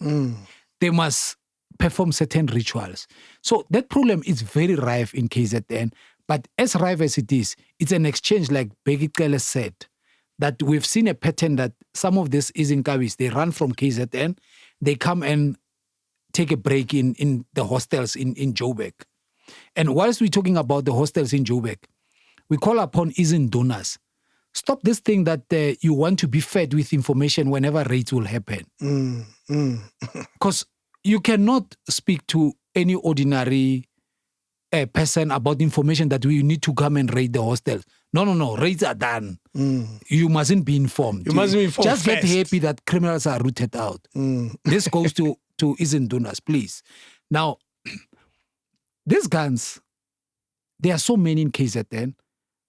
They must perform certain rituals. So that problem is very rife in KZN. But as rife as it is, it's an exchange, like Begikele said, that we've seen a pattern that some of these Izinkabis, they run from KZN, they come and take a break in the hostels in Joburg. And whilst we're talking about the hostels in Joburg, we call upon Izindunas. Stop this thing that you want to be fed with information whenever raids will happen. Because you cannot speak to any ordinary person about information that we need to come and raid the hostels. No. Raids are done. You mustn't be informed. You must be informed Just first. get happy that criminals are rooted out. This goes to Izindunas, please. Now, these guns, there are so many in KZN,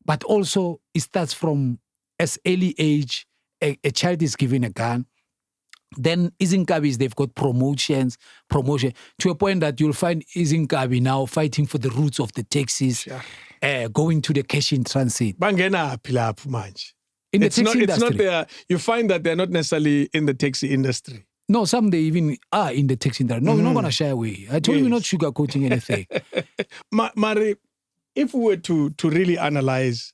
but also it starts from as early age, a child is given a gun. Then Izinkabis, they've got promotion, to a point that you'll find Izinkabi now fighting for the routes of the taxis, going to the cash in transit. Bangena pilap manje. In the It's taxi not industry. there. You find that they're not necessarily in the taxi industry. No, some they even are in the taxi industry. No, we're not going to shy away. I told you we're not Yes. sugarcoating anything. Mari, if we were to really analyze,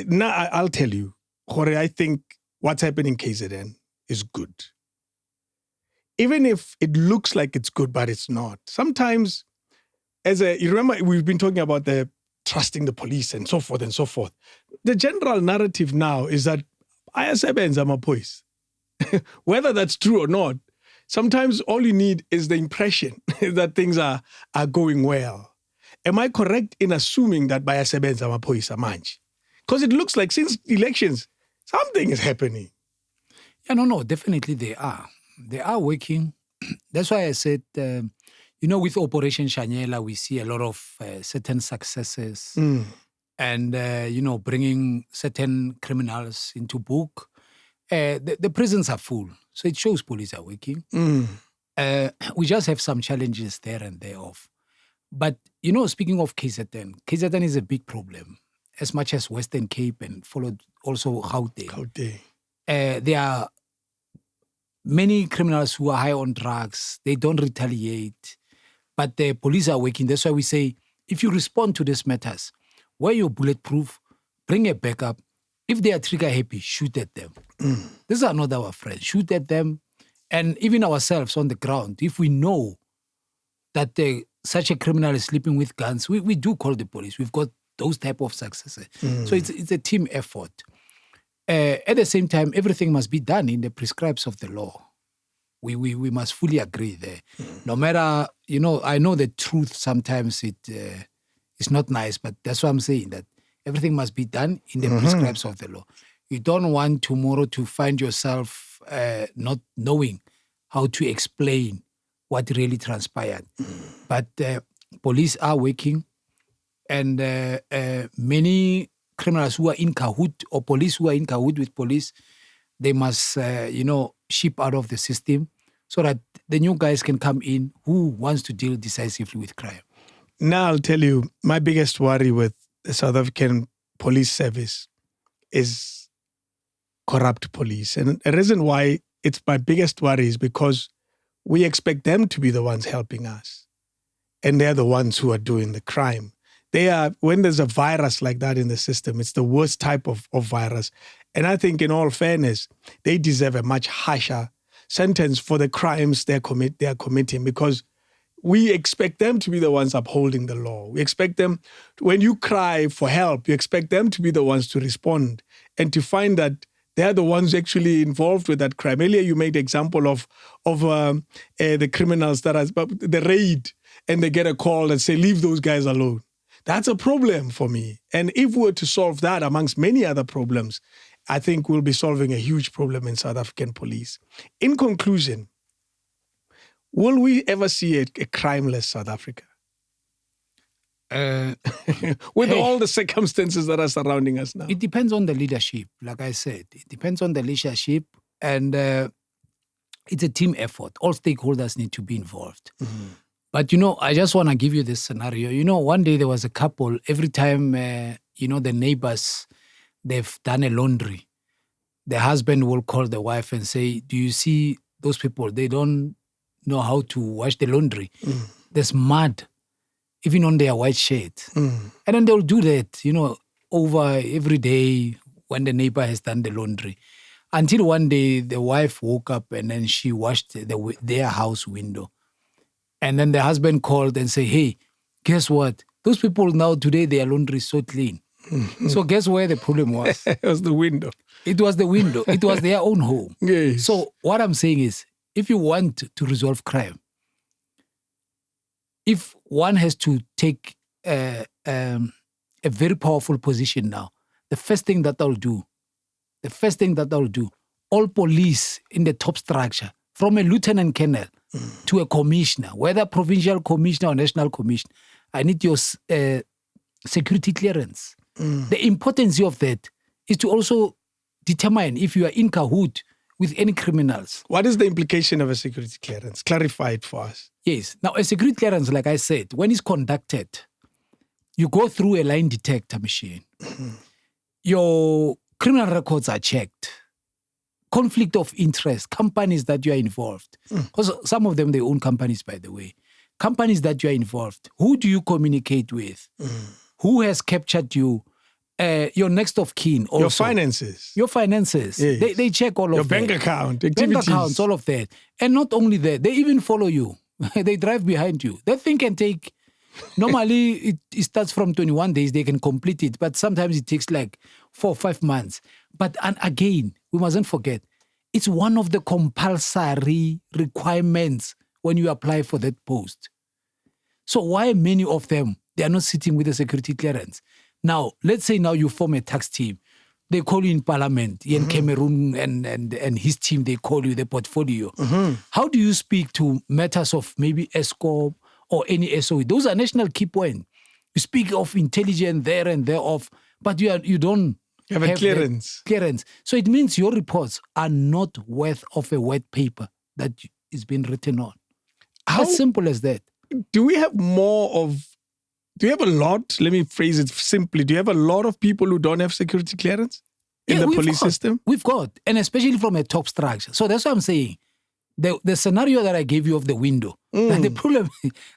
now I'll tell you, Jorge, I think what's happening in KZN is good. Even if it looks like it's good, but it's not. Sometimes, you remember, we've been talking about the trusting the police and so forth and so forth. The general narrative now is that ayasebenza amaphoyisa. Whether that's true or not, sometimes all you need is the impression that things are going well. Am I correct in assuming that bayasebenza amaphoyisa manje? Because it looks like since elections, something is happening. Yeah, no, definitely they are. They are working. That's why I said, with Operation Shanyela, we see a lot of certain successes and, bringing certain criminals into book. The prisons are full, so it shows police are working. We just have some challenges there and thereof. But, speaking of KZN is a big problem, as much as Western Cape and followed also Gauteng. There are many criminals who are high on drugs. They don't retaliate, but the police are working. That's why we say, if you respond to these matters, wear your bulletproof, bring a backup. If they are trigger happy, shoot at them. These are not our friends. Shoot at them. And even ourselves on the ground, if we know that such a criminal is sleeping with guns, we do call the police. We've got those type of successes. So it's a team effort. At the same time, everything must be done in the prescribes of the law. We must fully agree there. No matter, I know the truth sometimes it's not nice, but that's what I'm saying, that everything must be done in the prescribes of the law. You don't want tomorrow to find yourself not knowing how to explain what really transpired. But police are working, and many criminals who are in cahoot, or police who are in cahoot with police, they must, ship out of the system so that the new guys can come in who wants to deal decisively with crime. Now I'll tell you, my biggest worry with the South African police service is corrupt police. And the reason why it's my biggest worry is because we expect them to be the ones helping us. And they're the ones who are doing the crime. When there's a virus like that in the system, it's the worst type of virus. And I think in all fairness, they deserve a much harsher sentence for the crimes they are committing, because we expect them to be the ones upholding the law. We expect them, when you cry for help, you expect them to be the ones to respond and to find that they're the ones actually involved with that crime. Earlier, you made the example of the criminals that are the raid, and they get a call and say, leave those guys alone. That's a problem for me. And if we were to solve that amongst many other problems, I think we'll be solving a huge problem in South African police. In conclusion, will we ever see a crimeless South Africa? With all the circumstances that are surrounding us now. It depends on the leadership, like I said. It depends on the leadership, and it's a team effort. All stakeholders need to be involved. But, I just want to give you this scenario. One day there was a couple, every time, the neighbors, they've done a laundry, the husband will call the wife and say, do you see those people? They don't know how to wash the laundry. There's mud, even on their white shirts. And then they'll do that, over every day when the neighbor has done the laundry. Until one day, the wife woke up and then she washed their house window. And then the husband called and said, hey, guess what? Those people now today, their laundry is so clean. So guess where the problem was? It was the window. It was the window. It was their own home. Yes. So what I'm saying is, if you want to resolve crime, if one has to take a very powerful position now, the first thing that I'll do, all police in the top structure, from a lieutenant colonel to a commissioner, whether provincial commissioner or national commissioner, I need your security clearance. The importance of that is to also determine if you are in cahoot with any criminals. What is the implication of a security clearance? Clarify it for us. Yes. Now, a security clearance, like I said, when it's conducted, you go through a line detector machine. Your criminal records are checked. Conflict of interest, companies that you are involved. Because some of them, they own companies, by the way. Companies that you are involved. Who do you communicate with? Who has captured you? Your next of kin also. Your finances. Yes. They check all your of that. Your bank account, activities. Bank accounts, all of that. And not only that, they even follow you. They drive behind you. That thing can take, normally it starts from 21 days, they can complete it, but sometimes it takes like 4 or 5 months. But and again, we mustn't forget, it's one of the compulsory requirements when you apply for that post. So why many of them, they are not sitting with a security clearance? Now, let's say now you form a tax team. They call you in parliament, in Cameroon and his team, they call you the portfolio. How do you speak to matters of maybe ESCOM or any SOE? Those are national key points. You speak of intelligence there and thereof, but you don't have a clearance. So it means your reports are not worth of a wet paper that is being written on. As simple as that. Do we have a lot, let me phrase it simply, do you have a lot of people who don't have security clearance in the police system? We've got, and especially from a top structure. So that's what I'm saying. The scenario that I gave you of the window, and the problem,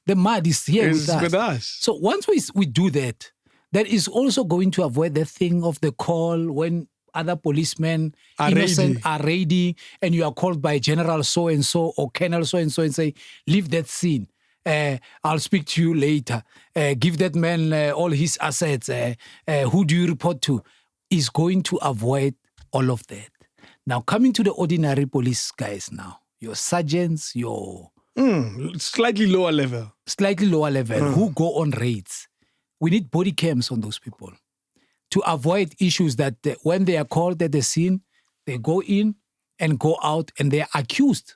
the mud is here with us. So once we do that, that is also going to avoid the thing of the call when other policemen are raiding and you are called by General so-and-so or Colonel so-and-so and say, leave that scene. I'll speak to you later. Give that man all his assets. Who do you report to? Is going to avoid all of that. Now, coming to the ordinary police guys now, your sergeants, your... Slightly lower level, who go on raids. We need body cams on those people to avoid issues that when they are called at the scene, they go in and go out and they are accused,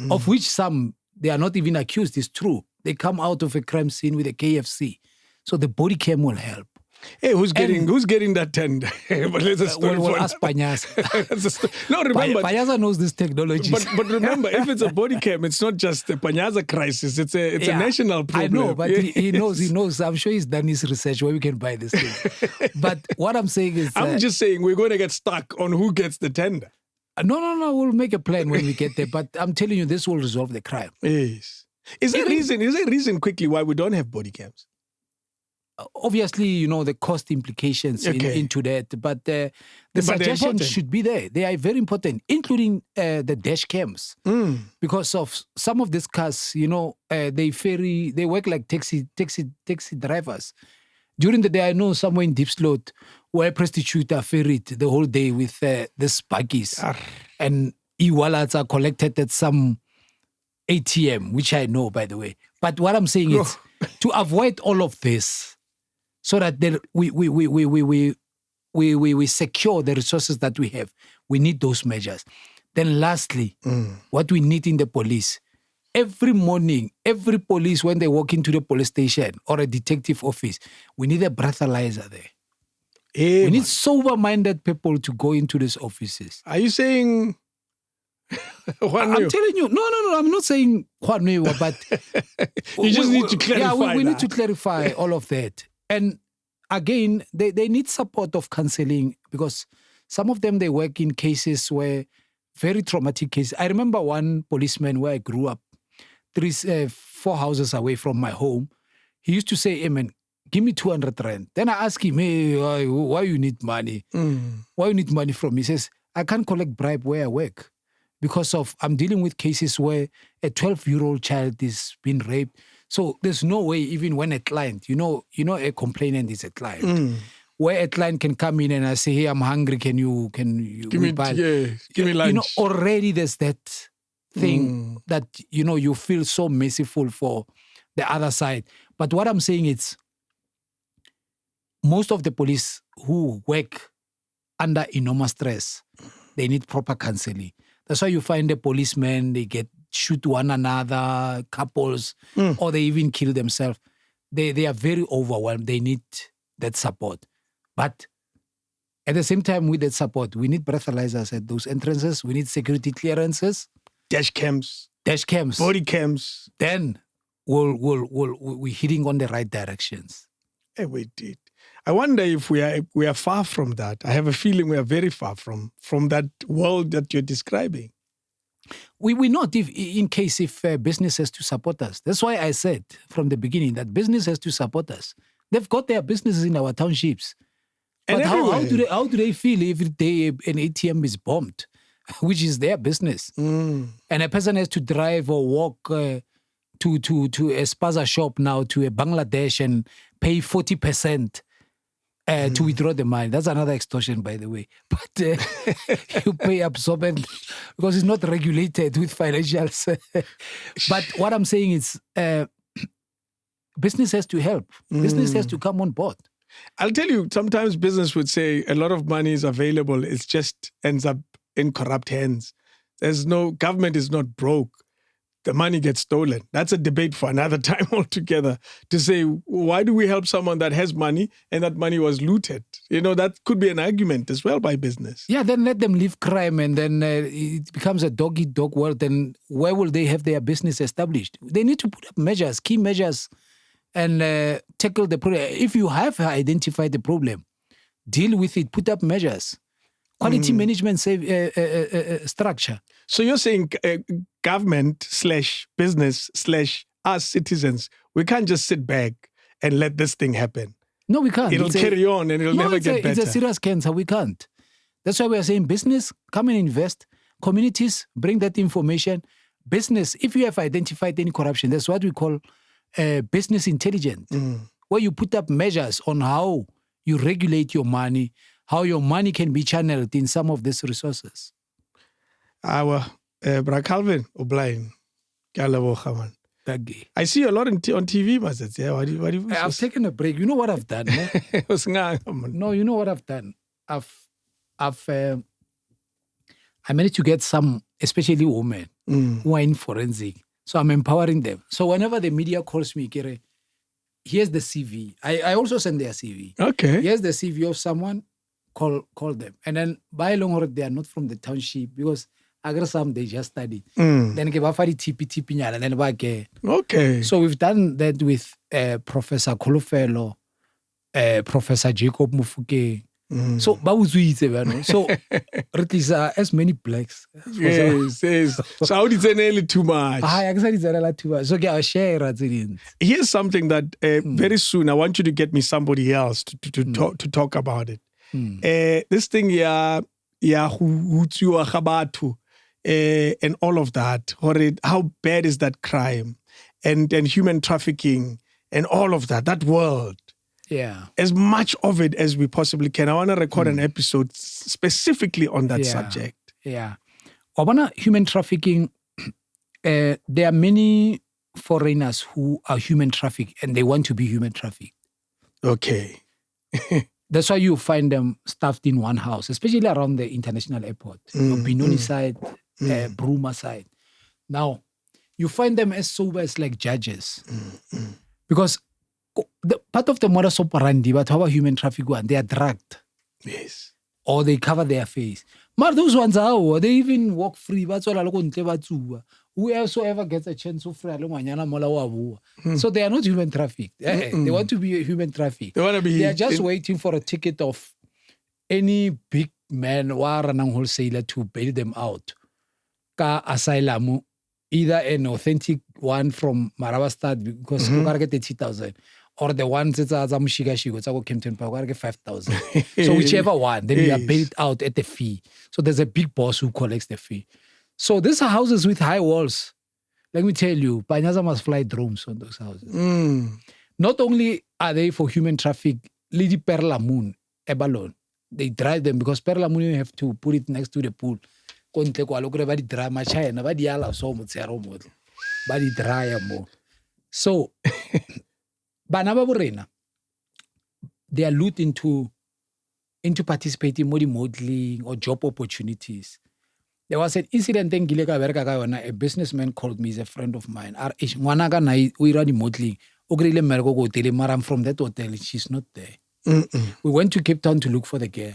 of which some... They are not even accused, it's true. They come out of a crime scene with a KFC. So the body cam will help. Hey, who's getting that tender? But let's we'll ask Panyaza. No, remember. Panyaza knows this technology. But remember, if it's a body cam, it's not just the Panyaza crisis. It's a national problem. I know, but he knows. I'm sure he's done his research where we can buy this thing. But what I'm saying is... I'm just saying we're going to get stuck on who gets the tender. No. We'll make a plan when we get there. But I'm telling you, this will resolve the crime. Yes. Is there a reason quickly why we don't have body cams? Obviously, the cost implications into that. But the suggestion should be there. They are very important, including the dash cams. Because of some of these cars, they work like taxi drivers. During the day, I know somewhere in Deep Slot where prostitutes are ferried the whole day with these buggies. And e-wallets are collected at some ATM, which I know, by the way. But what I'm saying is to avoid all of this so that we secure the resources that we have, we need those measures. Then lastly, what we need in the police, every morning, every police, when they walk into the police station or a detective office, we need a breathalyzer there. We need sober-minded people to go into these offices. Are you saying... I'm telling you, no, I'm not saying Juan, but... you just need to clarify we need to clarify all of that. And again, they need support of counseling because some of them, they work in cases where very traumatic case. I remember one policeman where I grew up, 4 houses away from my home. He used to say, "Hey man, give me 200 rand." Then I asked him, "Hey, why you need money? Why you need money from me?" He says, "I can't collect bribe where I work because I'm dealing with cases where a 12-year-old child is being raped. So there's no way, even when a client, a complainant is a client, where a client can come in and I say, hey, I'm hungry. Can you give me lunch? Already there's that thing that, you feel so merciful for the other side. But what I'm saying is most of the police who work under enormous stress, they need proper counseling. That's why you find the policemen, they shoot one another, couples, or they even kill themselves. They are very overwhelmed. They need that support. But at the same time, with that support, we need breathalyzers at those entrances. We need security clearances. Dash cams. Body cams. Then we're hitting on the right directions. Hey, we did. I wonder if we are far from that. I have a feeling we are very far from that world that you're describing. We're not, in case if business has to support us. That's why I said from the beginning that business has to support us. They've got their businesses in our townships. But how do they feel if an ATM is bombed, which is their business? And a person has to drive or walk to a spaza shop now to a Bangladesh and pay 40% to withdraw the money. That's another extortion, by the way. But you pay absorbent because it's not regulated with financials. But what I'm saying is business has to help. Business has to come on board. I'll tell you, sometimes business would say a lot of money is available. It just ends up in corrupt hands. Government is not broke. The money gets stolen. That's a debate for another time altogether, to say, why do we help someone that has money and that money was looted? That could be an argument as well by business. Yeah, then let them leave crime and then it becomes a dog-eat-dog world. Then where will they have their business established? They need to put up measures, key measures, and tackle the problem. If you have identified the problem, deal with it, put up measures. Quality management structure. So you're saying government/business/ us citizens, we can't just sit back and let this thing happen. No, we can't. It'll carry on and it'll never get better. It's a serious cancer. We can't. That's why we are saying business, come and invest. Communities, bring that information. Business, if you have identified any corruption, that's what we call business intelligence, where you put up measures on how you regulate your money, how your money can be channeled in some of these resources. Bra Calvin O'Brien, I see you a lot on TV, Mazet. Yeah, I've taken a break. You know what I've done? No, you know what I've done? I managed to get some, especially women, who are in forensic. So I'm empowering them. So whenever the media calls me, here's the CV. I also send their CV. Okay. Here's the CV of someone. Call them. And then by long they are not from the township because some they just study. Then TP and then back. Okay. So we've done that with Professor Kolofelo, Professor Jacob Mufuke. So so at least as many blacks. Yes. So how did they nail it too much? Too much. So I'll share. Here's something that very soon I want you to get me somebody else to talk about it. This thing, and all of that. How bad is that crime? And human trafficking and all of that world. Yeah. As much of it as we possibly can. I want to record an episode specifically on that subject. Yeah. Human trafficking, there are many foreigners who are human trafficked and they want to be human trafficked. Okay. That's why you find them stuffed in one house, especially around the international airport. Benoni side, Bruma side. Now, you find them as sober as like judges. Because the part of the modus operandi, but how human traffic one, they are drugged. Yes. Or they cover their face. But those ones are, they even walk free. Whoever gets a chance to free, so they are not human trafficked. They want to be human trafficked. They are just waiting for a ticket of any big man or wholesaler to bail them out ka asylum, either an authentic one from Maravastad, because you gotta get 30,000, or the ones that are go Kempton Park, get 5,000. So whichever one, then you are paid out at the fee. So there's a big boss who collects the fee. So these are houses with high walls. Let me tell you, Panyaza must fly drones on those houses. Not only are they for human traffic, Lady Perla Moon, Ebalon, they drive them because Perla Moon, you have to put it next to the pool. So, Banaba Borena, they are loot into participating more modeling or job opportunities. There was an incident in Gileka, a businessman called me, he's a friend of mine. We run modeling. I'm from that hotel, she's not there. We went to Cape Town to look for the girl.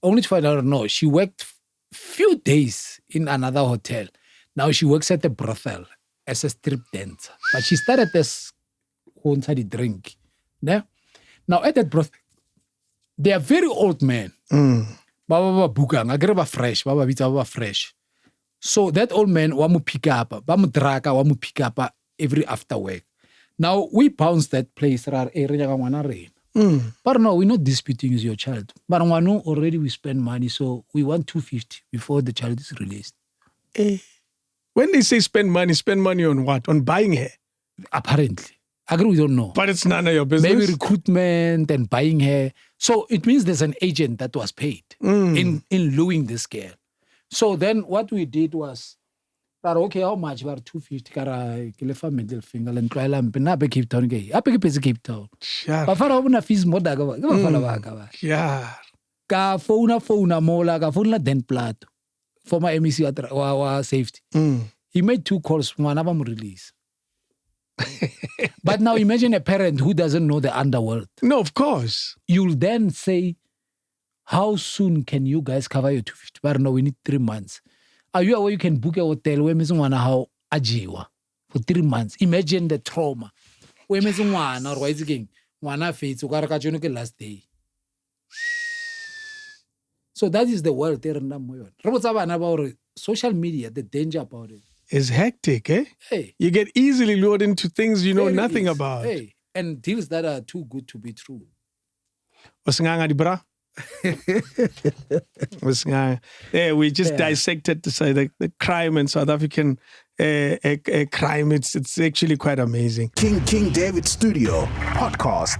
Only to find out, no, she worked few days in another hotel. Now she works at the brothel as a strip dancer. But she started as the drink. Yeah? Now at that brothel, they are very old men. Baba Bugang, I grab a fresh, Baba fresh. So that old man, wamu pick up, wamu draka, wamu pick up every after work. Now we bounce that place, but no, we're not disputing is your child. But already we spend money, so we want 250 before the child is released. When they say spend money on what? On buying her? Apparently. I agree, we don't know. But it's none of your business. Maybe recruitment and buying her. So it means there's an agent that was paid in luring this girl. So then what we did was, okay, how much? About 250. Kara kilefa middle finger and try lamp na be Cape Town gay. Ape ke Cape Town. But for our fees more daga. Yeah. Ka phone mola ka phone la den plat for my MEC wa safety. He made 2 calls. One of them release. But now imagine a parent who doesn't know the underworld. No, of course. You'll then say, how soon can you guys cover your 250? But no, we need 3 months. Are you aware you can book a hotel where how ajiwa for 3 months? Imagine the trauma. Where or why is it last day. So that is the world there about social media, the danger about it. It's hectic, eh? Hey. You get easily lured into things you know nothing about. Hey. And deals that are too good to be true. Yeah, we just dissected the crime in South African crime. It's actually quite amazing. King David Studio Podcast.